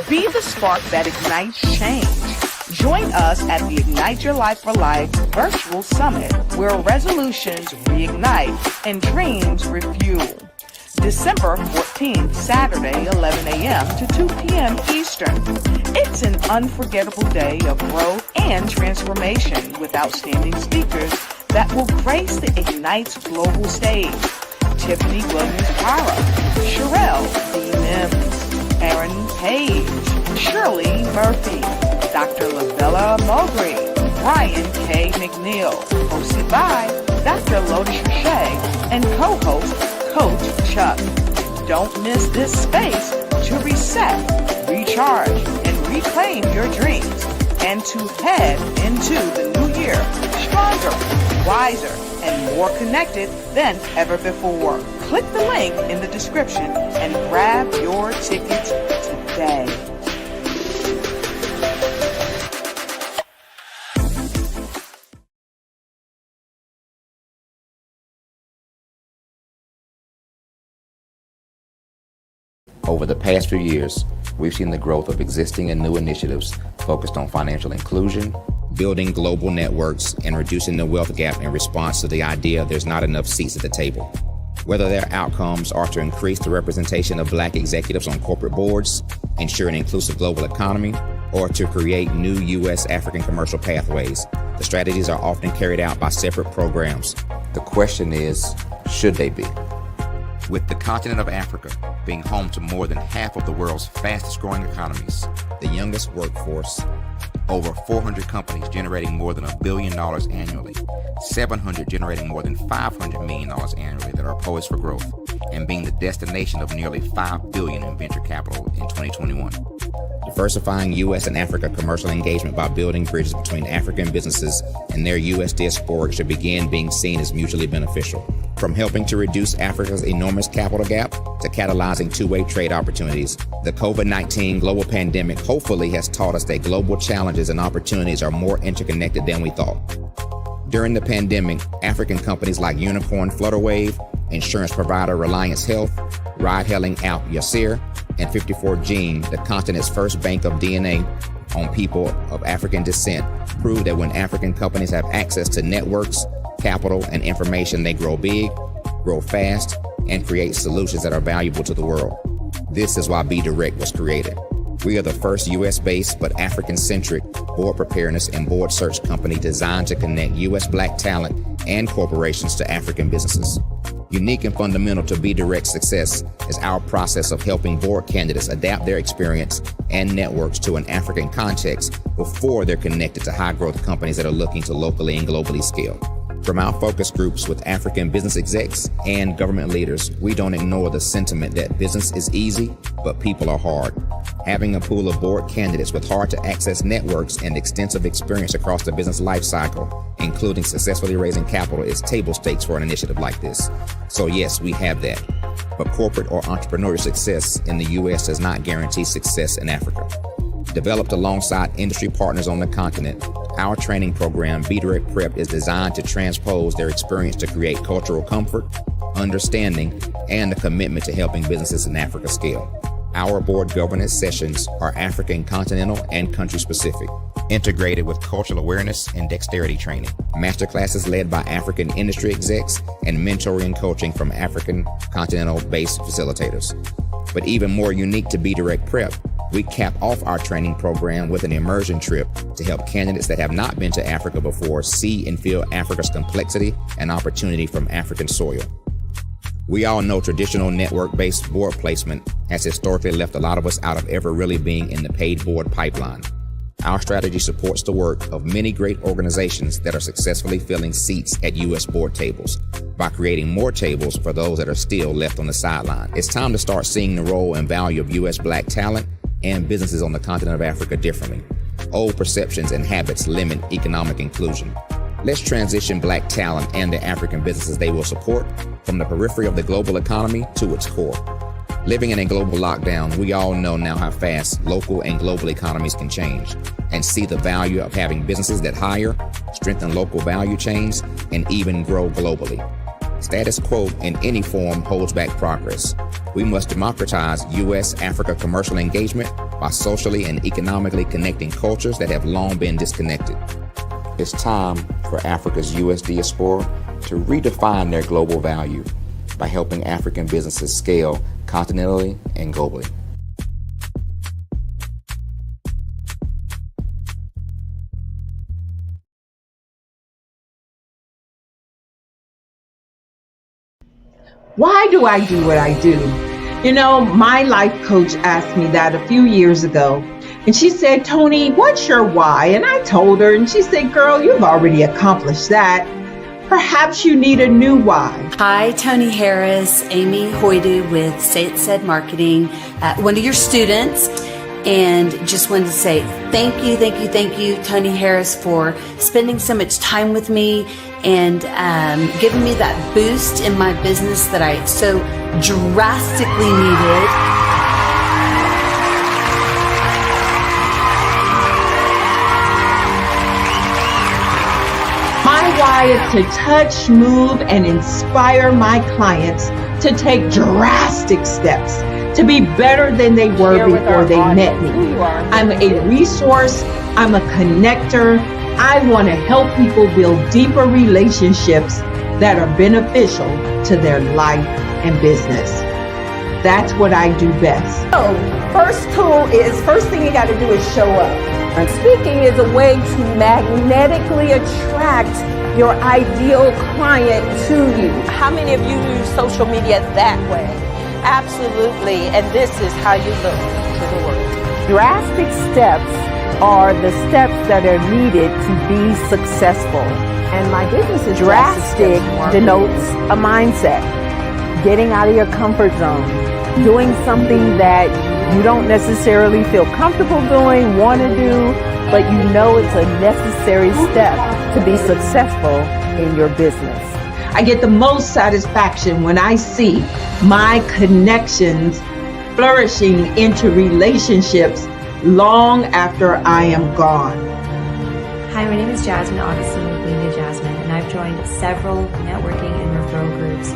Be the spark that ignites change. Join us at the Ignite Your Life for Life Virtual Summit, where resolutions reignite and dreams refuel. December 14th, Saturday, 11 a.m. to 2 p.m. Eastern. It's an unforgettable day of growth and transformation with outstanding speakers that will grace the Ignite's global stage. Tiffany Williams-Para, Sherelle D. Mims, Aaron Page, Shirley Murphy, Dr. Lavella Mowbray, Brian K. McNeil, hosted by Dr. Lotus Shea, and co-host Coach Chuck. Don't miss this space to reset, recharge, and reclaim your dreams, and to head into the new year stronger, wiser, and more connected than ever before. Click the link in the description and grab your tickets today. Over the past few years, we've seen the growth of existing and new initiatives focused on financial inclusion, building global networks, and reducing the wealth gap in response to the idea there's not enough seats at the table. Whether their outcomes are to increase the representation of Black executives on corporate boards, ensure an inclusive global economy, or to create new U.S. African commercial pathways, the strategies are often carried out by separate programs. The question is, should they be? With the continent of Africa being home to more than half of the world's fastest growing economies, the youngest workforce, over 400 companies generating more than $1 billion annually, 700 generating more than $500 million annually that are poised for growth, and being the destination of nearly $5 billion in venture capital in 2021. Diversifying U.S. and Africa commercial engagement by building bridges between African businesses and their U.S. diaspora should begin being seen as mutually beneficial. From helping to reduce Africa's enormous capital gap to catalyzing two-way trade opportunities, the COVID-19 global pandemic hopefully has taught us that global challenges and opportunities are more interconnected than we thought. During the pandemic, African companies like Unicorn Flutterwave, insurance provider Reliance Health, ride-hailing app Yasir, and 54Gene, the continent's first bank of DNA on people of African descent, proved that when African companies have access to networks, capital, and information, they grow big, grow fast, and create solutions that are valuable to the world. This is why Be Direct was created. We are the first U.S.-based but African-centric board preparedness and board search company designed to connect U.S. Black talent and corporations to African businesses. Unique and fundamental to Be Direct's success is our process of helping board candidates adapt their experience and networks to an African context before they're connected to high-growth companies that are looking to locally and globally scale. From our focus groups with African business execs and government leaders, we don't ignore the sentiment that business is easy, but people are hard. Having a pool of board candidates with hard-to-access networks and extensive experience across the business life cycle, including successfully raising capital, is table stakes for an initiative like this. So yes, we have that. But corporate or entrepreneurial success in the U.S. does not guarantee success in Africa. Developed alongside industry partners on the continent, our training program, Be Direct Prep, is designed to transpose their experience to create cultural comfort, understanding, and a commitment to helping businesses in Africa scale. Our board governance sessions are African continental and country specific, integrated with cultural awareness and dexterity training, masterclasses led by African industry execs, and mentoring and coaching from African continental-based facilitators. But even more unique to Be Direct Prep, we cap off our training program with an immersion trip to help candidates that have not been to Africa before see and feel Africa's complexity and opportunity from African soil. We all know traditional network-based board placement has historically left a lot of us out of ever really being in the paid board pipeline. Our strategy supports the work of many great organizations that are successfully filling seats at U.S. board tables by creating more tables for those that are still left on the sideline. It's time to start seeing the role and value of U.S. Black talent and businesses on the continent of Africa differently. Old perceptions and habits limit economic inclusion. Let's transition Black talent and the African businesses they will support from the periphery of the global economy to its core. Living in a global lockdown, we all know now how fast local and global economies can change, and see the value of having businesses that hire, strengthen local value chains, and even grow globally. Status quo in any form holds back progress. We must democratize U.S.-Africa commercial engagement by socially and economically connecting cultures that have long been disconnected. It's time for Africa's U.S. diaspora to redefine their global value by helping African businesses scale continentally and globally. Why do I do what I do? You know, my life coach asked me that a few years ago, and she said, Tony, what's your why? And I told her, and she said, girl, you've already accomplished that. Perhaps you need a new why. Hi, Tony Harris, Amy Hoydu with Say It Said Marketing, one of your students. And just wanted to say thank you, Tony Harris, for spending so much time with me and giving me that boost in my business that I so drastically needed. My why is to touch, move, and inspire my clients to take drastic steps to be better than they were before they met me. I'm a resource. I'm a connector. I want to help people build deeper relationships that are beneficial to their life and business. That's what I do best. So, first thing you got to do is show up. And speaking is a way to magnetically attract your ideal client to you. How many of you use social media that way? Absolutely, and this is how you look to the world. Drastic steps are the steps that are needed to be successful. And my business is drastic denotes a mindset. Getting out of your comfort zone. Doing something that you don't necessarily feel comfortable doing, want to do, but you know it's a necessary step to be successful in your business. I get the most satisfaction when I see my connections flourishing into relationships long after I am gone. Hi, my name is Jasmine Augustine with Media Jasmine, and I've joined several networking and referral groups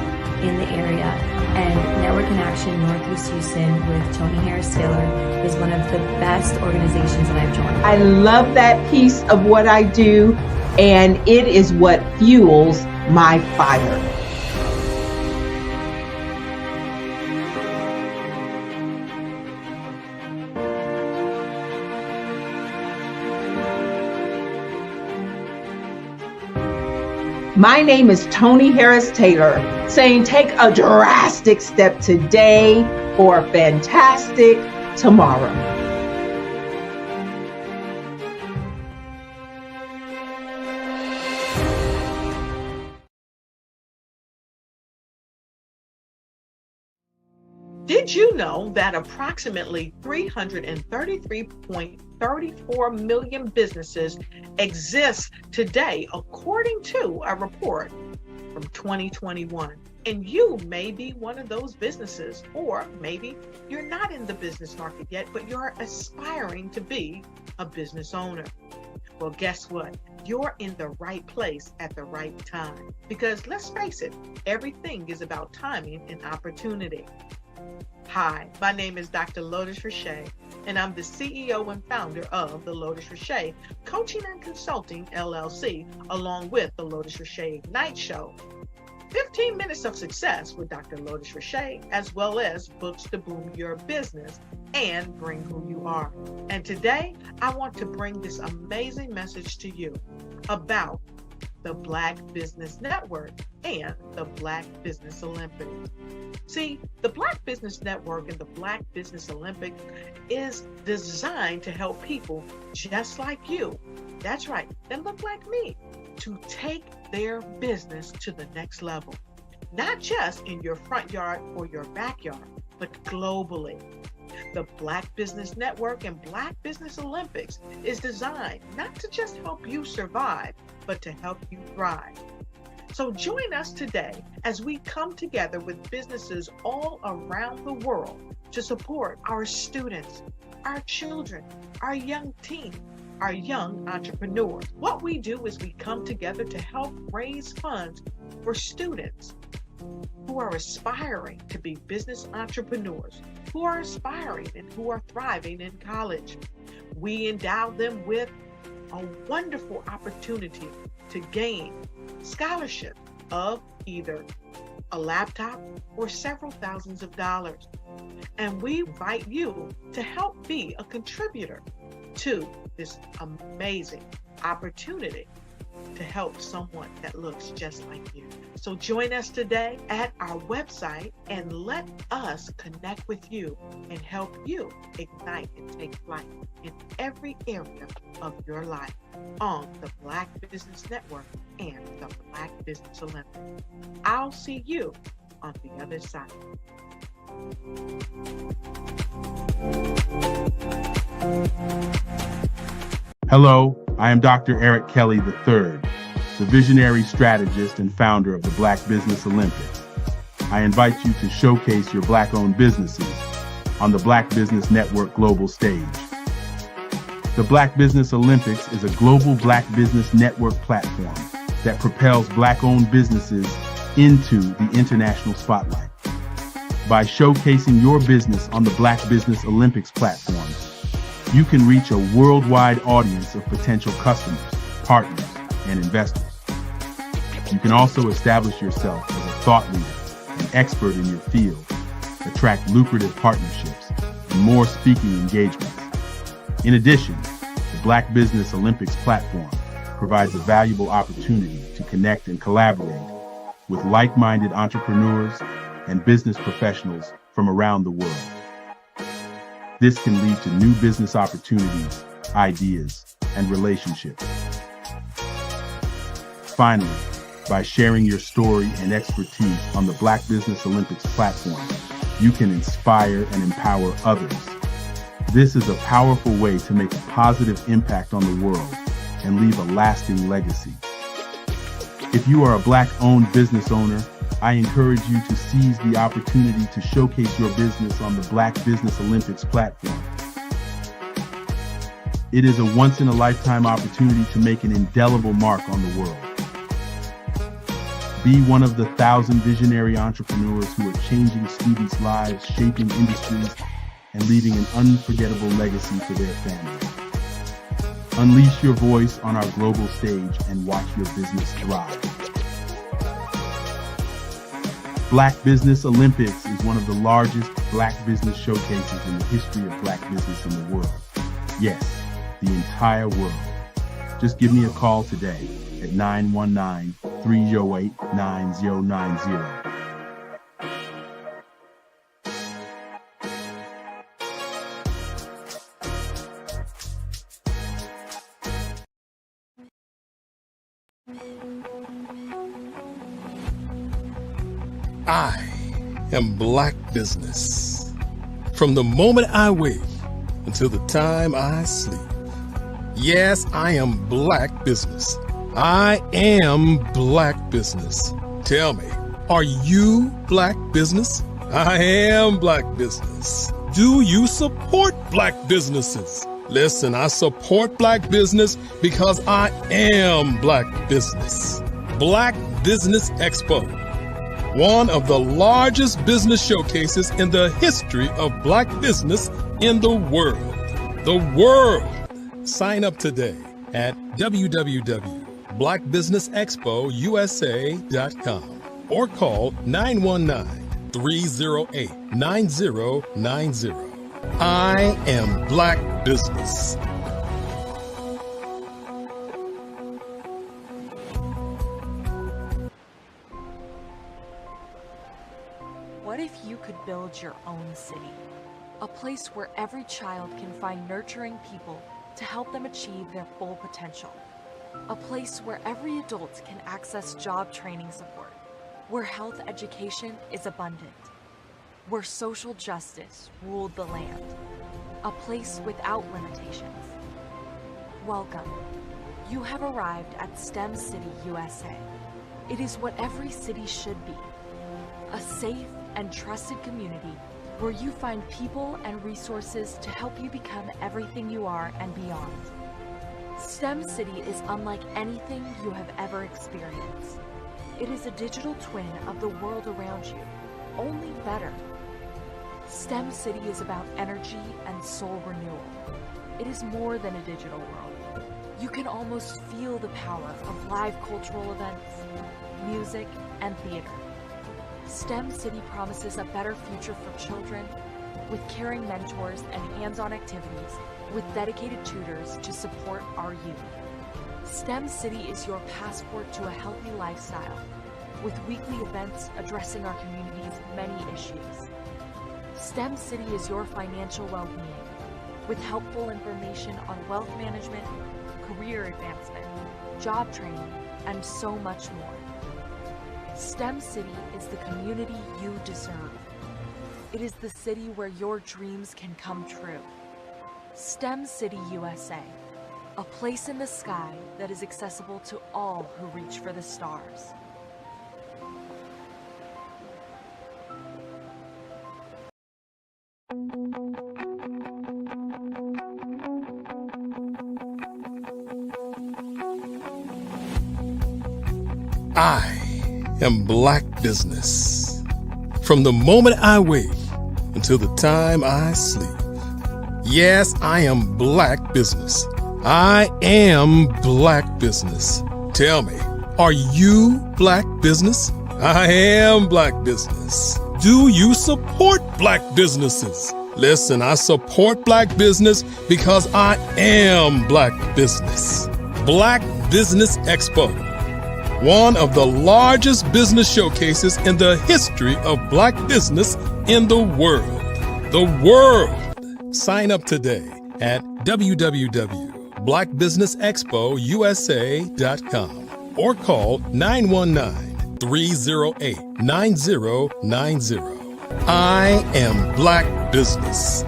in the area. And Network in Action Northeast Houston with Tony Harris Taylor is one of the best organizations that I've joined. I love that piece of what I do, and it is what fuels my fire. My name is Tony Harris Taylor, saying take a drastic step today for a fantastic tomorrow. Did you know that approximately 333.34 million businesses exist today, according to a report from 2021? And you may be one of those businesses, or maybe you're not in the business market yet, but you're aspiring to be a business owner. Well, guess what? You're in the right place at the right time. Because let's face it, everything is about timing and opportunity. Hi, my name is Dr. Lotus Richey, and I'm the CEO and founder of the Lotus Richey Coaching and Consulting LLC, along with the Lotus Richey Ignite Show. 15 minutes of success with Dr. Lotus Richey, as well as books to boom your business and bring who you are. And today, I want to bring this amazing message to you about the Black Business Network and the Black Business Olympics. See, the Black Business Network and the Black Business Olympics is designed to help people just like you, that's right, that look like me, to take their business to the next level. Not just in your front yard or your backyard, but globally. The Black Business Network and Black Business Olympics is designed not to just help you survive, but to help you thrive. So join us today as we come together with businesses all around the world to support our students, our children, our young teens, our young entrepreneurs. What we do is we come together to help raise funds for students who are aspiring to be business entrepreneurs, who are aspiring and who are thriving in college. We endow them with a wonderful opportunity to gain scholarship of either a laptop or several thousands of dollars. And we invite you to help be a contributor to this amazing opportunity to help someone that looks just like you. So join us today at our website and let us connect with you and help you ignite and take flight in every area of your life on the Black Business Network and the Black Business Olympics. I'll see you on the other side. Hello, I am Dr. Eric Kelly III, the visionary strategist and founder of the Black Business Olympics. I invite you to showcase your Black-owned businesses on the Black Business Network global stage. The Black Business Olympics is a global Black Business Network platform that propels Black-owned businesses into the international spotlight. By showcasing your business on the Black Business Olympics platform, you can reach a worldwide audience of potential customers, partners, and investors. You can also establish yourself as a thought leader and expert in your field, attract lucrative partnerships, and more speaking engagements. In addition, the Black Business Olympics platform provides a valuable opportunity to connect and collaborate with like-minded entrepreneurs and business professionals from around the world. This can lead to new business opportunities, ideas, and relationships. Finally, by sharing your story and expertise on the Black Business Olympics platform, you can inspire and empower others. This is a powerful way to make a positive impact on the world and leave a lasting legacy. If you are a Black-owned business owner, I encourage you to seize the opportunity to showcase your business on the Black Business Olympics platform. It is a once-in-a-lifetime opportunity to make an indelible mark on the world. Be one of the 1,000 visionary entrepreneurs who are changing students' lives, shaping industries, and leaving an unforgettable legacy for their families. Unleash your voice on our global stage and watch your business thrive. Black Business Olympics is one of the largest Black business showcases in the history of Black business in the world. Yes, the entire world. Just give me a call today at 919 308-9090. I am Black Business. From the moment I wake until the time I sleep. Yes, I am Black Business. I am Black Business. Tell me, are you Black Business? I am Black Business. Do you support Black businesses? Listen, I support Black business because I am Black Business. Black Business Expo, one of the largest business showcases in the history of Black business in the world. The world! Sign up today at www.blackbusinessexpousa.com or call 919-308-9090. I am Black Business. What if you could build your own city? A place where every child can find nurturing people to help them achieve their full potential. A place where every adult can access job training support, where health education is abundant, where social justice ruled the land. A place without limitations. Welcome. You have arrived at STEM City USA. It is what every city should be. A safe and trusted community where you find people and resources to help you become everything you are and beyond. STEM City is unlike anything you have ever experienced. It is a digital twin of the world around you, only better. STEM City is about energy and soul renewal. It is more than a digital world. You can almost feel the power of live cultural events, music, and theater. STEM City promises a better future for children with caring mentors and hands-on activities with dedicated tutors to support our youth. STEM City is your passport to a healthy lifestyle with weekly events addressing our community's many issues. STEM City is your financial well-being with helpful information on wealth management, career advancement, job training, and so much more. STEM City is the community you deserve. It is the city where your dreams can come true. STEM City USA, a place in the sky that is accessible to all who reach for the stars. I am Black Business. From the moment I wake until the time I sleep. Yes, I am Black Business. I am Black Business. Tell me, are you Black Business? I am Black Business. Do you support Black businesses? Listen, I support Black business because I am Black Business. Black Business Expo, one of the largest business showcases in the history of Black business in the world. The world! Sign up today at www.blackbusinessexpousa.com or call 919-308-9090. I am Black Business.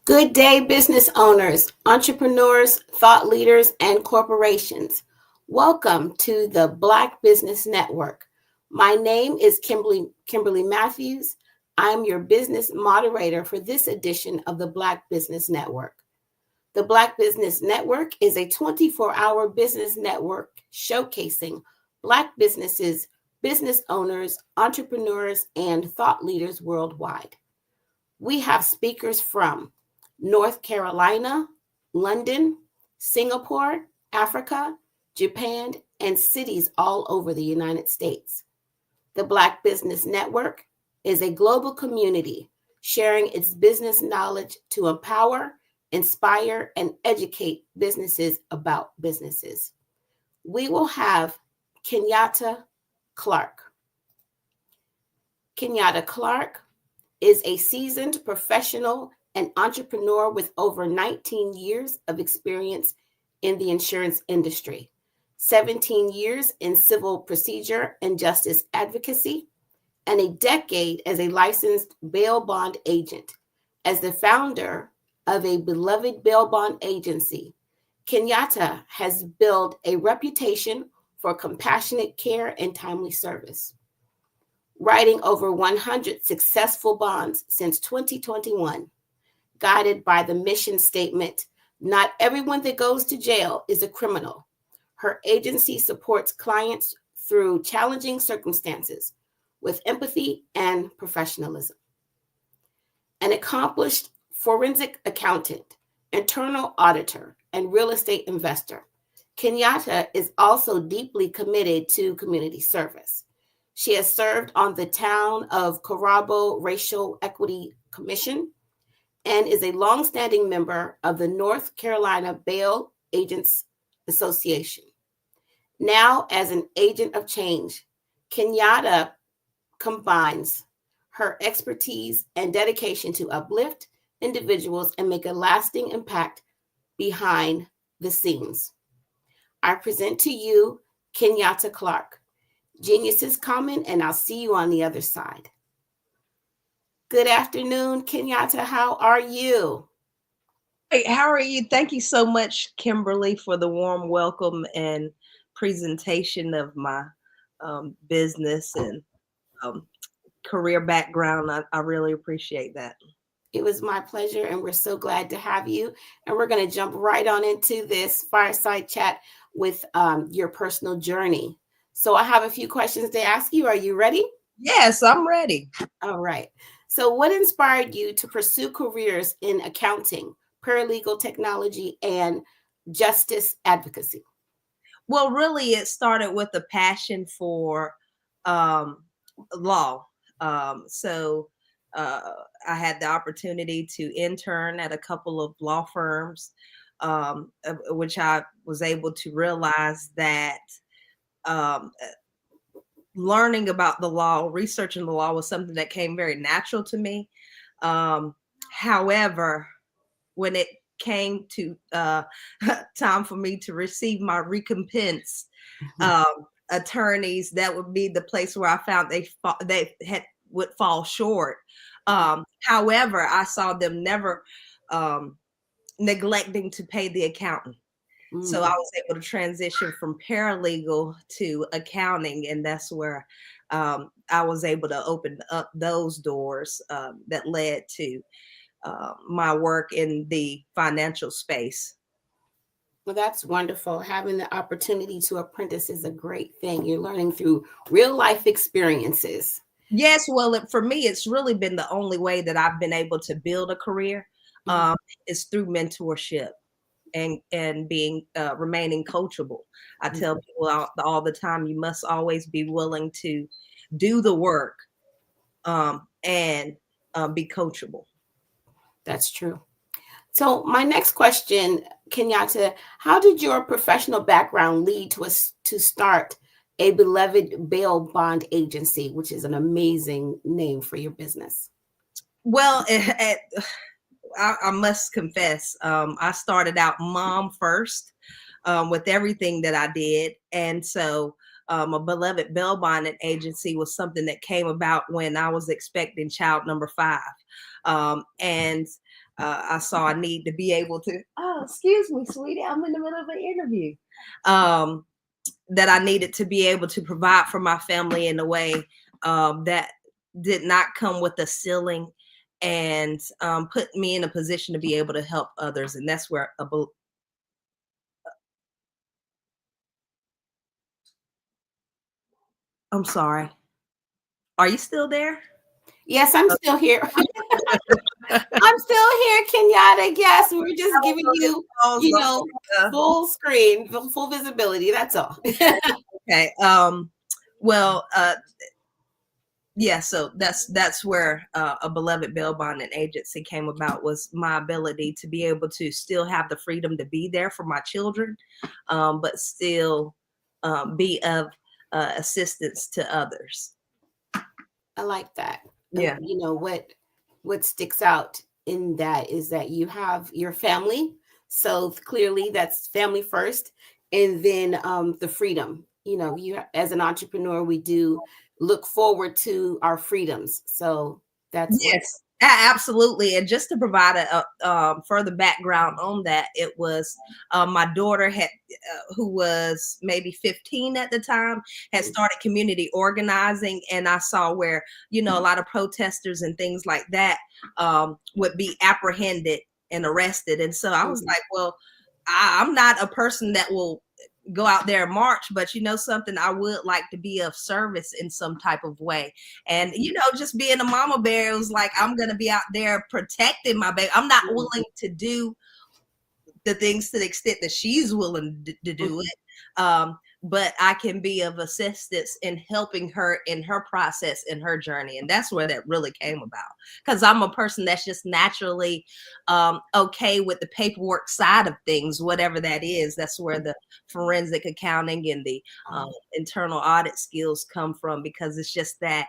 Good day, business owners, entrepreneurs, thought leaders, and corporations. Welcome to the Black Business Network. My name is Kimberly Matthews. I'm your business moderator for this edition of the Black Business Network. The Black Business Network is a 24-hour business network showcasing Black businesses, business owners, entrepreneurs, and thought leaders worldwide. We have speakers from North Carolina, London, Singapore, Africa, Japan, and cities all over the United States. The Black Business Network is a global community sharing its business knowledge to empower, inspire, and educate businesses about businesses. We will have Kenyatta Clark. Kenyatta Clark is a seasoned professional and entrepreneur with over 19 years of experience in the insurance industry, 17 years in civil procedure and justice advocacy, and a decade as a licensed bail bond agent. As the founder of a beloved bail bond agency, Kenyatta has built a reputation for compassionate care and timely service, writing over 100 successful bonds since 2021, guided by the mission statement, "Not everyone that goes to jail is a criminal." Her agency supports clients through challenging circumstances with empathy and professionalism. An accomplished forensic accountant, internal auditor, and real estate investor, Kenyatta is also deeply committed to community service. She has served on the Town of Carabo Racial Equity Commission and is a longstanding member of the North Carolina Bail Agents Association. Now, as an agent of change, Kenyatta combines her expertise and dedication to uplift individuals and make a lasting impact behind the scenes. I present to you Kenyatta Clark. Genius is common, and I'll see you on the other side. Good afternoon, Kenyatta. How are you? Hey, how are you? Thank you so much, Kimberly, for the warm welcome and presentation of my business and career background. I really appreciate that. It was my pleasure, and we're so glad to have you. And we're going to jump right on into this fireside chat with your personal journey. So I have a few questions to ask you. Are you ready? Yes, I'm ready. All right. So what inspired you to pursue careers in accounting, paralegal technology, and justice advocacy? Well, really, it started with a passion for law. I had the opportunity to intern at a couple of law firms, which I was able to realize that learning about the law, researching the law was something that came very natural to me. However, when it came to time for me to receive my recompense, attorneys, that would be the place where I found they would fall short. However, I saw them never neglecting to pay the accountant. So I was able to transition from paralegal to accounting, and that's where I was able to open up those doors that led to my work in the financial space. Well, that's wonderful. Having the opportunity to apprentice is a great thing. You're learning through real life experiences. Yes, well, for me, it's really been the only way that I've been able to build a career is through mentorship and being remaining coachable. I tell people all the time, you must always be willing to do the work and be coachable. That's true. So my next question, Kenyatta, how did your professional background lead to to start a beloved bail bond agency, which is an amazing name for your business? Well, I must confess, I started out mom first with everything that I did. And so a beloved bail bonding agency was something that came about when I was expecting child number 5. I saw a need to be able to, excuse me, sweetie, I'm in the middle of an interview, that I needed to be able to provide for my family in a way that did not come with a ceiling and put me in a position to be able to help others. And that's where I'm sorry. Are you still there? Yes, I'm still here. I'm still here, Kenyatta. Yes, we're just giving you, full screen, full visibility. That's all. Okay. Well, yeah, so that's where a beloved bail bonding agency came about, was my ability to be able to still have the freedom to be there for my children, but still be of assistance to others. I like that. Yeah. You know, what sticks out in that is that you have your family. So clearly that's family first. And then the freedom. You know, you as an entrepreneur, we do look forward to our freedoms. So that's Yes, absolutely. And just to provide a further background on that, it was my daughter had, who was maybe 15 at the time, had started community organizing, and I saw where, you know, a lot of protesters and things like that would be apprehended and arrested. And so I was like, well, I'm not a person that will go out there and march, but you know something, I would like to be of service in some type of way. And you know, just being a mama bear, it was like, I'm gonna be out there protecting my baby. I'm not willing to do the things to the extent that she's willing to do it, but I can be of assistance in helping her in her process, in her journey. And that's where that really came about, because I'm a person that's just naturally okay with the paperwork side of things, whatever that is. That's where the forensic accounting and the internal audit skills come from, because it's just that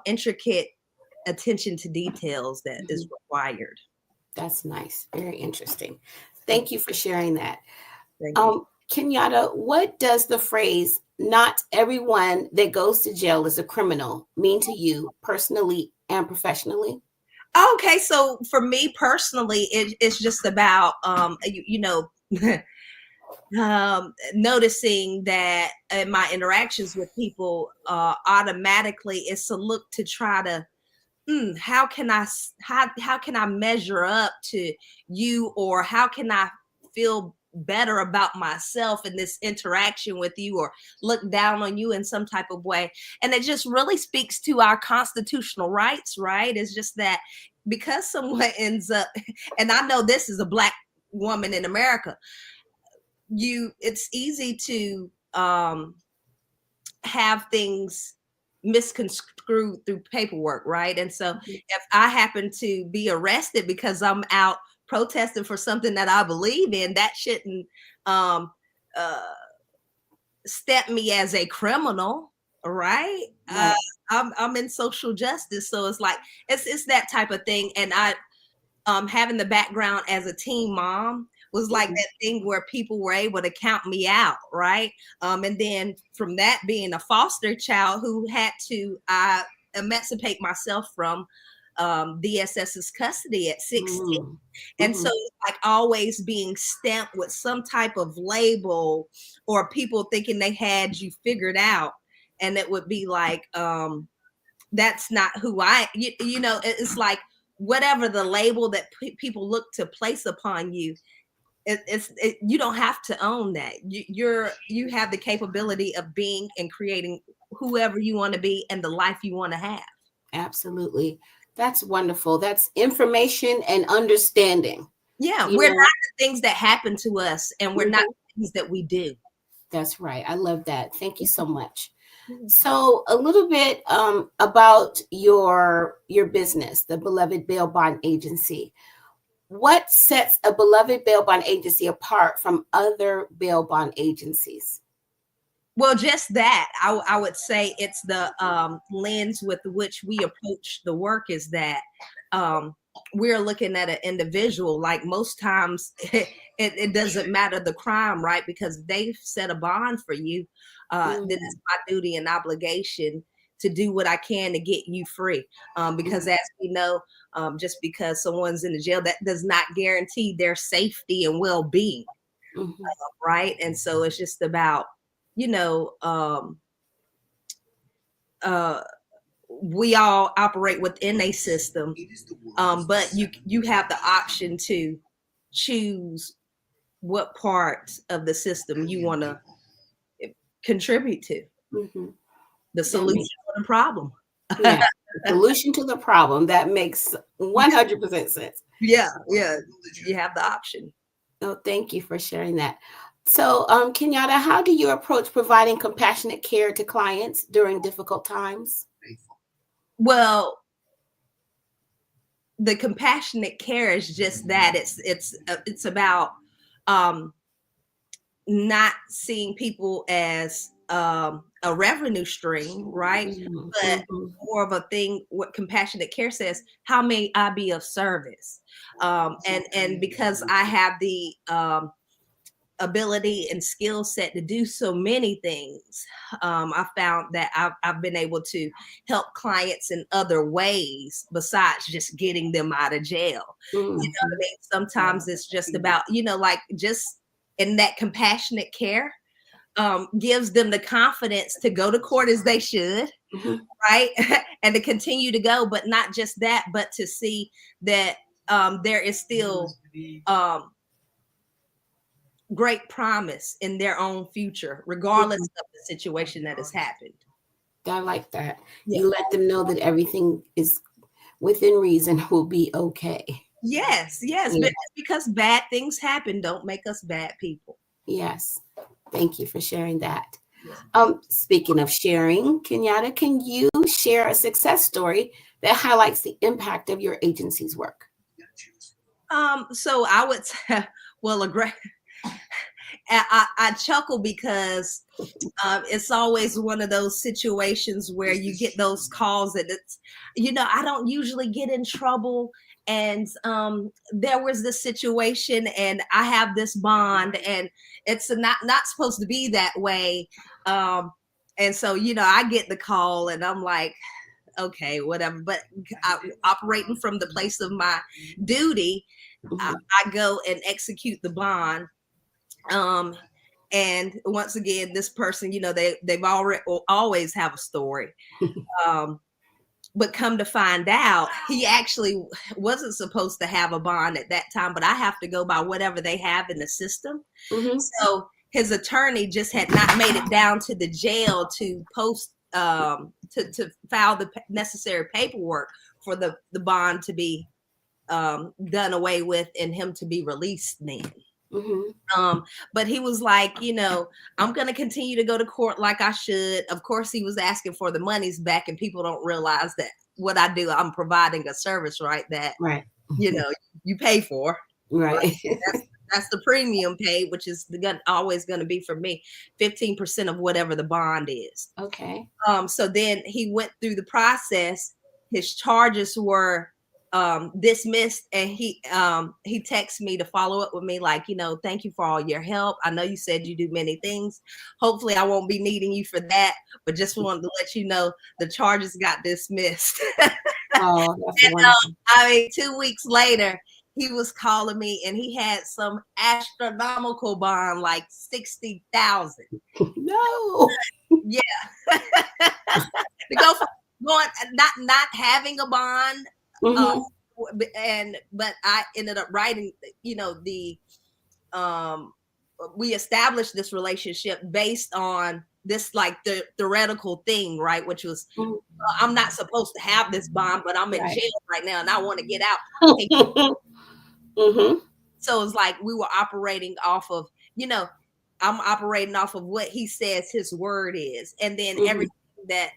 intricate attention to details that is required. That's nice. Very interesting. Thank you for sharing that. Thank you. Kenyatta, what does the phrase "not everyone that goes to jail is a criminal" mean to you personally and professionally? Okay, so for me personally, it's just about you know, noticing that in my interactions with people, automatically it's a look to try to how can I measure up to you, or how can I feel better about myself in this interaction with you, or look down on you in some type of way. And it just really speaks to our constitutional rights, right? It's just that because someone ends up, and I know this is a Black woman in America, it's easy to have things misconstrued through paperwork, right? And so if I happen to be arrested because I'm out protesting for something that I believe in, that shouldn't step me as a criminal, right? Right. I'm in social justice, so it's like it's that type of thing. And I having the background as a teen mom was like that thing where people were able to count me out, right? And then from that, being a foster child who had to emancipate myself from DSS's custody at 16. And so like always being stamped with some type of label, or people thinking they had you figured out. And it would be like, that's not who you know, it's like whatever the label that people look to place upon you, you don't have to own that. You have the capability of being and creating whoever you want to be and the life you want to have. Absolutely. That's wonderful. That's information and understanding. Yeah, we're not the things that happen to us, and we're not the things that we do. That's right. I love that. Thank you so much. So a little bit about your business, the Beloved Bail Bond Agency. What sets a Beloved Bail Bond Agency apart from other bail bond agencies? Well, just that. I would say it's the lens with which we approach the work, is that we're looking at an individual. Like most times, it doesn't matter the crime, right? Because they've set a bond for you. Then it's my duty and obligation to do what I can to get you free. Because as we know, just because someone's in the jail, that does not guarantee their safety and well-being, right? And so it's just about, you know, we all operate within a system, but you have the option to choose what part of the system you want to contribute to. The solution to the problem. Yeah, solution to the problem. That makes 100% sense. Yeah, you have the option. Oh, thank you for sharing that. So, Kenyatta, how do you approach providing compassionate care to clients during difficult times? Well, the compassionate care is just that. It's about not seeing people as a revenue stream, right? But more of a thing. What compassionate care says: how may I be of service? And because I have the ability and skill set to do so many things, I found that I've been able to help clients in other ways besides just getting them out of jail. You know what I mean? Sometimes it's just about, like just in that compassionate care, gives them the confidence to go to court as they should, right? And to continue to go, but not just that, but to see that there is still great promise in their own future, regardless of the situation that has happened. I like that. Yeah. You let them know that everything is within reason, will be okay. Yes. Yeah. But because bad things happen, don't make us bad people. Yes. Thank you for sharing that. Speaking of sharing, Kenyatta, can you share a success story that highlights the impact of your agency's work? So I would say, well, I chuckle because it's always one of those situations where you get those calls that it's, I don't usually get in trouble. And there was this situation and I have this bond and it's not supposed to be that way. And so, I get the call and I'm like, okay, whatever. But operating from the place of my duty, I go and execute the bond. And once again, this person, they've always have a story. But come to find out, he actually wasn't supposed to have a bond at that time, but I have to go by whatever they have in the system. So his attorney just had not made it down to the jail to post, to file the necessary paperwork for the bond to be done away with and him to be released then. But he was like, I'm going to continue to go to court like I should. Of course, he was asking for the monies back, and people don't realize that what I do, I'm providing a service, right? That, you pay for. Right. That's the premium paid, which is always going to be for me 15% of whatever the bond is. Okay. So then he went through the process. His charges were dismissed, and he texted me to follow up with me like, thank you for all your help. I know you said you do many things. Hopefully I won't be needing you for that, but just wanted to let you know the charges got dismissed. Oh, that's and, wonderful. 2 weeks later, he was calling me and he had some astronomical bond, like 60,000. No. Yeah. To go from not having a bond. But I ended up writing, we established this relationship based on this, like the theoretical thing, right? Which was, I'm not supposed to have this bond, but I'm in jail right now and I want to get out. So it's like we were operating off of, I'm operating off of what he says his word is. And then everything that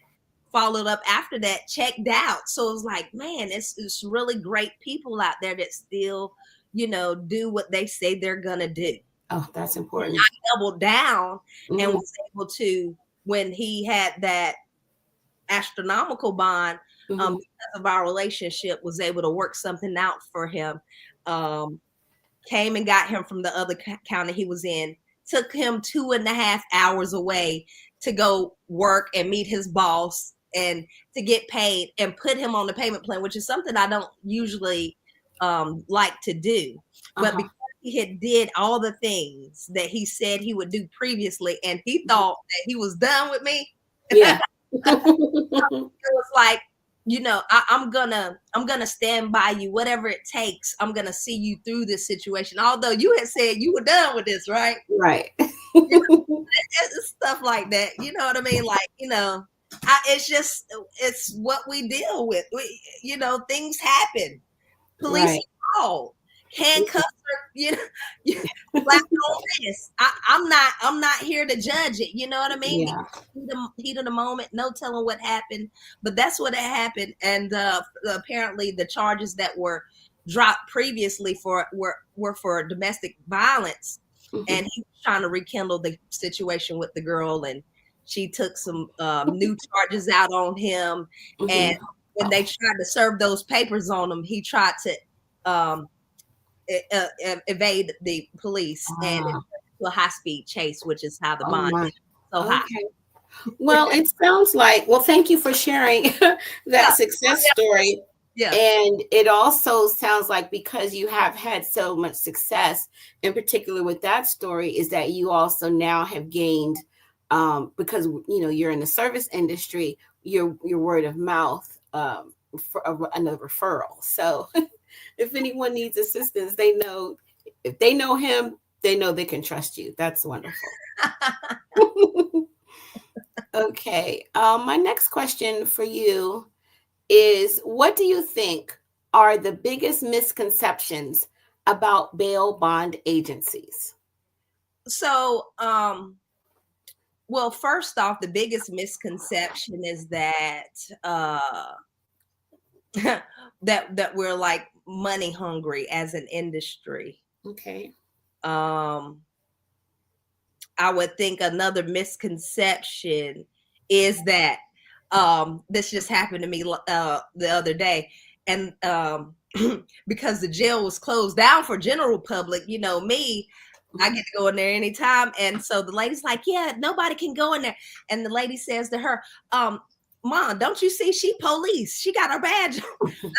followed up after that checked out. So it was like, man, it's really great people out there that still, do what they say they're going to do. Oh, that's important. And I doubled down and was able to, when he had that astronomical bond, because of our relationship, was able to work something out for him. Came and got him from the other county he was in, took him 2.5 hours away to go work and meet his boss and to get paid, and put him on the payment plan, which is something I don't usually like to do. But because he had did all the things that he said he would do previously, and he thought that he was done with me. Yeah. It was like, I'm gonna stand by you, whatever it takes. I'm gonna see you through this situation. Although you had said you were done with this, right? Right. It's stuff like that. You know what I mean? Like, it's what we deal with. Things happen. Police call, handcuffs are, black this. I'm not here to judge it. You know what I mean? Yeah. Heat of the moment, no telling what happened, but that's what happened. And apparently, the charges that were dropped previously were for domestic violence, and he was trying to rekindle the situation with the girl, and she took some new charges out on him. And when they tried to serve those papers on him, he tried to evade the police and to a high-speed chase, which is how the bond is so high. Well, it sounds like, well, thank you for sharing that success story. Yeah. And it also sounds like, because you have had so much success, in particular with that story, is that you also now have gained, because you're in the service industry, your word of mouth for another referral. So if anyone needs assistance, they know, if they know him, they know they can trust you. That's wonderful. Okay. My next question for you is, what do you think are the biggest misconceptions about bail bond agencies? So, well, first off, the biggest misconception is that that we're like money hungry as an industry. Okay. I would think another misconception is that this just happened to me the other day, and because the jail was closed down for general public, me, I get to go in there anytime. And so the lady's like, yeah, nobody can go in there. And the lady says to her, Mom, don't you see she police? She got her badge.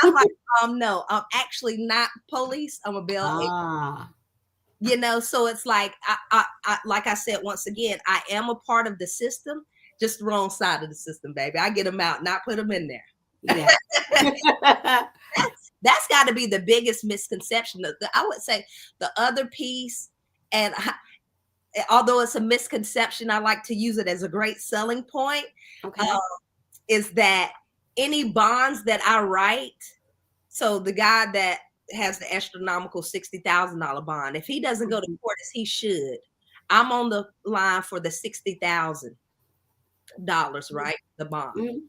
I'm like, no, I'm actually not police. I'm a bail agent. So it's like, I like I said, once again, I am a part of the system, just the wrong side of the system, baby. I get them out, not put them in there. Yeah. That's got to be the biggest misconception. I would say the other piece, and although it's a misconception, I like to use it as a great selling point, is that any bonds that I write, so the guy that has the astronomical $60,000 bond, if he doesn't go to court as he should, I'm on the line for the $60,000, right? The bond.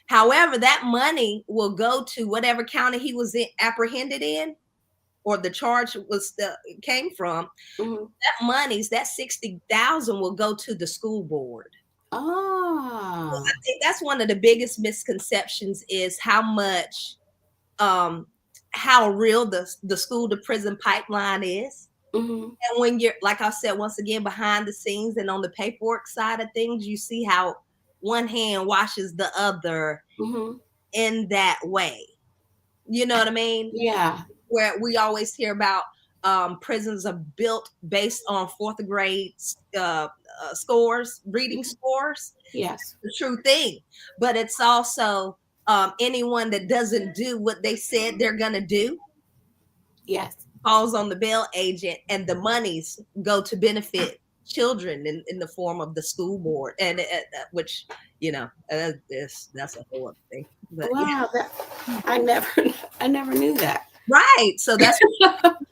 However, that money will go to whatever county he was apprehended in, or the charge came from. That money's, that $60,000 will go to the school board. Oh, I think that's one of the biggest misconceptions, is how much, how real the school to prison pipeline is. And when you're, like I said, once again, behind the scenes and on the paperwork side of things, you see how one hand washes the other in that way. You know what I mean? Yeah. Where we always hear about prisons are built based on fourth grade scores, reading scores. Yes. The true thing. But it's also anyone that doesn't do what they said they're going to do. Yes. Falls on the bail agent, and the monies go to benefit children in the form of the school board, and which that's a whole other thing. But, wow, I never knew that. Right. So that's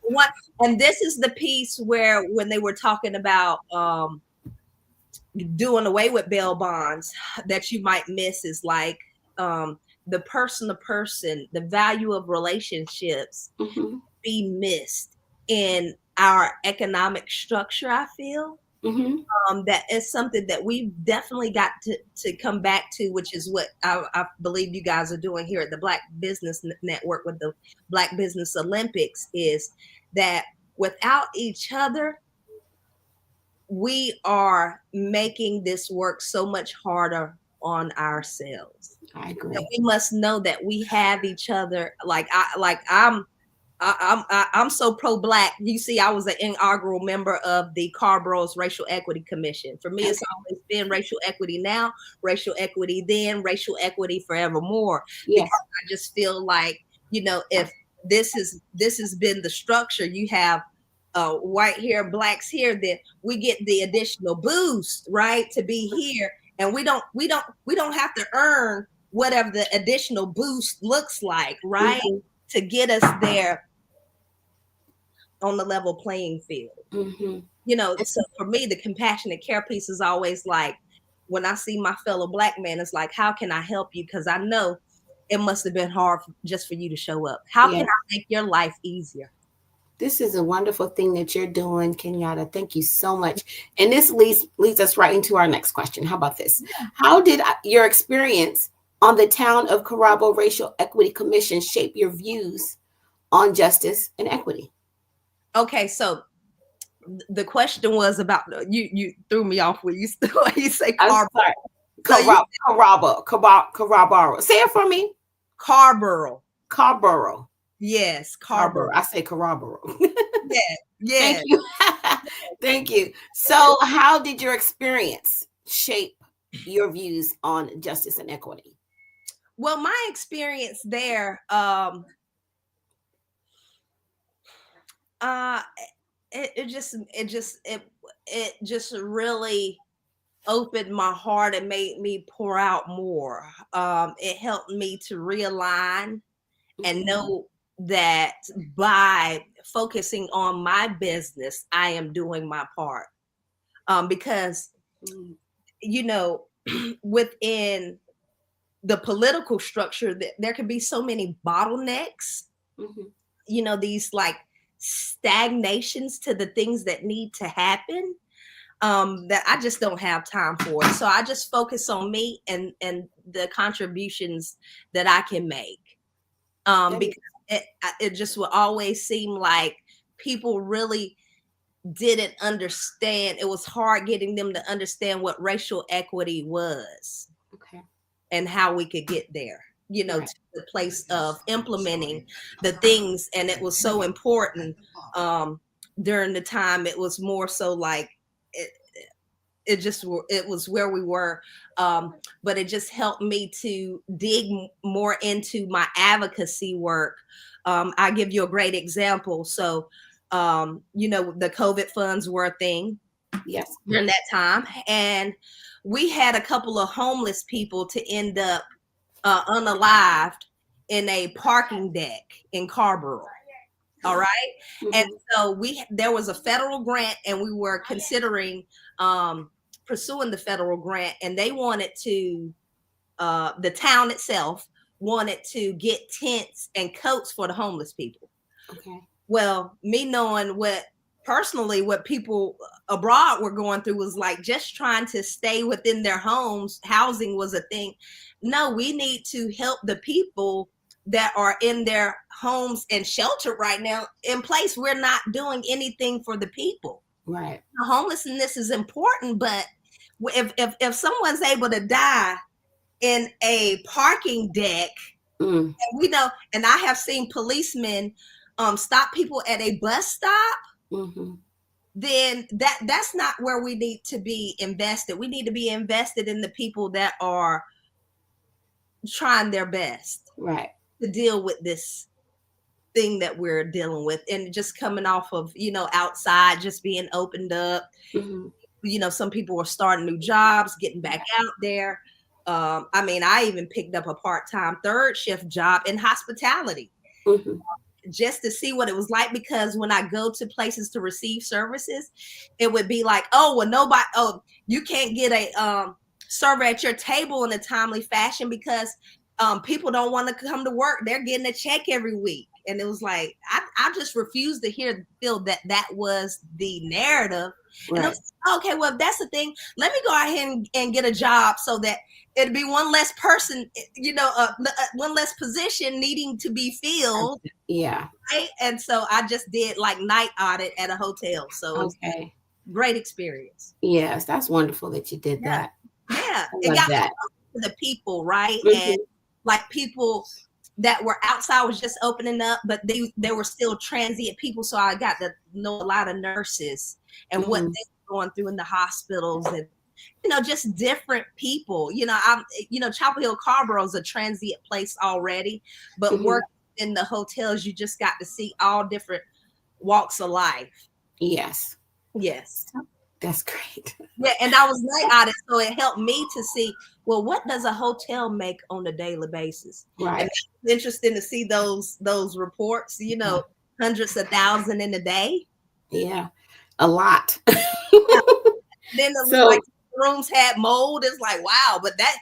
what, and this is the piece where when they were talking about doing away with bail bonds, that you might miss is like the person to person, the value of relationships be missed in our economic structure, I feel. That is something that we've definitely got to come back to, which is what I believe you guys are doing here at the Black Business Network with the Black Business Olympics, is that without each other, we are making this work so much harder on ourselves. I agree. And we must know that we have each other. I'm so pro-Black. You see, I was an inaugural member of the Carborough's Racial Equity Commission. For me, it's always been racial equity now, racial equity then, racial equity forevermore. Yes. Because I just feel like, if this has been the structure, you have white here, blacks here, then we get the additional boost, right, to be here, and we don't have to earn whatever the additional boost looks like, right, to get us there. on the level playing field. You know, so for me, the compassionate care piece is always like, when I see my fellow Black man, it's like, how can I help you? Because I know it must have been hard just for you to show up. How can I make your life easier? This is a wonderful thing that you're doing, Kenyatta. Thank you so much. And this leads us right into our next question. How about this? How did your experience on the Town of Carrabo Racial Equity Commission shape your views on justice and equity? Okay, so the question was about, you threw me off when you say Carrboro. Carrabo. Say it for me. Carrboro. Yes, Carrboro. I say Carrabo. Yeah. Thank you. Thank you. So how did your experience shape your views on justice and equity? Well, my experience there, it just really opened my heart and made me pour out more. It helped me to realign and know that by focusing on my business, I am doing my part. Because, you know, within the political structure, there can be so many bottlenecks, you know, these like stagnations to the things that need to happen, that I just don't have time for. So I just focus on me and the contributions that I can make. Because it just will always seem like people really didn't understand. It was hard getting them to understand what racial equity was. And how we could get there, you know, to the place of implementing the things. And it was so important during the time. It was more so like, it was where we were, but it just helped me to dig more into my advocacy work. I give you a great example. So, you know, the COVID funds were a thing during that time, and we had a couple of homeless people to end up unalived in a parking deck in Carrboro. All right. And so there was a federal grant, and we were considering pursuing the federal grant, and they wanted to, the town itself wanted to get tents and coats for the homeless people. Well, me knowing what people abroad were going through was like just trying to stay within their homes. Housing was a thing. No, we need to help the people that are in their homes and shelter right now in place. We're not doing anything for the people. Right. Homelessness is important, but if someone's able to die in a parking deck, and we know, and I have seen policemen stop people at a bus stop, then that's not where we need to be invested. We need to be invested in the people that are trying their best to deal with this thing that we're dealing with, and just coming off of, you know, outside just being opened up. You know, some people are starting new jobs, getting back out there. I mean, I even picked up a part-time third shift job in hospitality just to see what it was like, because when I go to places to receive services, it would be like, you can't get a server at your table in a timely fashion because people don't want to come to work. They're getting a check every week. And it was like, I just refused to feel that was the narrative. And I was like, okay, well, if that's the thing, let me go ahead and get a job so that it'd be one less person, you know, one less position needing to be filled. Right. And so I just did like night audit at a hotel. So it was a great experience. Yes, that's wonderful that you did that. Yeah. It got me to the people, right? And like people that were outside was just opening up, but they were still transient people. So I got to know a lot of nurses and what they were going through in the hospitals, and, you know, just different people. You know, Chapel Hill Carrboro is a transient place already, but working in the hotels, you just got to see all different walks of life. Yes. That's great. Yeah, and I was night audit, so it helped me to see, well, what does a hotel make on a daily basis? Right. And it's interesting to see those reports, you know, hundreds of thousands in a day. Yeah, a lot. Then it was So- like rooms had mold. It's like, wow, but that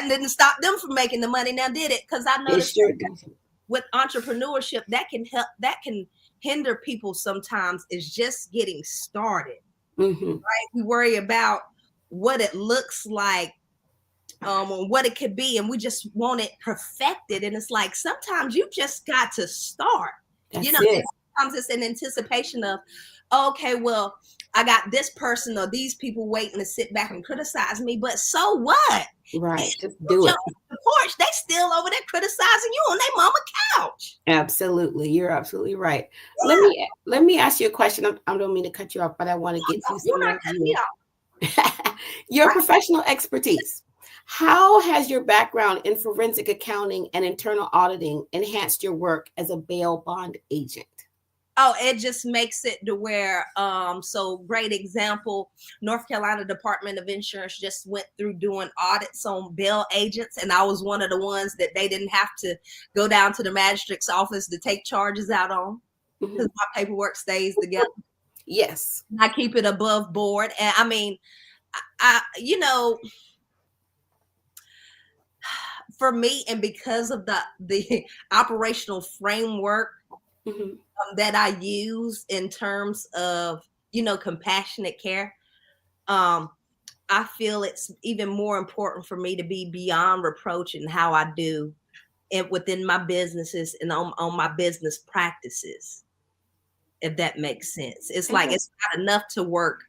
didn't stop them from making the money now, did it? Because I noticed sure with entrepreneurship, that can hinder people sometimes, is just getting started. Right? We worry about what it looks like, what it could be, and we just want it perfected. And it's like, sometimes you just got to start. That's you know, it. sometimes it's an anticipation of, okay, well, I got this person or these people waiting to sit back and criticize me, but so what? Right, just do it. The porch, they still over there criticizing you on their mama couch. Absolutely, you're absolutely right. Yeah. Let me ask you a question. I don't mean to cut you off, but I want to get to some of your professional expertise. How has your background in forensic accounting and internal auditing enhanced your work as a bail bond agent? Oh, it just makes it to where, so great example, North Carolina Department of Insurance just went through doing audits on bail agents. And I was one of the ones that they didn't have to go down to the magistrate's office to take charges out on, because my paperwork stays together. Yes. I keep it above board. And I mean, you know, for me, and because of the operational framework that I use in terms of, you know, compassionate care, I feel it's even more important for me to be beyond reproach in how I do it within my businesses and on my business practices, if that makes sense. It's like, it's not enough to work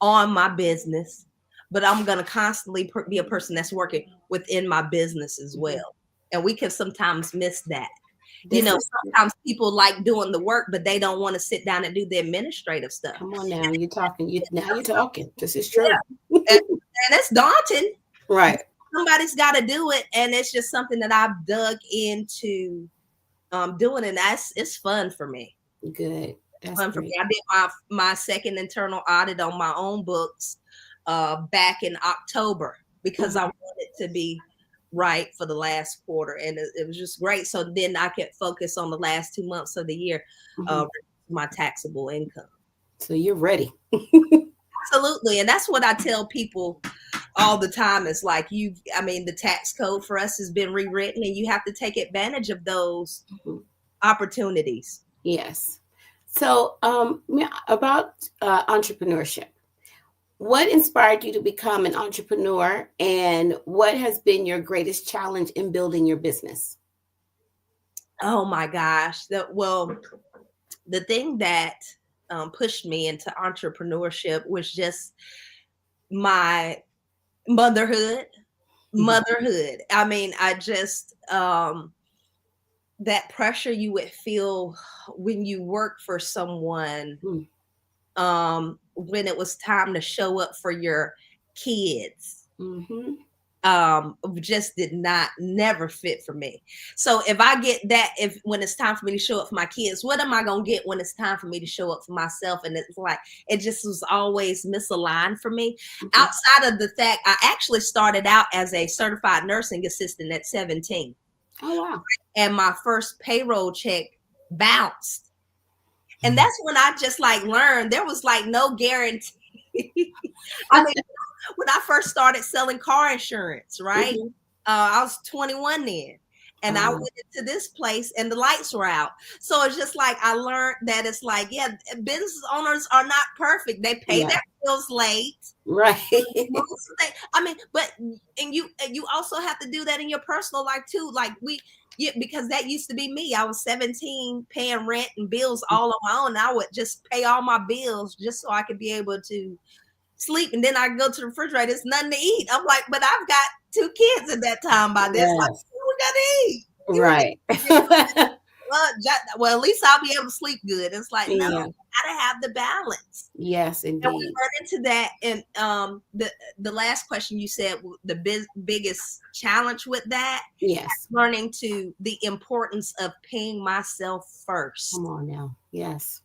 on my business, but I'm going to constantly be a person that's working within my business as well. And we can sometimes miss that. You know, sometimes people like doing the work, but they don't want to sit down and do the administrative stuff. Come on now, you're talking. Now you're talking. This is true. Yeah. And it's daunting. Right. Somebody's got to do it. And it's just something that I've dug into doing. And it's fun for me. Good. That's fun for me. I did my second internal audit on my own books back in October, because I wanted to be right for the last quarter, and it was just great. So then I could focus on the last 2 months of the year, my taxable income. So you're ready. Absolutely. And that's what I tell people all the time. It's like, the tax code for us has been rewritten, and you have to take advantage of those opportunities. Yes. So about entrepreneurship. What inspired you to become an entrepreneur, and what has been your greatest challenge in building your business? Oh my gosh. The thing that pushed me into entrepreneurship was just my motherhood. I mean, I just, that pressure you would feel when you work for someone, when it was time to show up for your kids, just never fit for me. So if I get that, when it's time for me to show up for my kids, what am I going to get when it's time for me to show up for myself? And it's like, it just was always misaligned for me. Outside of the fact, I actually started out as a certified nursing assistant at 17. Oh, wow. And my first payroll check bounced. And that's when I just learned there was no guarantee. I mean, when I first started selling car insurance, right? I was 21 then. And I went into this place and the lights were out. So it's just I learned that it's business owners are not perfect. They pay their bills late. Right. I mean, and you also have to do that in your personal life too. Because that used to be me. I was 17 paying rent and bills all on my own. And I would just pay all my bills just so I could be able to sleep. And then I go to the refrigerator, there's nothing to eat. I'm like, but I've got 2 kids at that time by this. Yes. We got to eat. Right. Well, at least I'll be able to sleep good. It's like, no, you gotta have the balance. Yes, indeed. And we run into that. And the last question you said, the biggest challenge with that, learning to the importance of paying myself first. Come on now. Yes.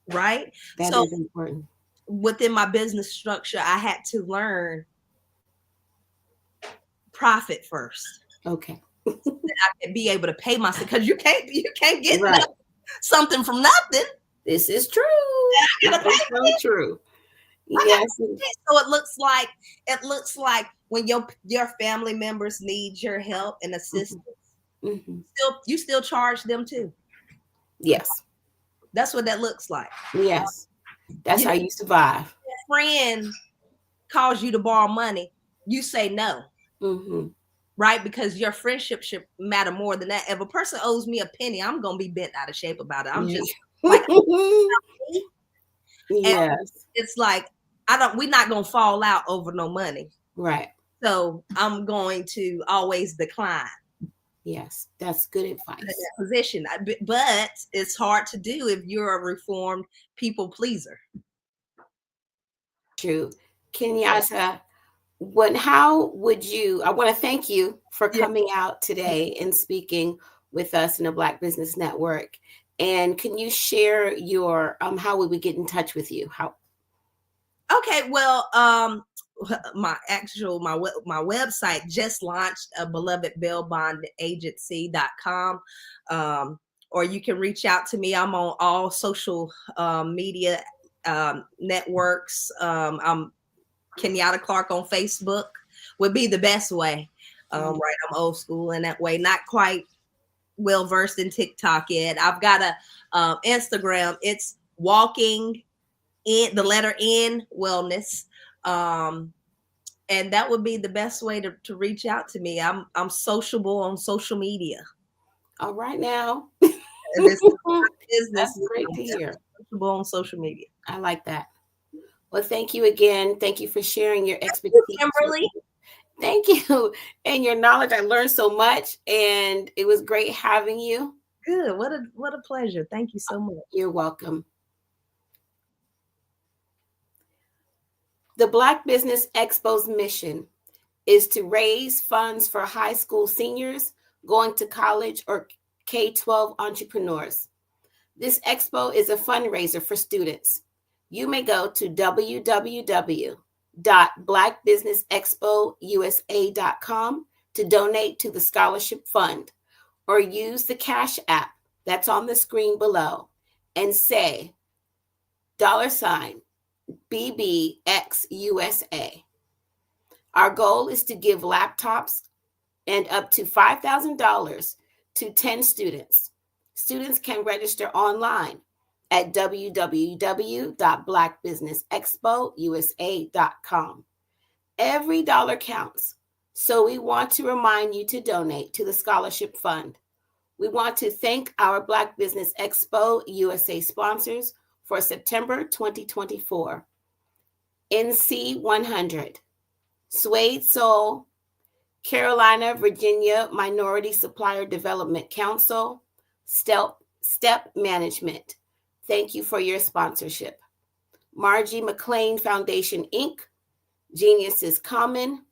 Right? That is important. Within my business structure, I had to learn profit first. Okay. So that I could be able to pay myself, because you can't get enough something from nothing. This is true. This is so true. Yes. So it looks like when your family members need your help and assistance, you still charge them too. Yes. That's what that looks like. Yes. That's how you survive. If a friend calls you to borrow money, you say no. Right? Because your friendship should matter more than that. If a person owes me a penny, I'm going to be bent out of shape about it. I'm just like, yes. It's like, we're not going to fall out over no money. Right. So I'm going to always decline. Yes, that's good advice. In that position. But it's hard to do if you're a reformed people pleaser. True. Kenyatta, how would you, I want to thank you for coming out today and speaking with us in the Black Business Network. And can you share your, how would we get in touch with you? Okay, well, my website just launched, belovedbailbondagency.com. Or you can reach out to me. I'm on all social media networks. I'm Kenyatta Clark on Facebook would be the best way. Right, I'm old school in that way. Not quite well versed in TikTok yet. I've got a Instagram. It's walking in the letter N wellness. And that would be the best way to reach out to me. I'm sociable on social media. All right now. Business. That's great to hear. Sociable on social media. I like that. Well, thank you again. Thank you for sharing your expertise. Kimberly. Thank you. And your knowledge. I learned so much and it was great having you. Good. What a pleasure. Thank you so much. You're welcome. The Black Business Expo's mission is to raise funds for high school seniors going to college or K-12 entrepreneurs. This expo is a fundraiser for students. You may go to www.blackbusinessexpousa.com to donate to the scholarship fund or use the Cash App that's on the screen below and say $BBXUSA. Our goal is to give laptops and up to $5,000 to 10 students. Students can register online at www.blackbusinessexpousa.com. Every dollar counts, so we want to remind you to donate to the scholarship fund. We want to thank our Black Business Expo USA sponsors for September 2024. NC 100, Suede Soul, Carolina, Virginia Minority Supplier Development Council, Step Management. Thank you for your sponsorship. Margie McLean Foundation, Inc., Genius is Common,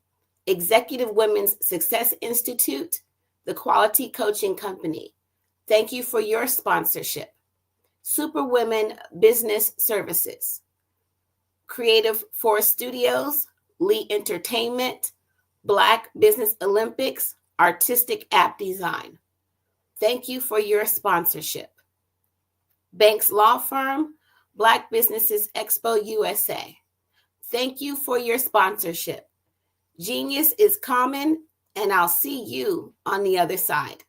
Executive Women's Success Institute, the Quality Coaching Company. Thank you for your sponsorship. Super Women Business Services, Creative Force Studios, Lee Entertainment, Black Business Olympics, Artistic App Design. Thank you for your sponsorship. Banks Law Firm, Black Businesses Expo USA. Thank you for your sponsorship. Genius is Common, and I'll see you on the other side.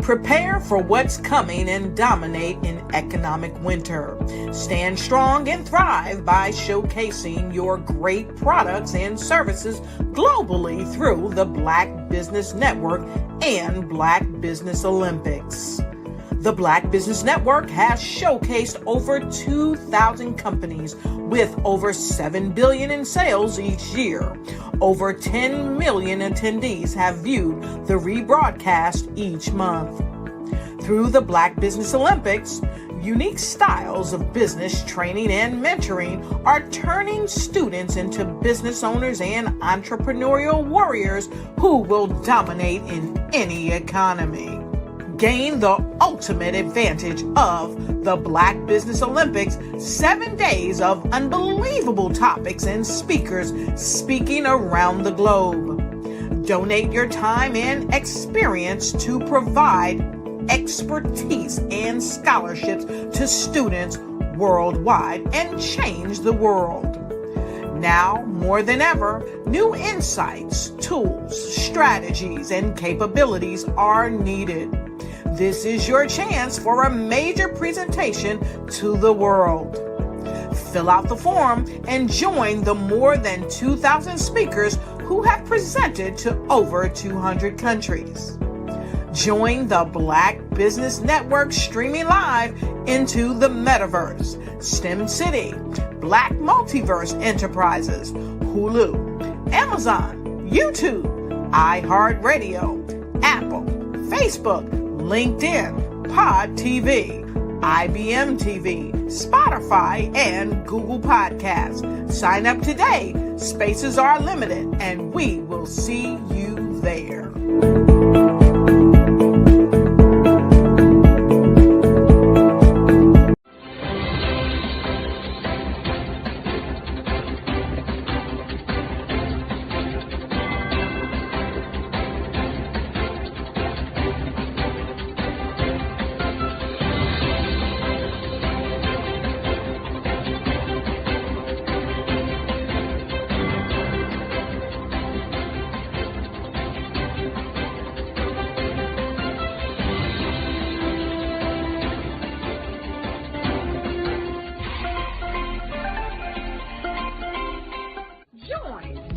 Prepare for what's coming and dominate in economic winter. Stand strong and thrive by showcasing your great products and services globally through the Black Business Network and Black Business Olympics. The Black Business Network has showcased over 2,000 companies with over $7 billion in sales each year. Over 10 million attendees have viewed the rebroadcast each month. Through the Black Business Olympics, unique styles of business training and mentoring are turning students into business owners and entrepreneurial warriors who will dominate in any economy. Gain the ultimate advantage of the Black Business Olympics, 7 days of unbelievable topics and speakers speaking around the globe. Donate your time and experience to provide expertise and scholarships to students worldwide and change the world. Now, more than ever, new insights, tools, strategies, and capabilities are needed. This is your chance for a major presentation to the world. Fill out the form and join the more than 2,000 speakers who have presented to over 200 countries. Join the Black Business Network streaming live into the Metaverse, STEM City, Black Multiverse Enterprises, Hulu, Amazon, YouTube, iHeartRadio, Apple, Facebook, LinkedIn, Pod TV, IBM TV, Spotify, and Google Podcasts. Sign up today. Spaces are limited, and we will see you there.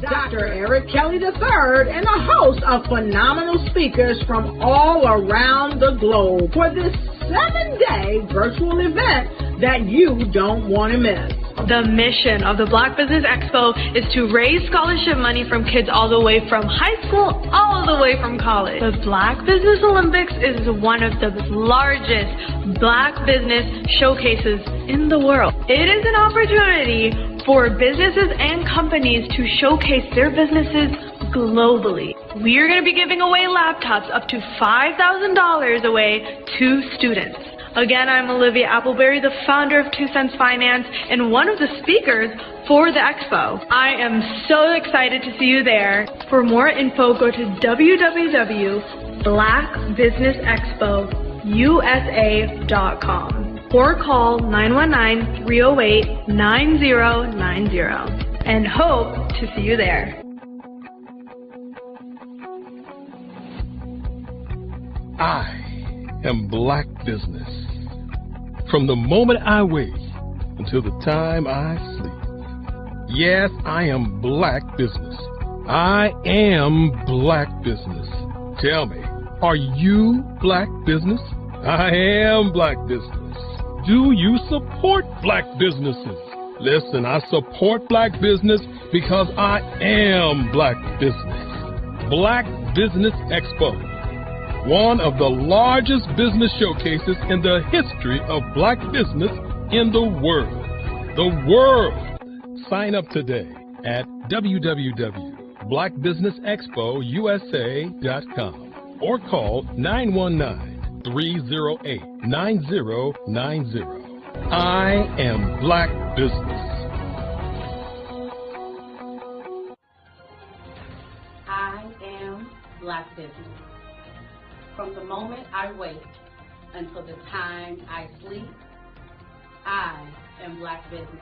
Dr. Eric Kelly III and a host of phenomenal speakers from all around the globe for this 7-day virtual event that you don't want to miss. The mission of the Black Business Expo is to raise scholarship money from kids all the way from high school, all the way from college. The Black Business Olympics is one of the largest Black business showcases in the world. It is an opportunity for businesses and companies to showcase their businesses globally. We are going to be giving away laptops up to $5,000 away to students. Again, I'm Olivia Appleberry, the founder of 2 Cents Finance and one of the speakers for the expo. I am so excited to see you there. For more info, go to www.blackbusinessexpousa.com or call 919-308-9090 and hope to see you there. I am Black Business. From the moment I wake until the time I sleep. Yes, I am Black Business. I am Black Business. Tell me, are you Black Business? I am Black Business. Do you support Black businesses? Listen, I support Black business because I am Black Business. Black Business Expo, one of the largest business showcases in the history of Black business in the world. The world! Sign up today at www.blackbusinessexpousa.com or call 919-308-9090. I am Black Business. I am Black Business. From the moment I wake until the time I sleep, I am Black Business.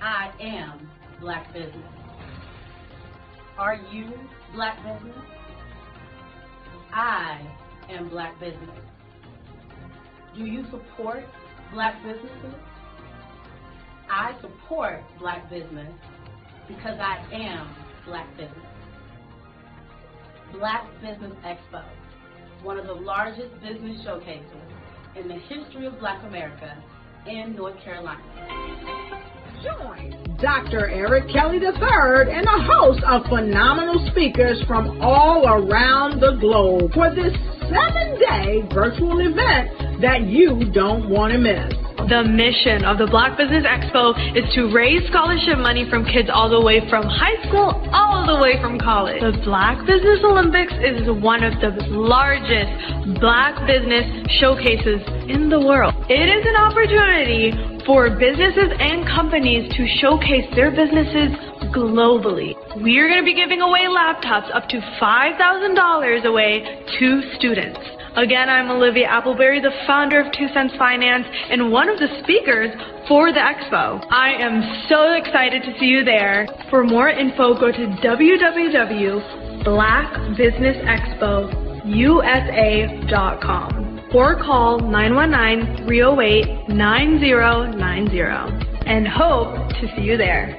I am Black Business. Are you Black Business? I am Black Business. Do you support Black businesses? I support Black business because I am Black business. Black Business Expo, one of the largest business showcases in the history of Black America in North Carolina. Join Dr. Eric Kelly III and a host of phenomenal speakers from all around the globe for this 7-day virtual event that you don't want to miss. The mission of the Black Business Expo is to raise scholarship money from kids all the way from high school, all the way from college. The Black Business Olympics is one of the largest Black business showcases in the world. It is an opportunity for businesses and companies to showcase their businesses globally. We are going to be giving away laptops up to $5,000 away to students. Again, I'm Olivia Appleberry, the founder of 2 Cents Finance and one of the speakers for the expo. I am so excited to see you there. For more info, go to www.blackbusinessexpousa.com or call 919-308-9090 and hope to see you there.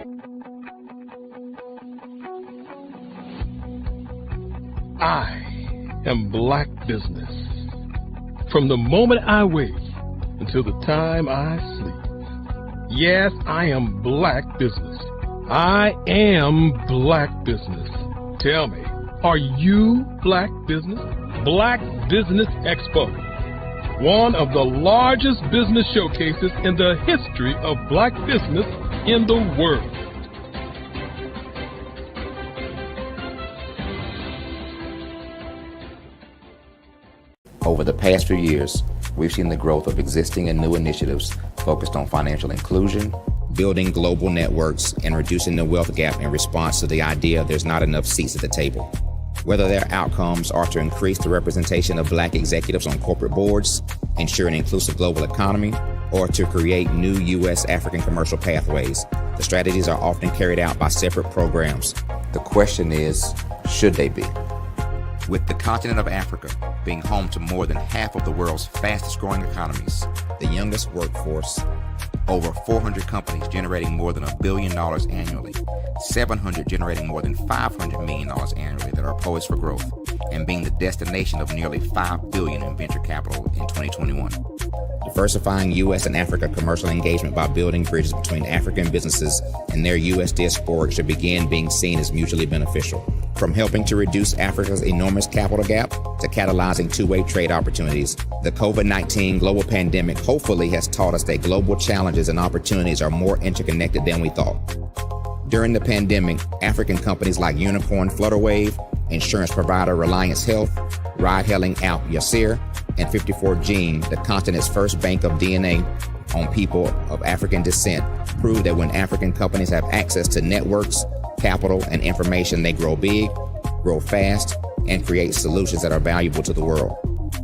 I am Black Business. From the moment I wake until the time I sleep. Yes, I am Black Business. I am Black Business. Tell me, are you Black Business? Black Business Expo, one of the largest business showcases in the history of Black business in the world. Over the past few years, we've seen the growth of existing and new initiatives focused on financial inclusion, building global networks, and reducing the wealth gap in response to the idea there's not enough seats at the table. Whether their outcomes are to increase the representation of Black executives on corporate boards, ensure an inclusive global economy, or to create new U.S. African commercial pathways, the strategies are often carried out by separate programs. The question is, should they be? With the continent of Africa being home to more than half of the world's fastest growing economies, the youngest workforce, over 400 companies generating more than $1 billion annually, 700 generating more than $500 million annually that are poised for growth, and being the destination of nearly $5 billion in venture capital in 2021. Diversifying U.S. and Africa commercial engagement by building bridges between African businesses and their U.S. diaspora should begin being seen as mutually beneficial. From helping to reduce Africa's enormous capital gap to catalyzing two-way trade opportunities, the COVID-19 global pandemic hopefully has taught us that global challenges and opportunities are more interconnected than we thought. During the pandemic, African companies like Unicorn Flutterwave, insurance provider Reliance Health, ride-hailing app Yasir, and 54Gene, the continent's first bank of DNA on people of African descent, proved that when African companies have access to networks, capital, and information, they grow big, grow fast, and create solutions that are valuable to the world.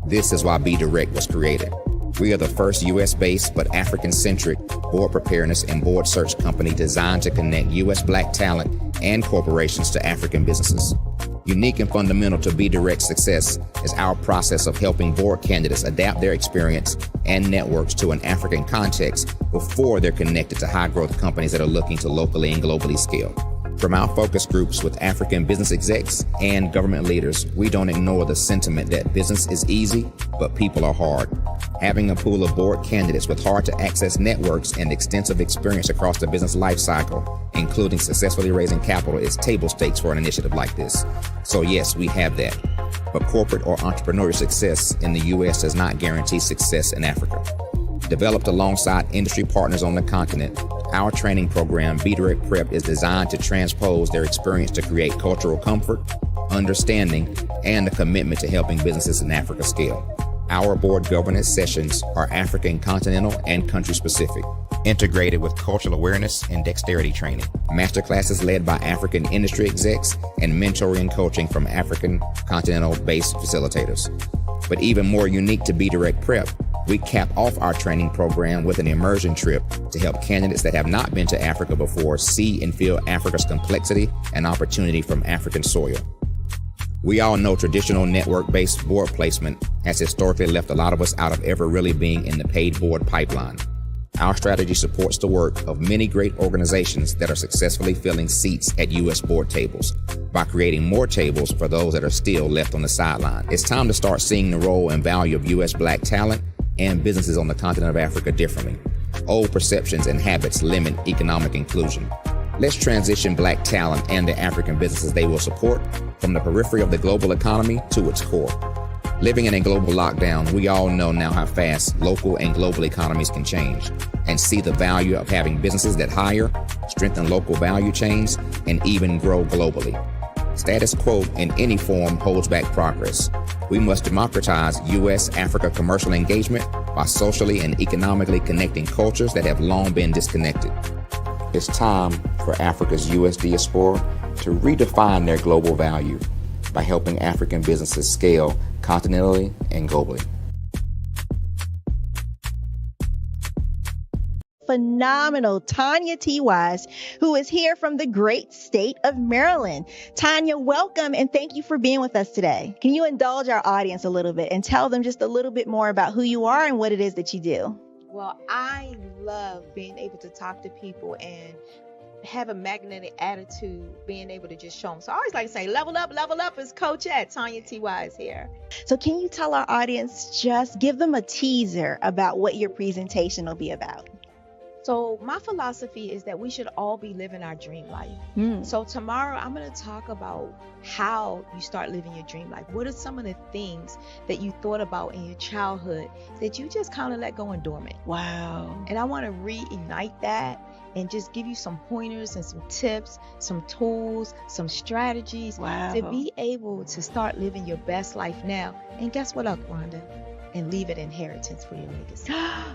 This is why Be Direct was created. We are the first U.S.-based but African-centric board preparedness and board search company designed to connect U.S. Black talent and corporations to African businesses. Unique and fundamental to Be Direct's success is our process of helping board candidates adapt their experience and networks to an African context before they're connected to high-growth companies that are looking to locally and globally scale. From our focus groups with African business execs and government leaders, we don't ignore the sentiment that business is easy, but people are hard. Having a pool of board candidates with hard-to-access networks and extensive experience across the business life cycle, including successfully raising capital, is table stakes for an initiative like this. So yes, we have that. But corporate or entrepreneurial success in the U.S. does not guarantee success in Africa. Developed alongside industry partners on the continent, our training program, Be Direct Prep, is designed to transpose their experience to create cultural comfort, understanding, and a commitment to helping businesses in Africa scale. Our board governance sessions are African continental and country specific, integrated with cultural awareness and dexterity training, masterclasses led by African industry execs, and mentoring and coaching from African continental-based facilitators. But even more unique to Be Direct Prep, we cap off our training program with an immersion trip to help candidates that have not been to Africa before see and feel Africa's complexity and opportunity from African soil. We all know traditional network-based board placement has historically left a lot of us out of ever really being in the paid board pipeline. Our strategy supports the work of many great organizations that are successfully filling seats at U.S. board tables by creating more tables for those that are still left on the sideline. It's time to start seeing the role and value of U.S. Black talent and businesses on the continent of Africa differently. Old perceptions and habits limit economic inclusion. Let's transition Black talent and the African businesses they will support from the periphery of the global economy to its core. Living in a global lockdown, we all know now how fast local and global economies can change, and see the value of having businesses that hire, strengthen local value chains, and even grow globally. Status quo in any form holds back progress. We must democratize U.S.-Africa commercial engagement by socially and economically connecting cultures that have long been disconnected. It's time for Africa's U.S. diaspora to redefine their global value by helping African businesses scale continentally and globally. Phenomenal Tanya T. Wise, who is here from the great state of Maryland. Tanya, welcome and thank you for being with us today. Can you indulge our audience a little bit and tell them just a little bit more about who you are and what it is that you do? Well, I love being able to talk to people and have a magnetic attitude, being able to just show them. So I always like to say, level up is Coach at Tanya T. Wise here. So can you tell our audience, just give them a teaser about what your presentation will be about? So my philosophy is that we should all be living our dream life. So tomorrow I'm going to talk about how you start living your dream life. What are some of the things that you thought about in your childhood that you just kind of let go and dormant? Wow. And I want to reignite that and just give you some pointers and some tips, some tools, some strategies to be able to start living your best life now. And guess what, Rhonda? And leave an inheritance for your legacy.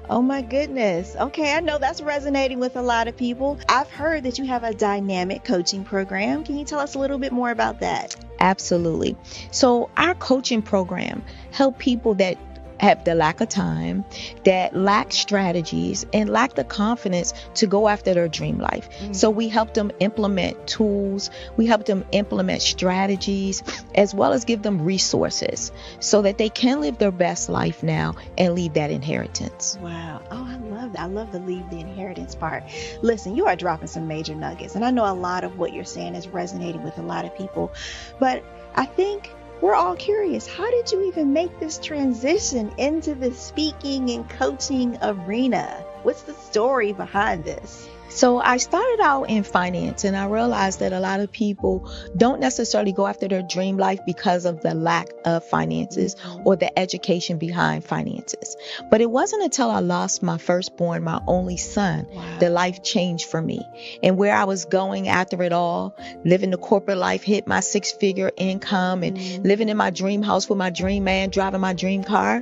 Oh my goodness. Okay, I know that's resonating with a lot of people. I've heard that you have a dynamic coaching program. Can you tell us a little bit more about that? Absolutely. So our coaching program help people that have the lack of time, that lack strategies, and lack the confidence to go after their dream life. So we help them implement tools, we help them implement strategies, as well as give them resources so that they can live their best life now and leave that inheritance. Wow. Oh, I love that. I love the leave the inheritance part. Listen, you are dropping some major nuggets, and I know a lot of what you're saying is resonating with a lot of people, but I think we're all curious. How did you even make this transition into the speaking and coaching arena? What's the story behind this? So I started out in finance, and I realized that a lot of people don't necessarily go after their dream life because of the lack of finances or the education behind finances. But it wasn't until I lost my firstborn, my only son, that life changed for me. And where I was going after it all, living the corporate life, hit my 6-figure income and living in my dream house with my dream man, driving my dream car.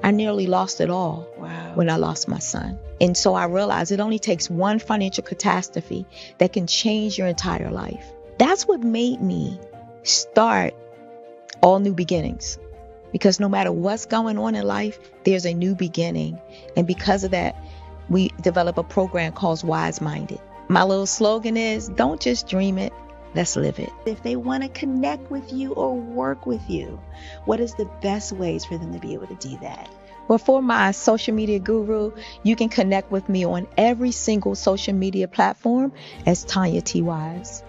I nearly lost it all when I lost my son. And so I realized it only takes one financial catastrophe that can change your entire life. That's what made me start All New Beginnings. Because no matter what's going on in life, there's a new beginning. And because of that, we develop a program called Wise Minded. My little slogan is, don't just dream it, let's live it. If they want to connect with you or work with you, what is the best ways for them to be able to do that? Well, for my social media guru, you can connect with me on every single social media platform as Tanya T. Wise.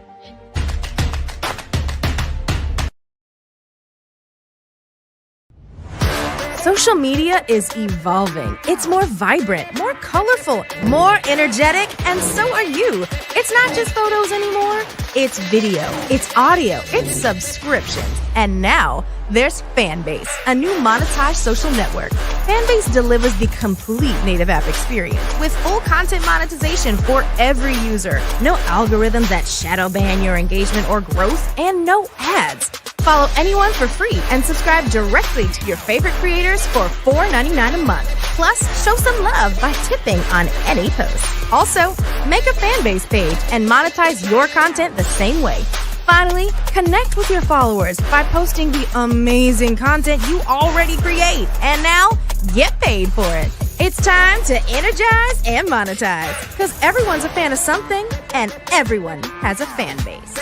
Social media is evolving. It's more vibrant, more colorful, more energetic, and so are you. It's not just photos anymore. It's video, it's audio, it's subscriptions. And now there's Fanbase, a new monetized social network. Fanbase delivers the complete native app experience with full content monetization for every user. No algorithms that shadow ban your engagement or growth, and no ads. Follow anyone for free and subscribe directly to your favorite creators for $4.99 a month. Plus, show some love by tipping on any post. Also, make a Fanbase page and monetize your content the same way. Finally, connect with your followers by posting the amazing content you already create. And now, get paid for it. It's time to energize and monetize, because everyone's a fan of something and everyone has a fan base.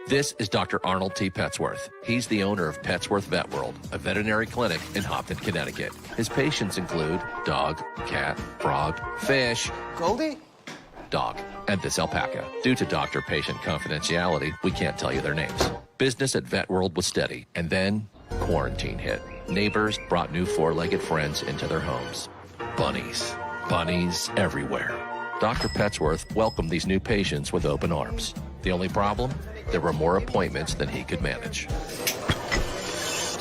This is Dr. Arnold T. Petsworth. He's the owner of Petsworth Vet World, a veterinary clinic in Hopton, Connecticut. His patients include dog, cat, frog, fish, Goldie, dog, and this alpaca. Due to doctor-patient confidentiality, we can't tell you their names. Business at Vet World was steady, and then quarantine hit. Neighbors brought new four-legged friends into their homes. Bunnies. Bunnies everywhere. Dr. Petsworth welcomed these new patients with open arms. The only problem? There were more appointments than he could manage.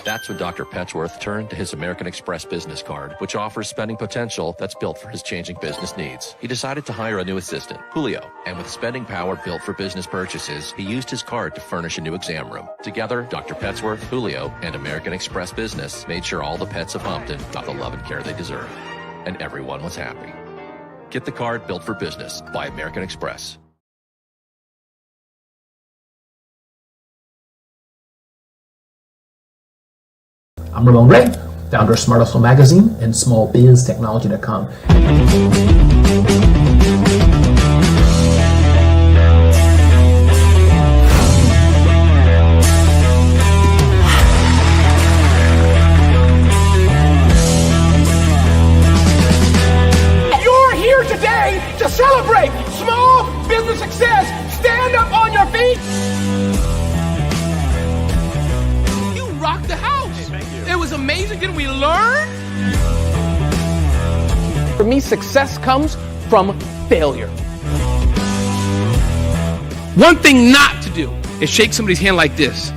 That's when Dr. Petsworth turned to his American Express business card, which offers spending potential that's built for his changing business needs. He decided to hire a new assistant, Julio, and with spending power built for business purchases, he used his card to furnish a new exam room. Together, Dr. Petsworth, Julio, and American Express Business made sure all the pets of Humpton got the love and care they deserve. And everyone was happy. Get the card built for business by American Express. I'm Ramon Ray, founder of Smart Hustle Magazine and smallbiztechnology.com. You're here today to celebrate small business success. Stand up on your feet. You rocked the house. It was amazing. Didn't we learn? For me, success comes from failure. One thing not to do is shake somebody's hand like this.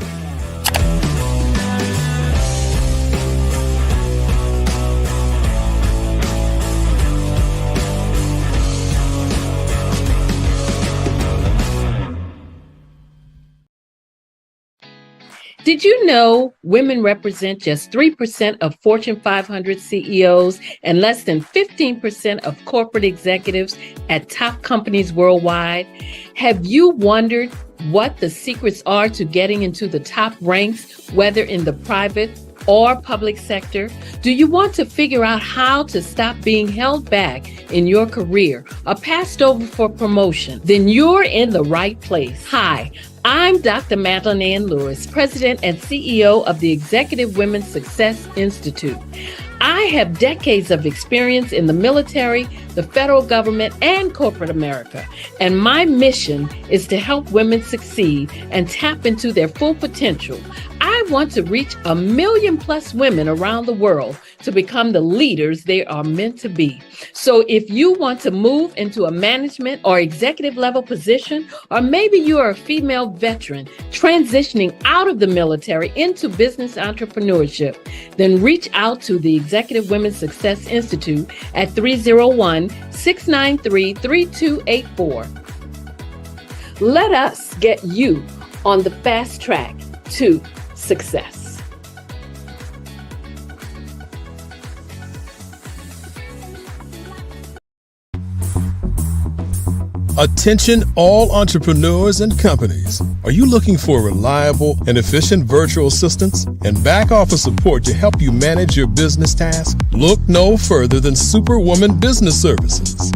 Did you know women represent just 3% of Fortune 500 CEOs and less than 15% of corporate executives at top companies worldwide? Have you wondered what the secrets are to getting into the top ranks, whether in the private or public sector? Do you want to figure out how to stop being held back in your career or passed over for promotion? Then you're in the right place. Hi, I'm Dr. Madeline Ann Lewis, President and CEO of the Executive Women's Success Institute. I have decades of experience in the military, the federal government, and corporate America, and my mission is to help women succeed and tap into their full potential. I want to reach 1 million plus women around the world to become the leaders they are meant to be. So if you want to move into a management or executive level position, or maybe you are a female veteran transitioning out of the military into business entrepreneurship, then reach out to the Executive Women's Success Institute at 301-693-3284. Let us get you on the fast track to success. Attention all entrepreneurs and companies. Are you looking for reliable and efficient virtual assistants and back office support to help you manage your business tasks? Look no further than Superwoman Business Services.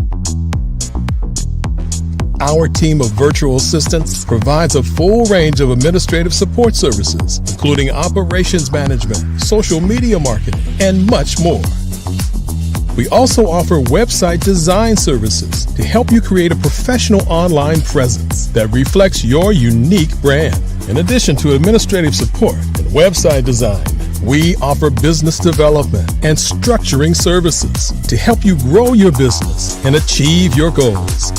Our team of virtual assistants provides a full range of administrative support services, including operations management, social media marketing, and much more. We also offer website design services to help you create a professional online presence that reflects your unique brand. In addition to administrative support and website design, we offer business development and structuring services to help you grow your business and achieve your goals.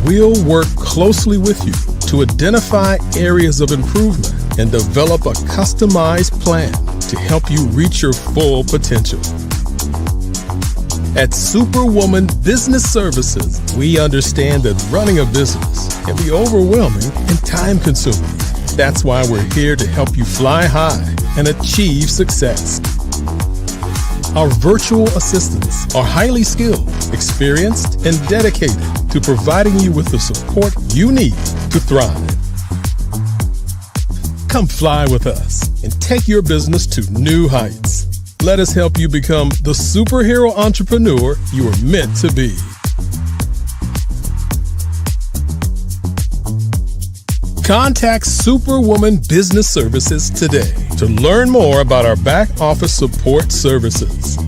We'll work closely with you to identify areas of improvement and develop a customized plan to help you reach your full potential. At Superwoman Business Services, we understand that running a business can be overwhelming and time-consuming. That's why we're here to help you fly high and achieve success. Our virtual assistants are highly skilled, experienced, and dedicated to providing you with the support you need to thrive. Come fly with us and take your business to new heights. Let us help you become the superhero entrepreneur you are meant to be. Contact Superwoman Business Services today to learn more about our back office support services.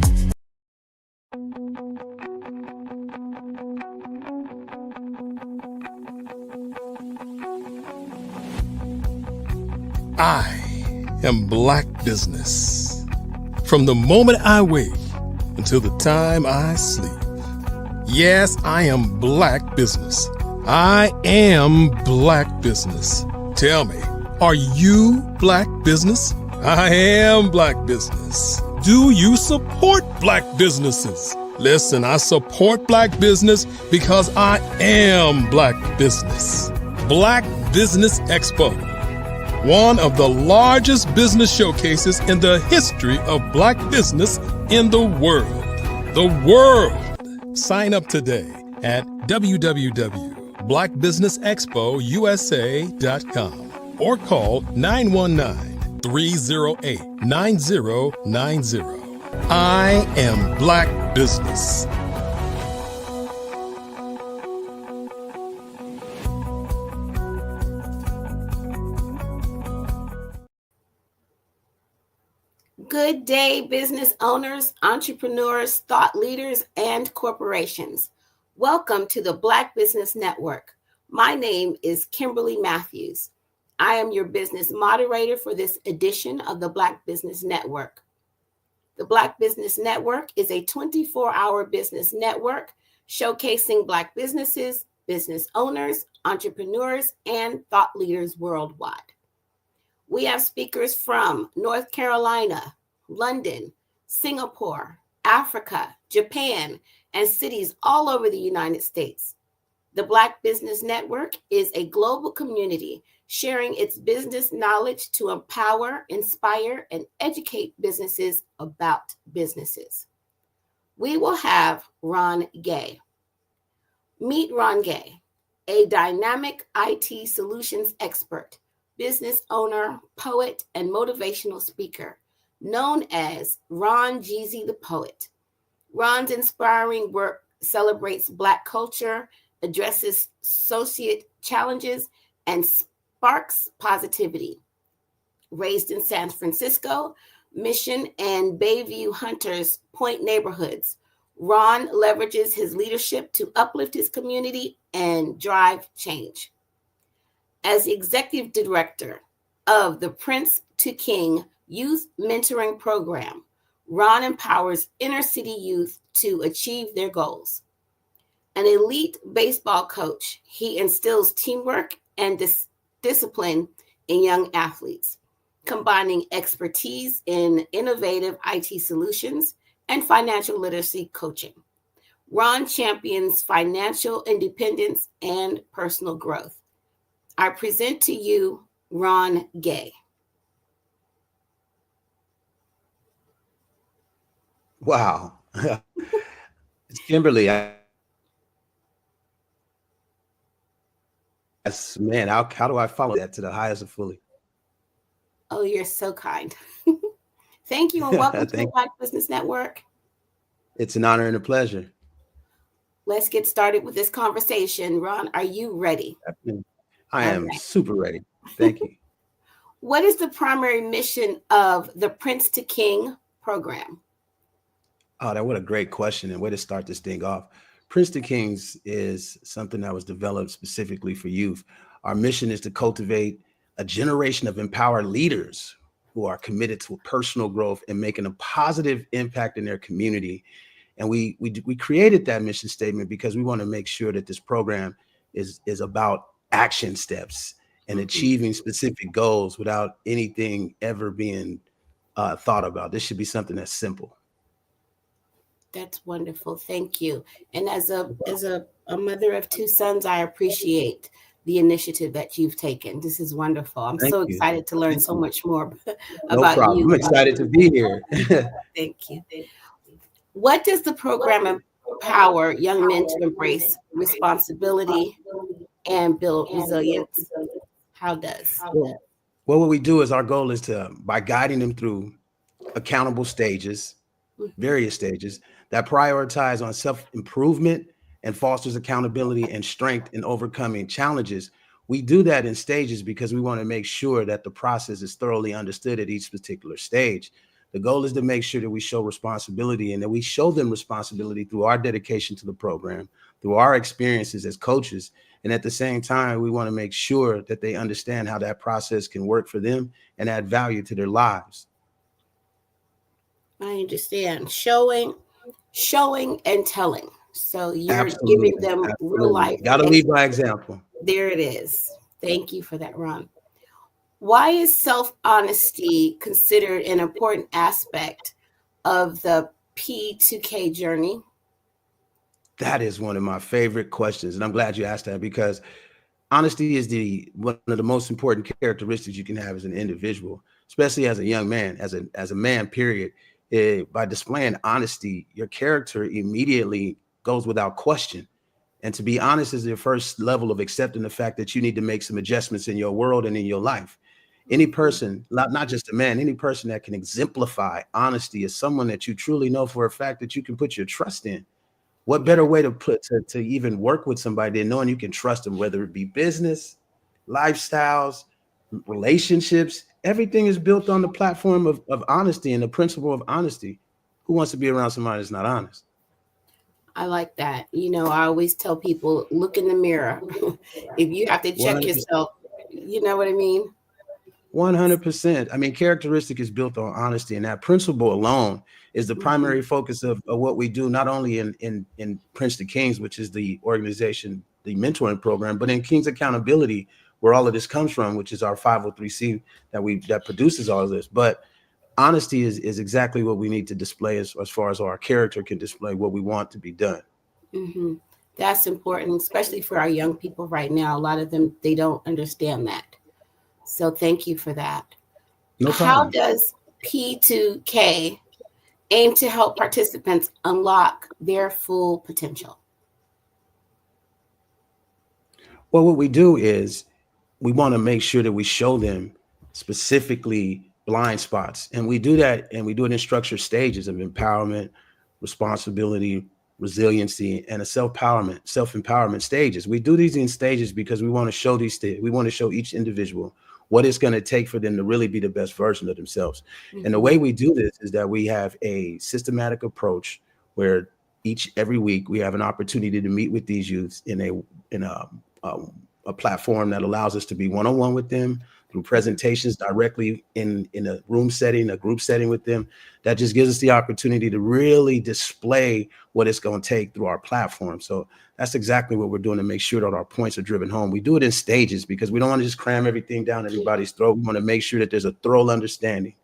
I am Black Business. From the moment I wake until the time I sleep. Yes, I am Black Business. I am Black Business. Tell me, are you Black Business? I am Black Business. Do you support Black businesses? Listen, I support Black business because I am Black Business. Black Business Expo, one of the largest business showcases in the history of Black business in the world. The world. Sign up today at www.blackbusinessexpousa.com or call 919-308-9090. I am Black Business. Good day, business owners, entrepreneurs, thought leaders, and corporations. Welcome to the Black Business Network. My name is Kimberly Matthews. I am your business moderator for this edition of the Black Business Network. The Black Business Network is a 24-hour business network showcasing Black businesses, business owners, entrepreneurs, and thought leaders worldwide. We have speakers from North Carolina, London, Singapore, Africa, Japan, and cities all over the United States. The Black Business Network is a global community sharing its business knowledge to empower, inspire, and educate businesses about businesses. We will have Ron Gay. Meet Ron Gay, a dynamic IT solutions expert, business owner, poet, and motivational speaker, known as Ron Jeezy the Poet. Ron's inspiring work celebrates Black culture, addresses social challenges, and sparks positivity. Raised in San Francisco, Mission, and Bayview Hunters Point neighborhoods, Ron leverages his leadership to uplift his community and drive change. As the executive director of the Prince to King Youth Mentoring Program, Ron empowers inner city youth to achieve their goals. An elite baseball coach, he instills teamwork and discipline in young athletes, combining expertise in innovative IT solutions and financial literacy coaching. Ron champions financial independence and personal growth. I present to you Ron Gay. Wow. It's Kimberly. Yes, man, how do I follow that to the highest of fully? Oh, you're so kind. Thank you and welcome to the Black Business Network. It's an honor and a pleasure. Let's get started with this conversation. Ron, are you ready? I am super ready. Thank you. What is the primary mission of the Prince to King program? Oh, what a great question and way to start this thing off. Prince to Kings is something that was developed specifically for youth. Our mission is to cultivate a generation of empowered leaders who are committed to personal growth and making a positive impact in their community. And we created that mission statement because we want to make sure that this program is about action steps and achieving specific goals without anything ever being thought about. This should be something that's simple. That's wonderful. Thank you. And as a mother of two sons, I appreciate the initiative that you've taken. This is wonderful. I'm so excited to learn so much more about you. I'm excited to be here. Thank you. What does the program empower young men to embrace responsibility and build resilience? How does? Well, what we do is our goal is to, by guiding them through accountable stages, various stages that prioritize on self-improvement and fosters accountability and strength in overcoming challenges. We do that in stages because we want to make sure that the process is thoroughly understood at each particular stage. The goal is to make sure that we show responsibility and that we show them responsibility through our dedication to the program, through our experiences as coaches. And at the same time, we want to make sure that they understand how that process can work for them and add value to their lives. I understand. Showing and telling. So you're Absolutely. giving them real Absolutely. life. Got to lead by example. There it is. Thank you for that, Ron. Why is self-honesty considered an important aspect of the P2K journey? That is one of my favorite questions. And I'm glad you asked that, because honesty is one of the most important characteristics you can have as an individual, especially as a young man, as a man, period. By displaying honesty, your character immediately goes without question. And to be honest is your first level of accepting the fact that you need to make some adjustments in your world and in your life. Any person, not just a man, any person that can exemplify honesty is someone that you truly know for a fact that you can put your trust in. What better way to even work with somebody than knowing you can trust them, whether it be business, lifestyles, relationships? Everything is built on the platform of honesty and the principle of honesty. Who wants to be around somebody that's not honest? I like that. I always tell people, look in the mirror. If you have to check 100%. yourself, you know what I mean? 100%. I mean, characteristic is built on honesty, and that principle alone is the primary focus of what we do, not only in Prince to Kings, which is the organization, the mentoring program, but in Kings Accountability, where all of this comes from, which is our 503c that produces all of this. But honesty is exactly what we need to display as far as our character can display what we want to be done. Mm-hmm. That's important, especially for our young people right now. A lot of them, they don't understand that. So thank you for that. No problem. How does P2K aim to help participants unlock their full potential? Well, what we do is we want to make sure that we show them specifically blind spots. And we do that, and we do it in structured stages of empowerment, responsibility, resiliency, and a self-empowerment stages. We do these in stages because we want to show we want to show each individual what it's going to take for them to really be the best version of themselves. Mm-hmm. And the way we do this is that we have a systematic approach where every week we have an opportunity to meet with these youths in a platform that allows us to be one-on-one with them through presentations directly in a room setting, a group setting with them. That just gives us the opportunity to really display what it's going to take through our platform. So that's exactly what we're doing to make sure that our points are driven home. We do it in stages because we don't want to just cram everything down everybody's throat. We want to make sure that there's a thorough understanding.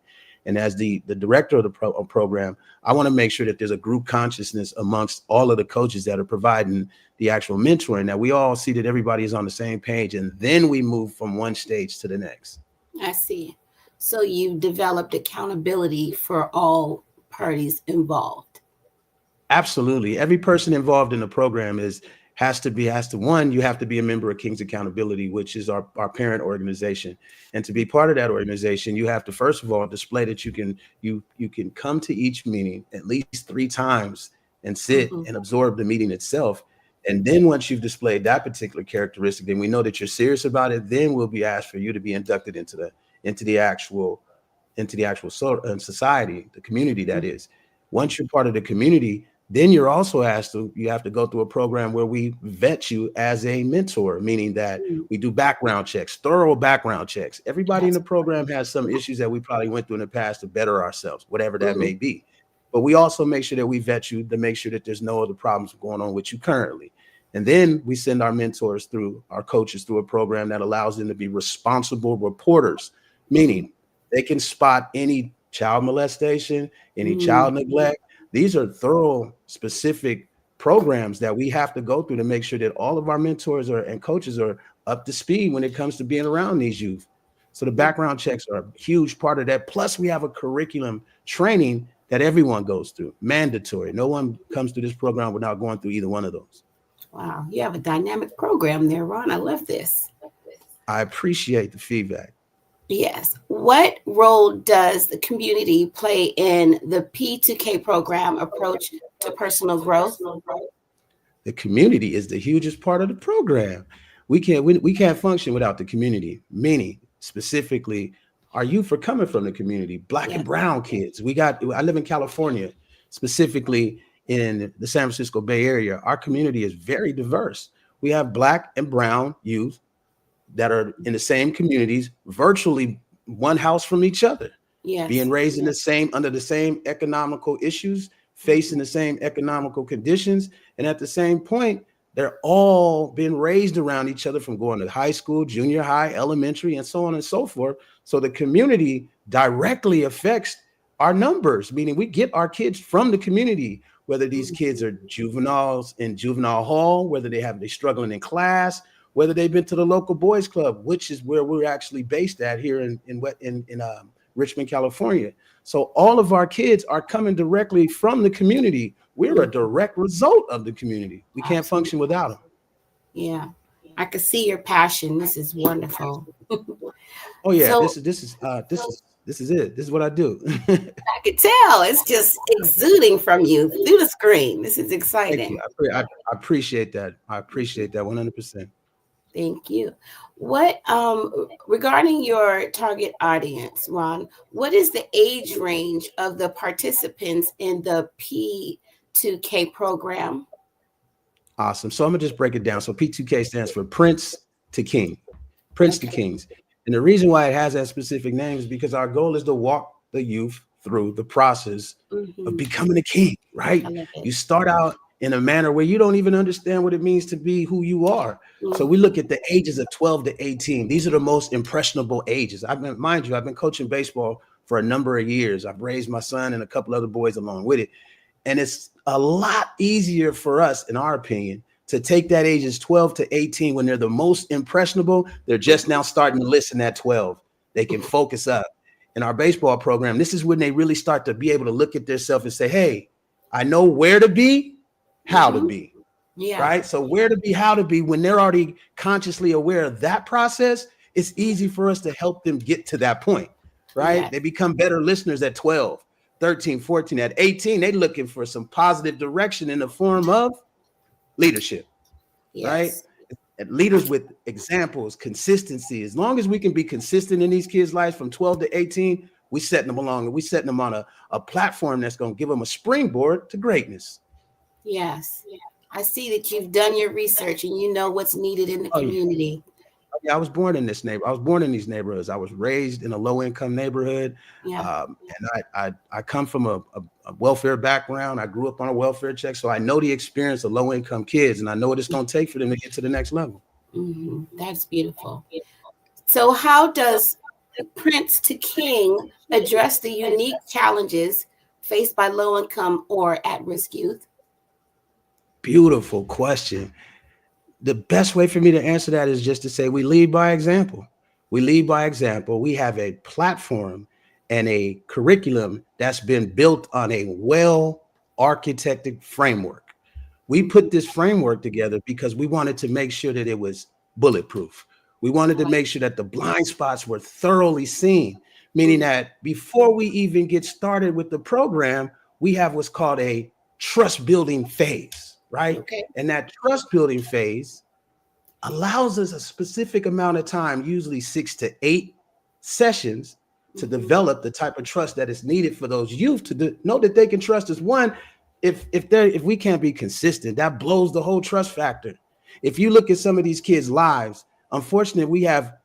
And as the director of the program, I want to make sure that there's a group consciousness amongst all of the coaches that are providing the actual mentoring, that we all see that everybody is on the same page, and then we move from one stage to the next. I see. So you developed accountability for all parties involved. Absolutely. Every person involved in the program has to you have to be a member of King's Accountability, which is our parent organization. And to be part of that organization, you have to, first of all, display that you can come to each meeting at least 3 times and sit and absorb the meeting itself. And then once you've displayed that particular characteristic, then we know that you're serious about it. Then we'll be asked for you to be inducted into the actual society, the community that is. Once you're part of the community, then you're also you have to go through a program where we vet you as a mentor, meaning that we do background checks, thorough background checks. Everybody in the program has some issues that we probably went through in the past to better ourselves, whatever that may be. But we also make sure that we vet you to make sure that there's no other problems going on with you currently. And then we send our coaches through a program that allows them to be responsible reporters, meaning they can spot any child molestation, any child neglect. These are thorough, specific programs that we have to go through to make sure that all of our mentors and coaches are up to speed when it comes to being around these youth. So the background checks are a huge part of that. Plus, we have a curriculum training that everyone goes through, mandatory. No one comes through this program without going through either one of those. Wow, you have a dynamic program there, Ron. I love this. I appreciate the feedback. Yes. What role does the community play in the P2K program approach to personal growth? The community is the hugest part of the program. We can't function without the community, meaning specifically our youth are coming from the community, Black and brown kids. I live in California, specifically in the San Francisco Bay Area. Our community is very diverse. We have Black and brown youth that are in the same communities, virtually one house from each other, being raised under the same economical issues, facing the same economical conditions. And at the same point, they're all being raised around each other from going to high school, junior high, elementary, and so on and so forth. So the community directly affects our numbers, meaning we get our kids from the community, whether these kids are juveniles in juvenile hall, whether they're struggling in class, whether they've been to the local boys club, which is where we're actually based at here in Richmond, California. So all of our kids are coming directly from the community. We're a direct result of the community. We can't function without them. Yeah, I can see your passion. This is wonderful. Oh yeah, So- this is it. This is what I do. I could tell it's just exuding from you through the screen. This is exciting. Thank you. I appreciate that. I appreciate that 100%. Thank you. What regarding your target audience, Ron, what is the age range of the participants in the P2K program? Awesome. So I'm gonna just break it down. So P2K stands for Prince to King, Prince to Kings. And the reason why it has that specific name is because our goal is to walk the youth through the process of becoming a king, right? You start out in a manner where you don't even understand what it means to be who you are. So we look at the ages of 12 to 18. These are the most impressionable ages. Mind you, I've been coaching baseball for a number of years. I've raised my son and a couple other boys along with it. And it's a lot easier for us, in our opinion, to take that ages 12 to 18 when they're the most impressionable. They're just now starting to listen at 12. They can focus up. In our baseball program, this is when they really start to be able to look at themselves and say, hey, I know where to be, how to be. Yeah. Right. So where to be, how to be, when they're already consciously aware of that process, it's easy for us to help them get to that point. Right. Yes. They become better listeners at 12, 13, 14, at 18, they're looking for some positive direction in the form of leadership. Yes. Right. And leaders with examples, consistency. As long as we can be consistent in these kids' lives from 12 to 18, we setting them along and we setting them on a platform that's going to give them a springboard to greatness. Yes. I see that you've done your research and you know what's needed in the community. Yeah, I was born in this neighborhood. I was born in these neighborhoods. I was raised in a low-income neighborhood. Yeah. And I come from a welfare background. I grew up on a welfare check. So I know the experience of low-income kids, and I know what it's going to take for them to get to the next level. That's beautiful. So how does Prince to King address the unique challenges faced by low-income or at-risk youth? Beautiful question. The best way for me to answer that is just to say we lead by example. We lead by example. We have a platform and a curriculum that's been built on a well-architected framework. We put this framework together because we wanted to make sure that it was bulletproof. We wanted to make sure that the blind spots were thoroughly seen, meaning that before we even get started with the program, we have what's called a trust building phase. Right. Okay. And that trust building phase allows us a specific amount of time, usually 6 to 8 sessions, to develop the type of trust that is needed for those youth to know that they can trust us. One, if we can't be consistent, that blows the whole trust factor. If you look at some of these kids' lives, unfortunately, we have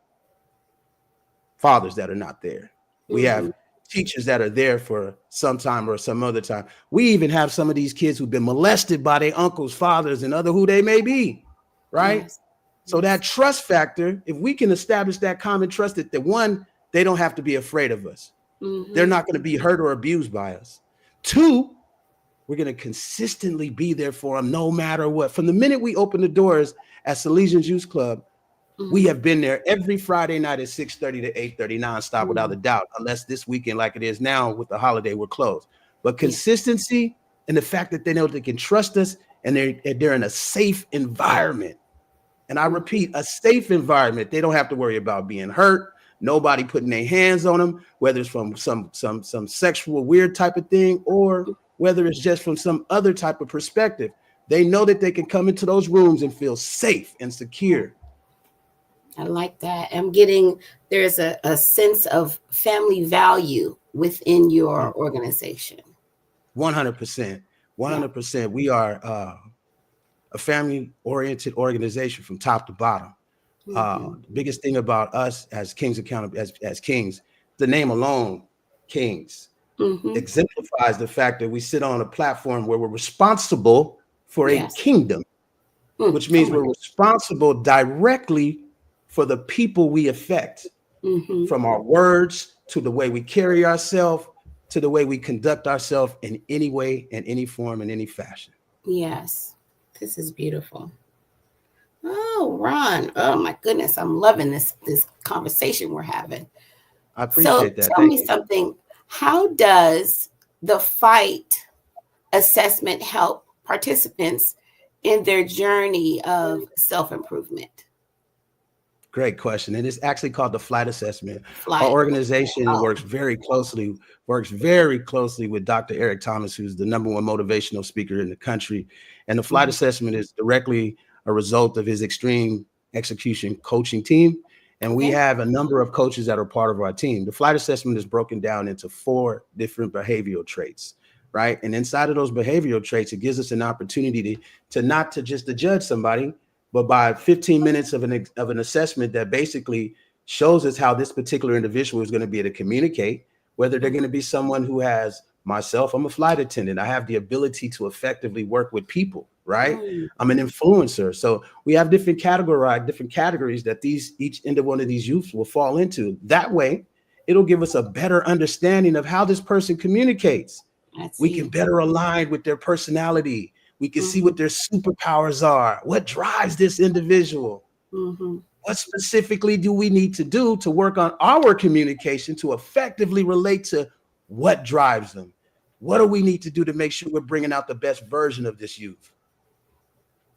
fathers that are not there. We have teachers that are there for some time or some other time. We even have some of these kids who've been molested by their uncles, fathers, and other who they may be, right? Yes. So that trust factor, if we can establish that common trust that one, they don't have to be afraid of us. They're not going to be hurt or abused by us. 2, we're going to consistently be there for them no matter what. From the minute we open the doors at Salesian Youth Club, we have been there every Friday night at 6:30 to 8:30 nonstop without a doubt, unless this weekend, like it is now with the holiday, we're closed. But consistency and the fact that they know they can trust us and they're in a safe environment. And I repeat, a safe environment. They don't have to worry about being hurt. Nobody putting their hands on them, whether it's from some sexual weird type of thing or whether it's just from some other type of perspective. They know that they can come into those rooms and feel safe and secure. I like that. There's a sense of family value within your organization. 100%. 100%. We are a family-oriented organization from top to bottom. The biggest thing about us as Kings as Kings, the name alone, Kings. exemplifies the fact that we sit on a platform where we're responsible for a kingdom, which means we're responsible directly for the people we affect, from our words to the way we carry ourselves to the way we conduct ourselves in any way, in any form, in any fashion. Yes, this is beautiful. Oh, Ron. Oh my goodness. I'm loving this conversation we're having. I appreciate that. Tell Thank me you. something. How does the FIGHT assessment help participants in their journey of self-improvement? Great question. And it's actually called the FLIGHT assessment. FLIGHT. Our organization works very closely with Dr. Eric Thomas, who's the #1 motivational speaker in the country. And the FLIGHT assessment is directly a result of his extreme execution coaching team. And we have a number of coaches that are part of our team. The FLIGHT assessment is broken down into 4 different behavioral traits, right? And inside of those behavioral traits, it gives us an opportunity to not just to judge somebody, but by 15 minutes of an assessment that basically shows us how this particular individual is going to be able to communicate, whether they're going to be someone who has myself, I'm a flight attendant. I have the ability to effectively work with people, right? I'm an influencer. So we have different categories that each one of these youths will fall into. That way, it'll give us a better understanding of how this person communicates. We can better align with their personality. We can see what their superpowers are. What drives this individual? What specifically do we need to do to work on our communication to effectively relate to what drives them? What do we need to do to make sure we're bringing out the best version of this youth?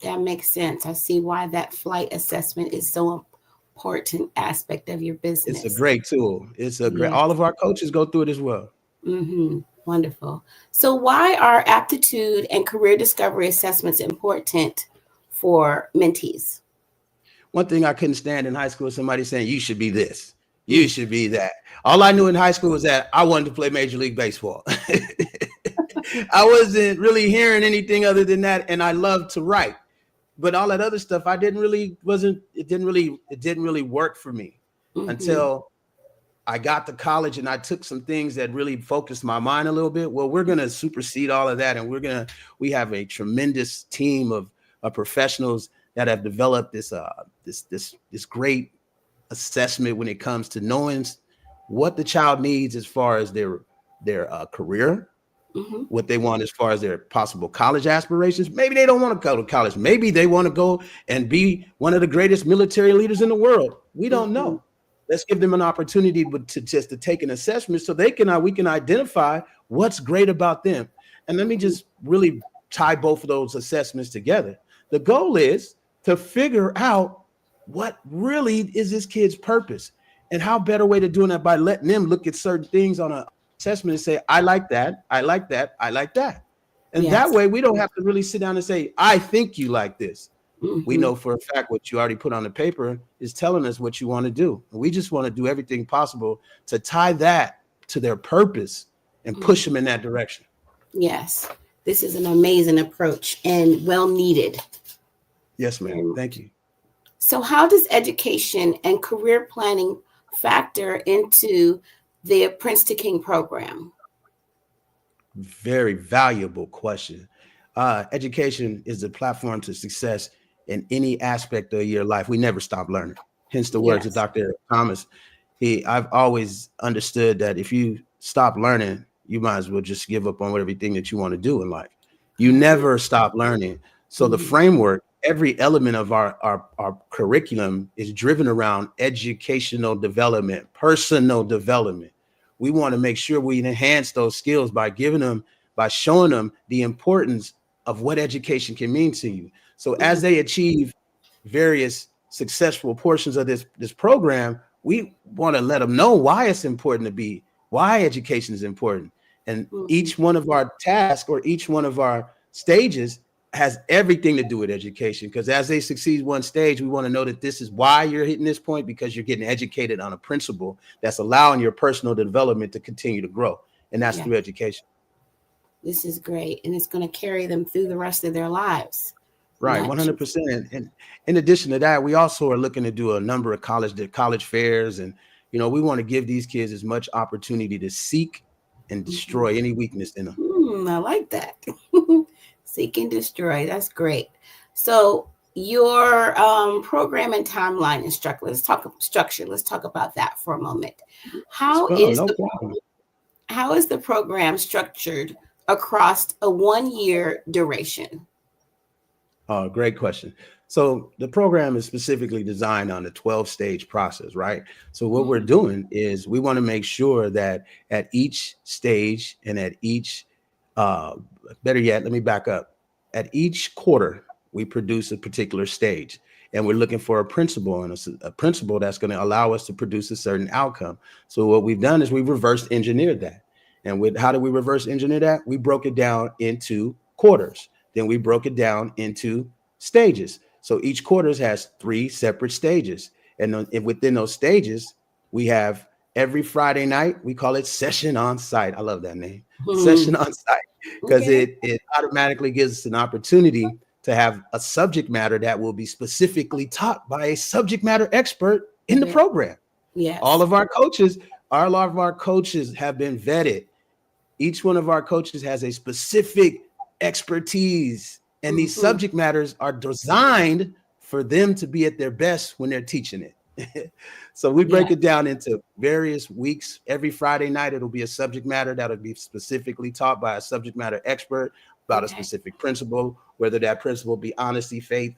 That makes sense. I see why that FLIGHT assessment is so important aspect of your business. It's a great tool. All of our coaches go through it as well. Wonderful. So why are aptitude and career discovery assessments important for mentees? One thing I couldn't stand in high school is somebody saying, you should be this, you should be that. All I knew in high school was that I wanted to play Major League Baseball. I wasn't really hearing anything other than that. And I loved to write, but all that other stuff, it didn't really work for me until I got to college and I took some things that really focused my mind a little bit. Well, we're going to supersede all of that. And we have a tremendous team of professionals that have developed this great assessment when it comes to knowing what the child needs as far as their career, what they want as far as their possible college aspirations. Maybe they don't want to go to college. Maybe they want to go and be one of the greatest military leaders in the world. We don't know. Let's give them an opportunity to take an assessment so we can identify what's great about them. And let me just really tie both of those assessments together. The goal is to figure out what really is this kid's purpose, and how better way to doing that by letting them look at certain things on an assessment and say, I like that, I like that, I like that. And that way we don't have to really sit down and say, I think you like this. We know for a fact what you already put on the paper is telling us what you want to do. And we just want to do everything possible to tie that to their purpose and push them in that direction. Yes, this is an amazing approach and well needed. Yes, ma'am. Thank you. So how does education and career planning factor into the Prince to King program? Very valuable question. Education is the platform to success in any aspect of your life. We never stop learning. Hence the words of Dr. Eric Thomas. I've always understood that if you stop learning, you might as well just give up on everything that you want to do in life. You never stop learning. So the framework, every element of our curriculum is driven around educational development, personal development. We want to make sure we enhance those skills by showing them the importance of what education can mean to you. So as they achieve various successful portions of this program, we want to let them know why it's important why education is important. And each one of our tasks or each one of our stages has everything to do with education, because as they succeed one stage, we want to know that this is why you're hitting this point, because you're getting educated on a principle that's allowing your personal development to continue to grow. And that's through education. This is great. And it's going to carry them through the rest of their lives. Right, 100%. And in addition to that, we also are looking to do a number of college fairs. And, we want to give these kids as much opportunity to seek and destroy any weakness in them. I like that. Seek and destroy. That's great. So your program and timeline and structure. Let's talk structure. Let's talk about that for a moment. How is the program structured across a 1-year duration? Oh, great question. So the program is specifically designed on a 12-stage process, right? So what we're doing is we want to make sure that at each stage and at each, better yet, let me back up. At each quarter, we produce a particular stage, and we're looking for a principle, and a principle that's going to allow us to produce a certain outcome. So what we've done is we've reverse engineered that. And how do we reverse engineer that? We broke it down into quarters. Then we broke it down into stages. So each quarters has 3 separate stages. And within those stages, we have every Friday night, we call it session on site. I love that name, session on site, because it automatically gives us an opportunity to have a subject matter that will be specifically taught by a subject matter expert in the program. Yes. All of our coaches have been vetted. Each one of our coaches has a specific expertise, and these subject matters are designed for them to be at their best when they're teaching it. So we break it down into various weeks. Every Friday night, it'll be a subject matter that'll be specifically taught by a subject matter expert about a specific principle, whether that principle be honesty, faith,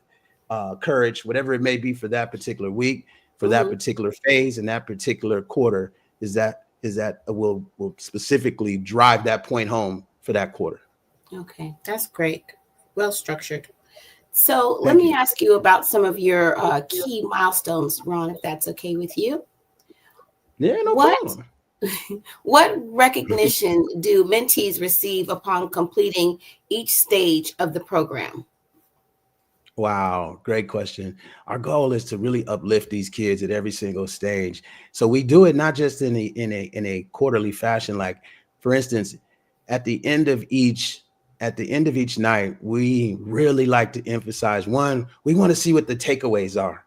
courage, whatever it may be for that particular week, for that particular phase, and that particular quarter is that will specifically drive that point home for that quarter. Okay, that's great. Well structured. So let me ask you about some of your key milestones, Ron, if that's okay with you. Yeah, no problem. What recognition do mentees receive upon completing each stage of the program? Wow, great question. Our goal is to really uplift these kids at every single stage. So we do it not just in a quarterly fashion. Like, for instance, at the end of each night, we really like to emphasize, one, we want to see what the takeaways are.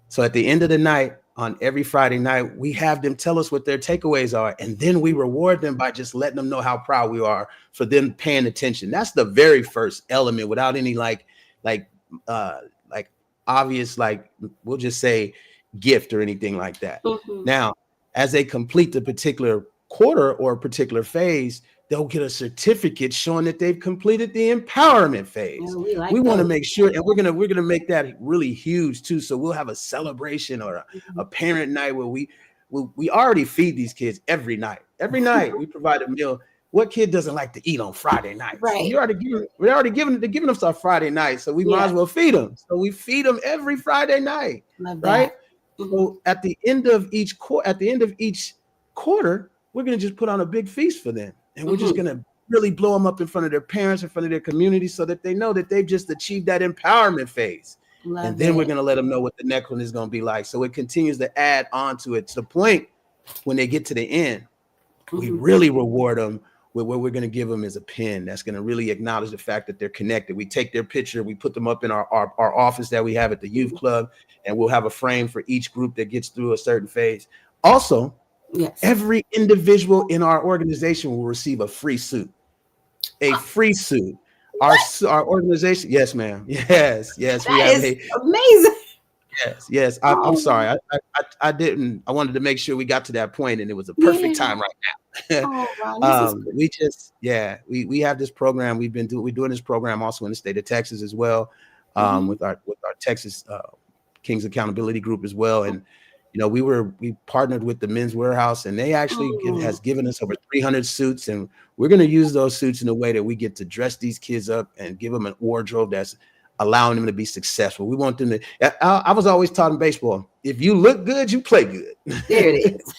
So at the end of the night, on every Friday night, we have them tell us what their takeaways are, and then we reward them by just letting them know how proud we are for them paying attention. That's the very first element, without any like obvious, like, we'll just say gift or anything like that. Now, as they complete the particular quarter or a particular phase, they'll get a certificate showing that they've completed the empowerment phase. We want to make sure, and we're gonna make that really huge too. So we'll have a celebration or a parent night where we already feed these kids every night. Every night we provide a meal. What kid doesn't like to eat on Friday nights? Right. We're already giving us our Friday night, so we might as well feed them. So we feed them every Friday night, right? So at the end of each quarter, we're gonna just put on a big feast for them, and we're just gonna really blow them up in front of their parents, in front of their community, so that they know that they've just achieved that empowerment phase. And then we're gonna let them know what the next one is gonna be like. So it continues to add on to it, to the point when they get to the end, we really reward them with what we're going to give them is a pin that's going to really acknowledge the fact that they're connected. We take their picture, we put them up in our office that we have at the youth club, and we'll have a frame for each group that gets through a certain phase. Also, every individual in our organization will receive a free suit. A free suit. Our organization, yes, ma'am. Yes. That is amazing. Yes. I'm sorry. I wanted to make sure we got to that point, and it was a perfect time right now. We have this program. We're doing this program also in the state of Texas as well, with our Texas Kings Accountability Group as well. And we partnered with the Men's Warehouse, and they actually has given us over 300 suits, and we're going to use those suits in a way that we get to dress these kids up and give them an wardrobe that's allowing them to be successful. We want them to. I was always taught in baseball, if you look good, you play good. There it is.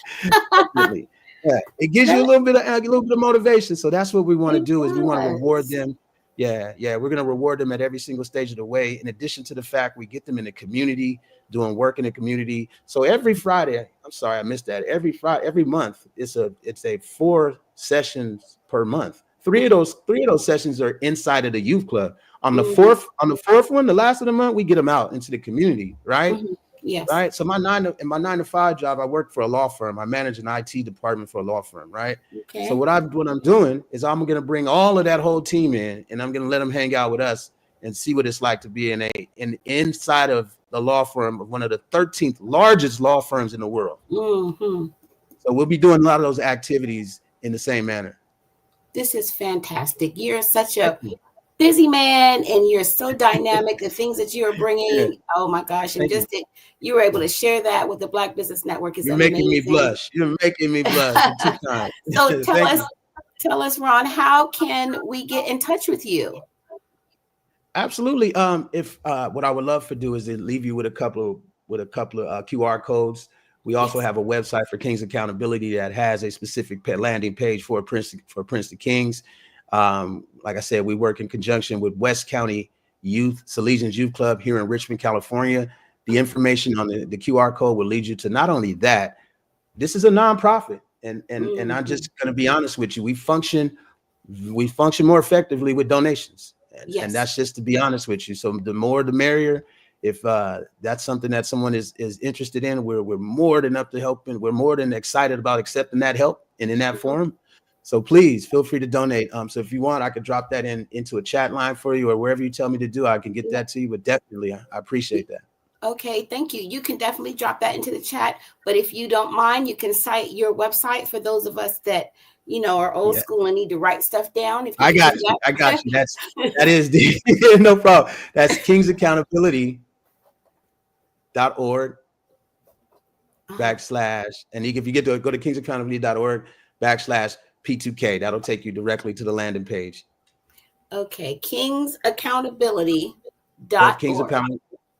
Yeah, it gives you a little bit of motivation. So that's what we want to do, is we want to reward them. Yeah, we're going to reward them at every single stage of the way. In addition to the fact we get them in the community, doing work in the community. So every Friday, I'm sorry I missed that. Every month, it's a 4 sessions per month. Three of those sessions are inside of the youth club. On the fourth one, the last of the month, we get them out into the community, right? Yes. Right. So my 9 to 5 job, I work for a law firm. I manage an IT department for a law firm. Right. Okay. So what I'm doing is I'm going to bring all of that whole team in, and I'm going to let them hang out with us and see what it's like to be inside of the law firm of one of the 13th largest law firms in the world. Mm-hmm. So we'll be doing a lot of those activities in the same manner. This is fantastic. You're such a busy man, and you're so dynamic. The things that you are bringing, oh my gosh! And just that you were able to share that with the Black Business Network is amazing. Making me blush. You're making me blush. You're too kind. So tell us, Ron, how can we get in touch with you? Absolutely. If what I would love to do is to leave you with a couple of QR codes. We also have a website for Kings Accountability that has a specific landing page for Princeton Kings. Like I said, we work in conjunction with West County Youth, Salesians Youth Club here in Richmond, California. The information on the QR code will lead you to not only that, this is a nonprofit. And I'm just going to be honest with you. We function more effectively with donations. And that's just to be honest with you. So the more, the merrier. If that's something that someone is interested in, we're more than up to help, and we're more than excited about accepting that help and in that forum. So please feel free to donate. So if you want, I could drop that into a chat line for you, or wherever you tell me to do, I can get that to you. But definitely, I appreciate that. Okay, thank you. You can definitely drop that into the chat. But if you don't mind, you can cite your website for those of us that are old school and need to write stuff down. If I got you. That is the no problem. That's kingsaccountability.org / and if you get to go to kingsaccountability.org /P2K, that'll take you directly to the landing page. Okay, kingsaccountability.org.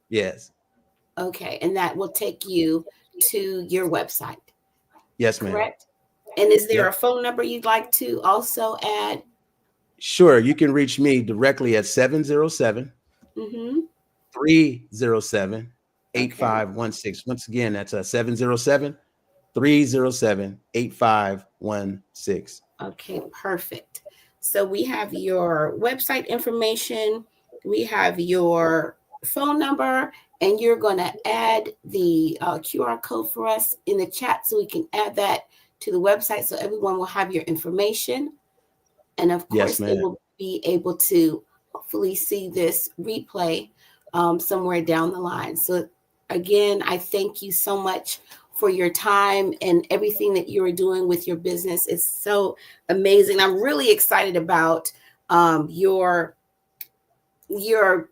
Yes. Okay, and that will take you to your website. Yes, ma'am. Correct. And is there a phone number you'd like to also add? Sure. You can reach me directly at 707 307 8516. Once again, that's 707 307 8516. Okay, perfect. So we have your website information, we have your phone number, and you're going to add the QR code for us in the chat so we can add that to the website so everyone will have your information. And of course, they will be able to hopefully see this replay somewhere down the line. So again, I thank you so much for your time and everything that you're doing with your business. It's so amazing. I'm really excited about your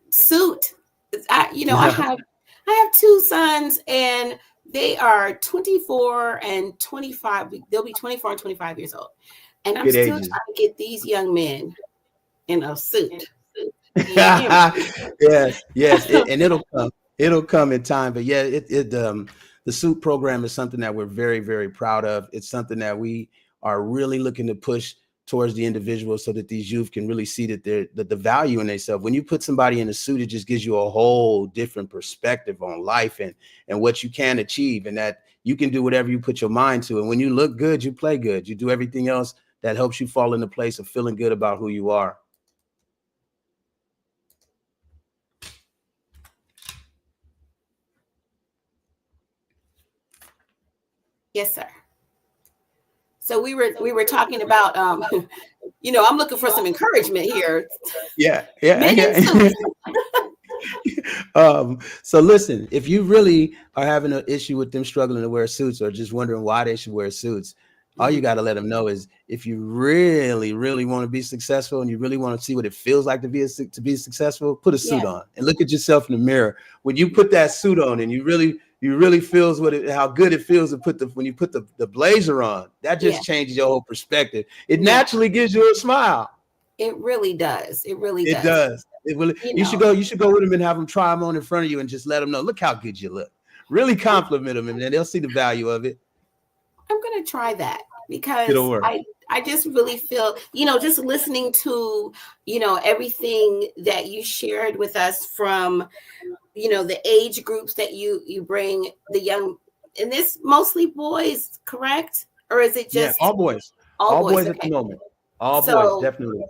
suit. I have two sons, and they are 24 and 25. They'll be 24 and 25 years old. And I'm still trying to get these young men in a suit. Yes. And it'll come in time. But yeah, the suit program is something that we're very, very proud of. It's something that we are really looking to push towards the individual so that these youth can really see that the value in themselves. When you put somebody in a suit, it just gives you a whole different perspective on life and what you can achieve, and that you can do whatever you put your mind to. And when you look good, you play good. You do everything else that helps you fall into place of feeling good about who you are. Yes, sir. So we were talking about, I'm looking for some encouragement here. Yeah. So listen, if you really are having an issue with them struggling to wear suits or just wondering why they should wear suits, all you got to let them know is if you really, really want to be successful and you really want to see what it feels like to be successful, put a suit on and look at yourself in the mirror. When you put that suit on and you really feels how good it feels to when you put the blazer on, that just changes your whole perspective. It naturally gives you a smile. It really does. It really does. It does. It really. You should go with them and have them try them on in front of you and just let them know, look how good you look. Really compliment them, and then they'll see the value of it. I'm going to try that because I just really feel, just listening to, everything that you shared with us from, the age groups that you bring the young, and this mostly boys, correct? Or is it just all boys? All boys at the moment. All boys, definitely.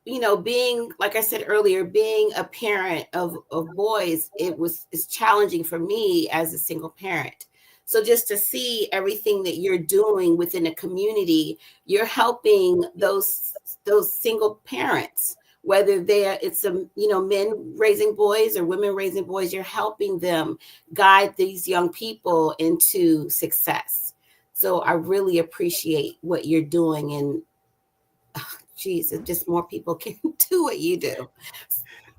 you know, being, like I said earlier, being a parent of boys, it's challenging for me as a single parent. So just to see everything that you're doing within a community, you're helping those single parents, whether it's men raising boys or women raising boys, you're helping them guide these young people into success. So I really appreciate what you're doing, and geez, if just more people can do what you do.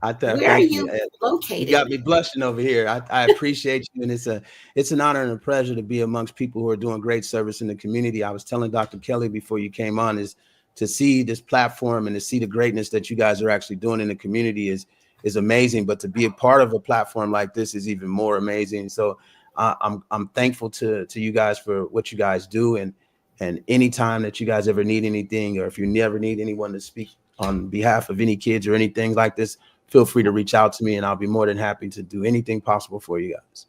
Where are Thank you. you located? You got me blushing over here. I appreciate you, and it's an honor and a pleasure to be amongst people who are doing great service in the community. I was telling Dr. Kelly before you came on, is to see this platform and to see the greatness that you guys are actually doing in the community is amazing. But to be a part of a platform like this is even more amazing. So I'm thankful to you guys for what you guys do, and anytime that you guys ever need anything, or if you never need anyone to speak on behalf of any kids or anything like this, feel free to reach out to me, and I'll be more than happy to do anything possible for you guys.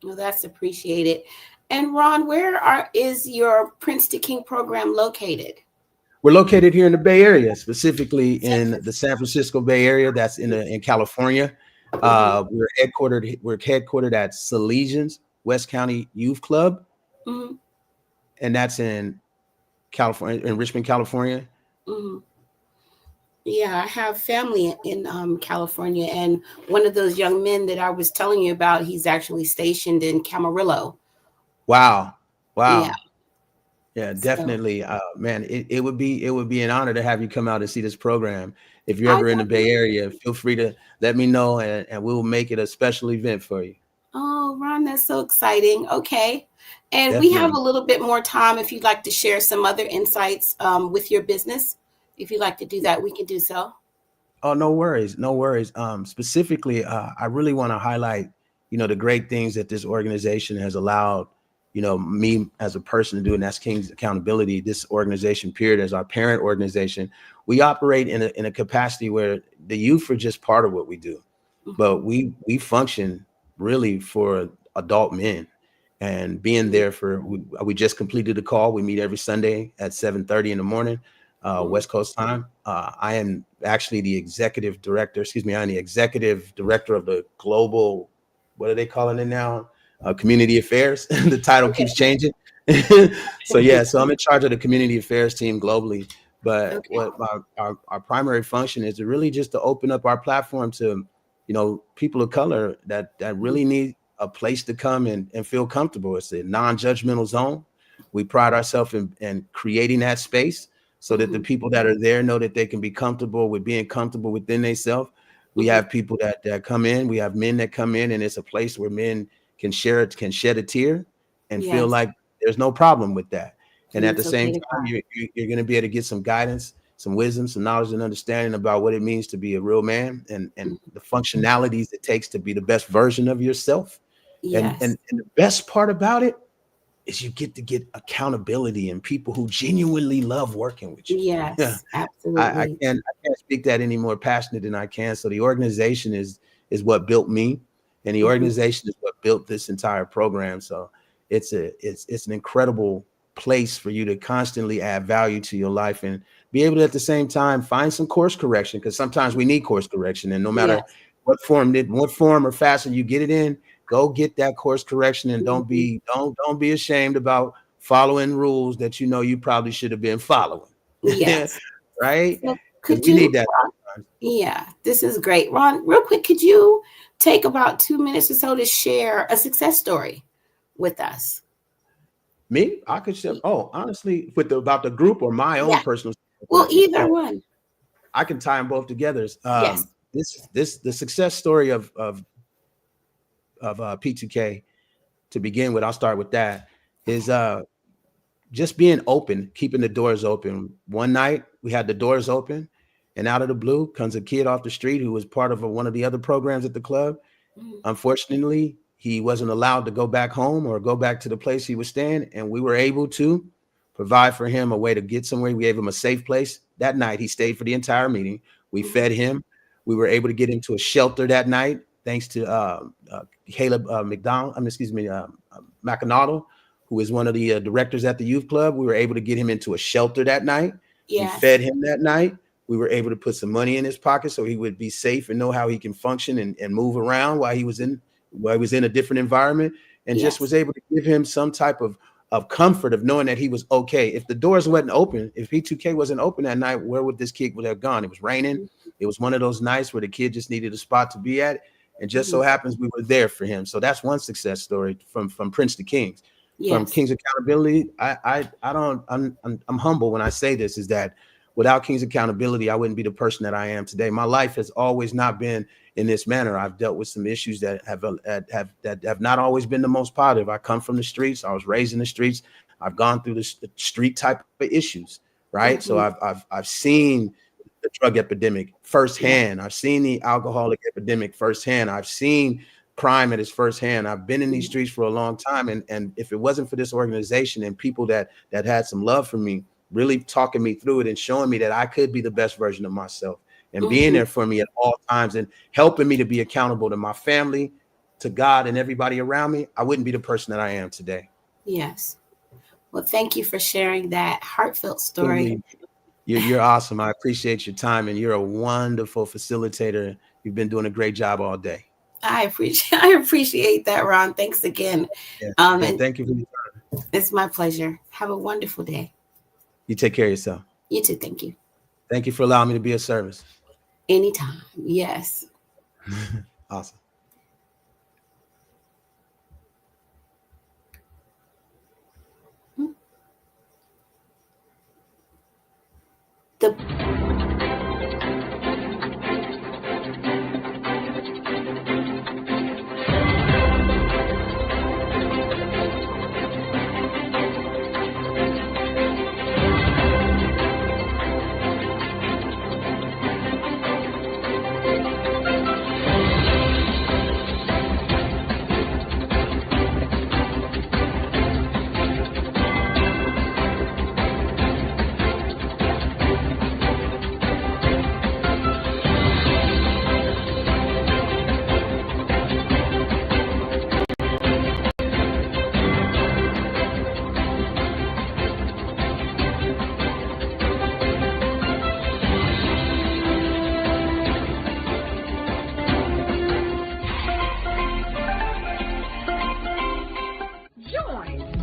Well, that's appreciated. And Ron, where is your Prince to King program located? We're located here in the Bay Area, specifically in the San Francisco Bay Area. That's in California. We're headquartered at Salesians West County Youth Club, and that's in California, in Richmond, California. Yeah, I have family in California, and one of those young men that I was telling you about, he's actually stationed in Camarillo. Wow. Yeah. Yeah, definitely. Man, it would be an honor to have you come out and see this program. If you're ever in the Bay Area, feel free to let me know, and we'll make it a special event for you. Oh, Ron, that's so exciting. Okay. And Definitely. we have a little bit more time if you'd like to share some other insights with your business. If you'd like to do that, we can do so. Oh, no worries. No worries. Specifically, I really want to highlight, the great things that this organization has allowed, me as a person to do, and that's King's Accountability. This organization, period, as our parent organization, we operate in a capacity where the youth are just part of what we do, but we function really for adult men, and being there for, we just completed a call. We meet every Sunday at 7:30 in the morning. West Coast time. I am actually the executive director. I'm the executive director of the global, what are they calling it now? Community affairs. The title keeps changing. So I'm in charge of the community affairs team globally. But what our primary function is to really just to open up our platform to, people of color that really need a place to come and feel comfortable. It's a non-judgmental zone. We pride ourselves in creating that space, so that the people that are there know that they can be comfortable with being comfortable within themselves. We have people that come in. We have men that come in, and it's a place where men can shed a tear and feel like there's no problem with that. And at the same time, you're going to be able to get some guidance, some wisdom, some knowledge and understanding about what it means to be a real man, and the functionalities it takes to be the best version of yourself. And the best part about it is you get to get accountability and people who genuinely love working with you. Yes, absolutely. I can't speak that any more passionate than I can. So the organization is what built me, and the organization is what built this entire program. So it's an incredible place for you to constantly add value to your life and be able to at the same time find some course correction, because sometimes we need course correction, and no matter what form or fashion you get it in, go get that course correction, and don't be ashamed about following rules that you probably should have been following. Yes. Right? So we need that. Yeah, this is great. Ron, real quick, could you take about 2 minutes or so to share a success story with us? Me? I could share. Oh, honestly, about the group or my own personal. Well, either one. I can tie them both together. Yes. The success story of P2K, to begin with, I'll start with that, is just being open, keeping the doors open. One night we had the doors open, and out of the blue comes a kid off the street who was part of one of the other programs at the club. Unfortunately, he wasn't allowed to go back home or go back to the place he was staying, and we were able to provide for him a way to get somewhere. We gave him a safe place. That night he stayed for the entire meeting. We fed him. We were able to get him to a shelter that night, thanks to Caleb McAnaughton, who is one of the directors at the youth club. We were able to get him into a shelter that night. We fed him that night. We were able to put some money in his pocket so he would be safe and know how he can function and move around while he was in a different environment, and just was able to give him some type of comfort of knowing that he was okay. If the doors wasn't open, if P2K wasn't open that night, where would this kid would have gone? It was raining. It was one of those nights where the kid just needed a spot to be at. And just so happens we were there for him. So that's one success story from Prince to Kings. From Kings Accountability, I'm humble when I say this, is that without Kings Accountability, I wouldn't be the person that I am today. My life has always not been in this manner. I've dealt with some issues that have not always been the most positive. I come from the streets. I was raised in the streets. I've gone through the street type of issues, right? So I've seen the drug epidemic firsthand. I've seen the alcoholic epidemic firsthand. I've seen crime at its firsthand. I've been in these streets for a long time. And if it wasn't for this organization and people that had some love for me, really talking me through it and showing me that I could be the best version of myself and being there for me at all times and helping me to be accountable to my family, to God and everybody around me, I wouldn't be the person that I am today. Yes. Well, thank you for sharing that heartfelt story. You're awesome. I appreciate your time, and you're a wonderful facilitator. You've been doing a great job all day. I appreciate that, Ron. Thanks again. And thank you for your time. It's my pleasure. Have a wonderful day. You take care of yourself. You too. Thank you. Thank you for allowing me to be of service. Anytime. Yes. Awesome.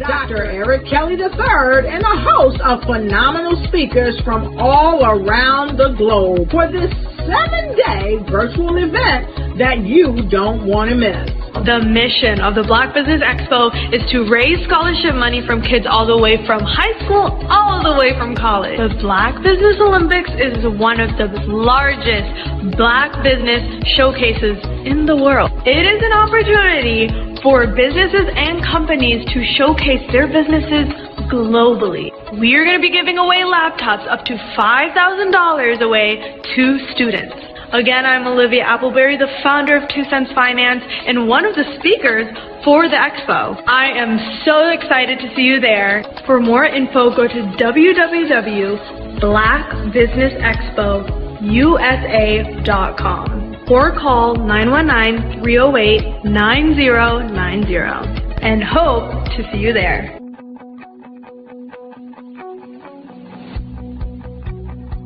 Dr. Eric Kelly III and a host of phenomenal speakers from all around the globe for this 7-day virtual event that you don't want to miss. The mission of the Black Business Expo is to raise scholarship money from kids all the way from high school, all the way from college. The Black Business Olympics is one of the largest Black business showcases in the world. It is an opportunity for businesses and companies to showcase their businesses globally. We are going to be giving away laptops up to $5,000 away to students. Again, I'm Olivia Appleberry, the founder of 2 Cents Finance and one of the speakers for the expo. I am so excited to see you there. For more info, go to www.blackbusinessexpousa.com or call 919-308-9090 and hope to see you there.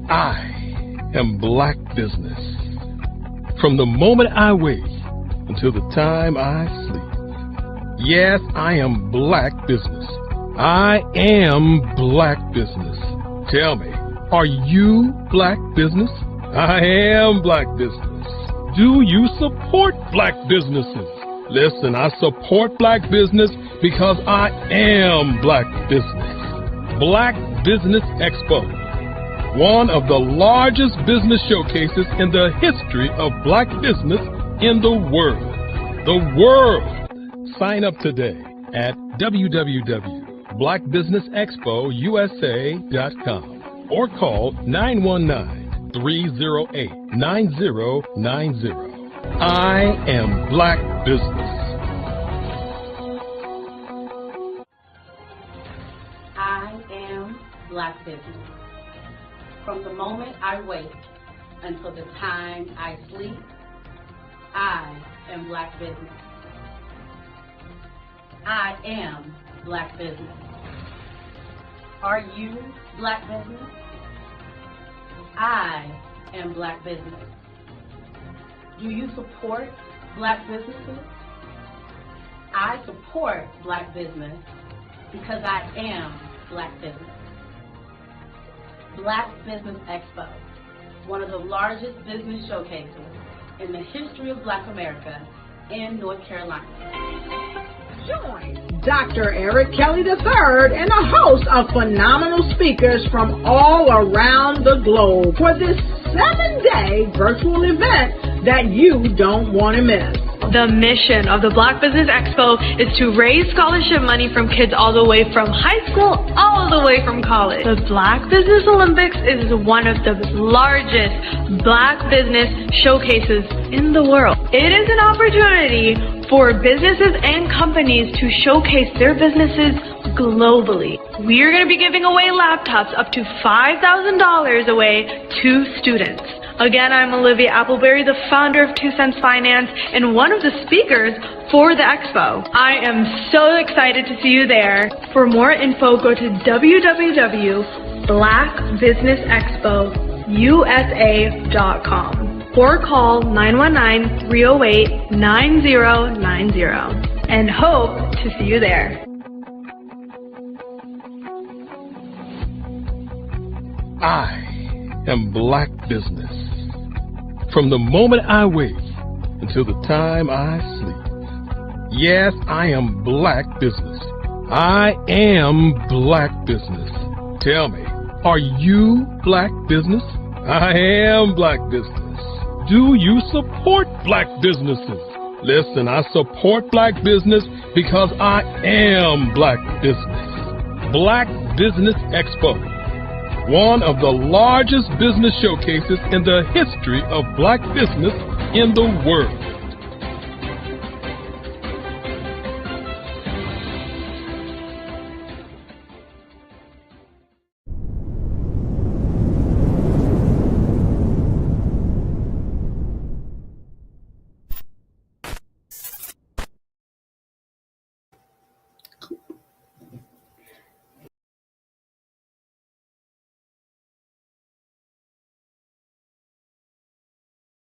I am Black Business. From the moment I wake until the time I sleep. Yes, I am Black Business. I am Black Business. Tell me, are you Black Business? I am Black Business. Do you support Black businesses? Listen, I support Black business because I am Black Business. Black Business Expo, one of the largest business showcases in the history of Black business in the world. The world! Sign up today at www.blackbusinessexpousa.com or call 919-308-9090. I am Black Business. I am Black Business. From the moment I wake until the time I sleep, I am Black Business. I am Black Business. Are you Black Business? I am Black business. Do you support Black businesses? I support Black business because I am Black business. Black Business Expo, one of the largest business showcases in the history of Black America in North Carolina. Join Dr. Eric Kelly III and a host of phenomenal speakers from all around the globe for this 7-day virtual event that you don't want to miss. The mission of the Black Business Expo is to raise scholarship money from kids all the way from high school, all the way from college. The Black Business Olympics is one of the largest Black business showcases in the world. It is an opportunity for businesses and companies to showcase their businesses globally. We are going to be giving away laptops up to $5,000 away to students. Again, I'm Olivia Appleberry, the founder of 2 Cents Finance and one of the speakers for the expo. I am so excited to see you there. For more info, go to www.blackbusinessexpousa.com or call 919-308-9090 and hope to see you there. I am Black business. From the moment I wake until the time I sleep. Yes, I am Black business. I am Black business. Tell me, are you Black business? I am Black business. Do you support Black businesses? Listen, I support Black business because I am Black business. Black Business Expo, one of the largest business showcases in the history of Black business in the world.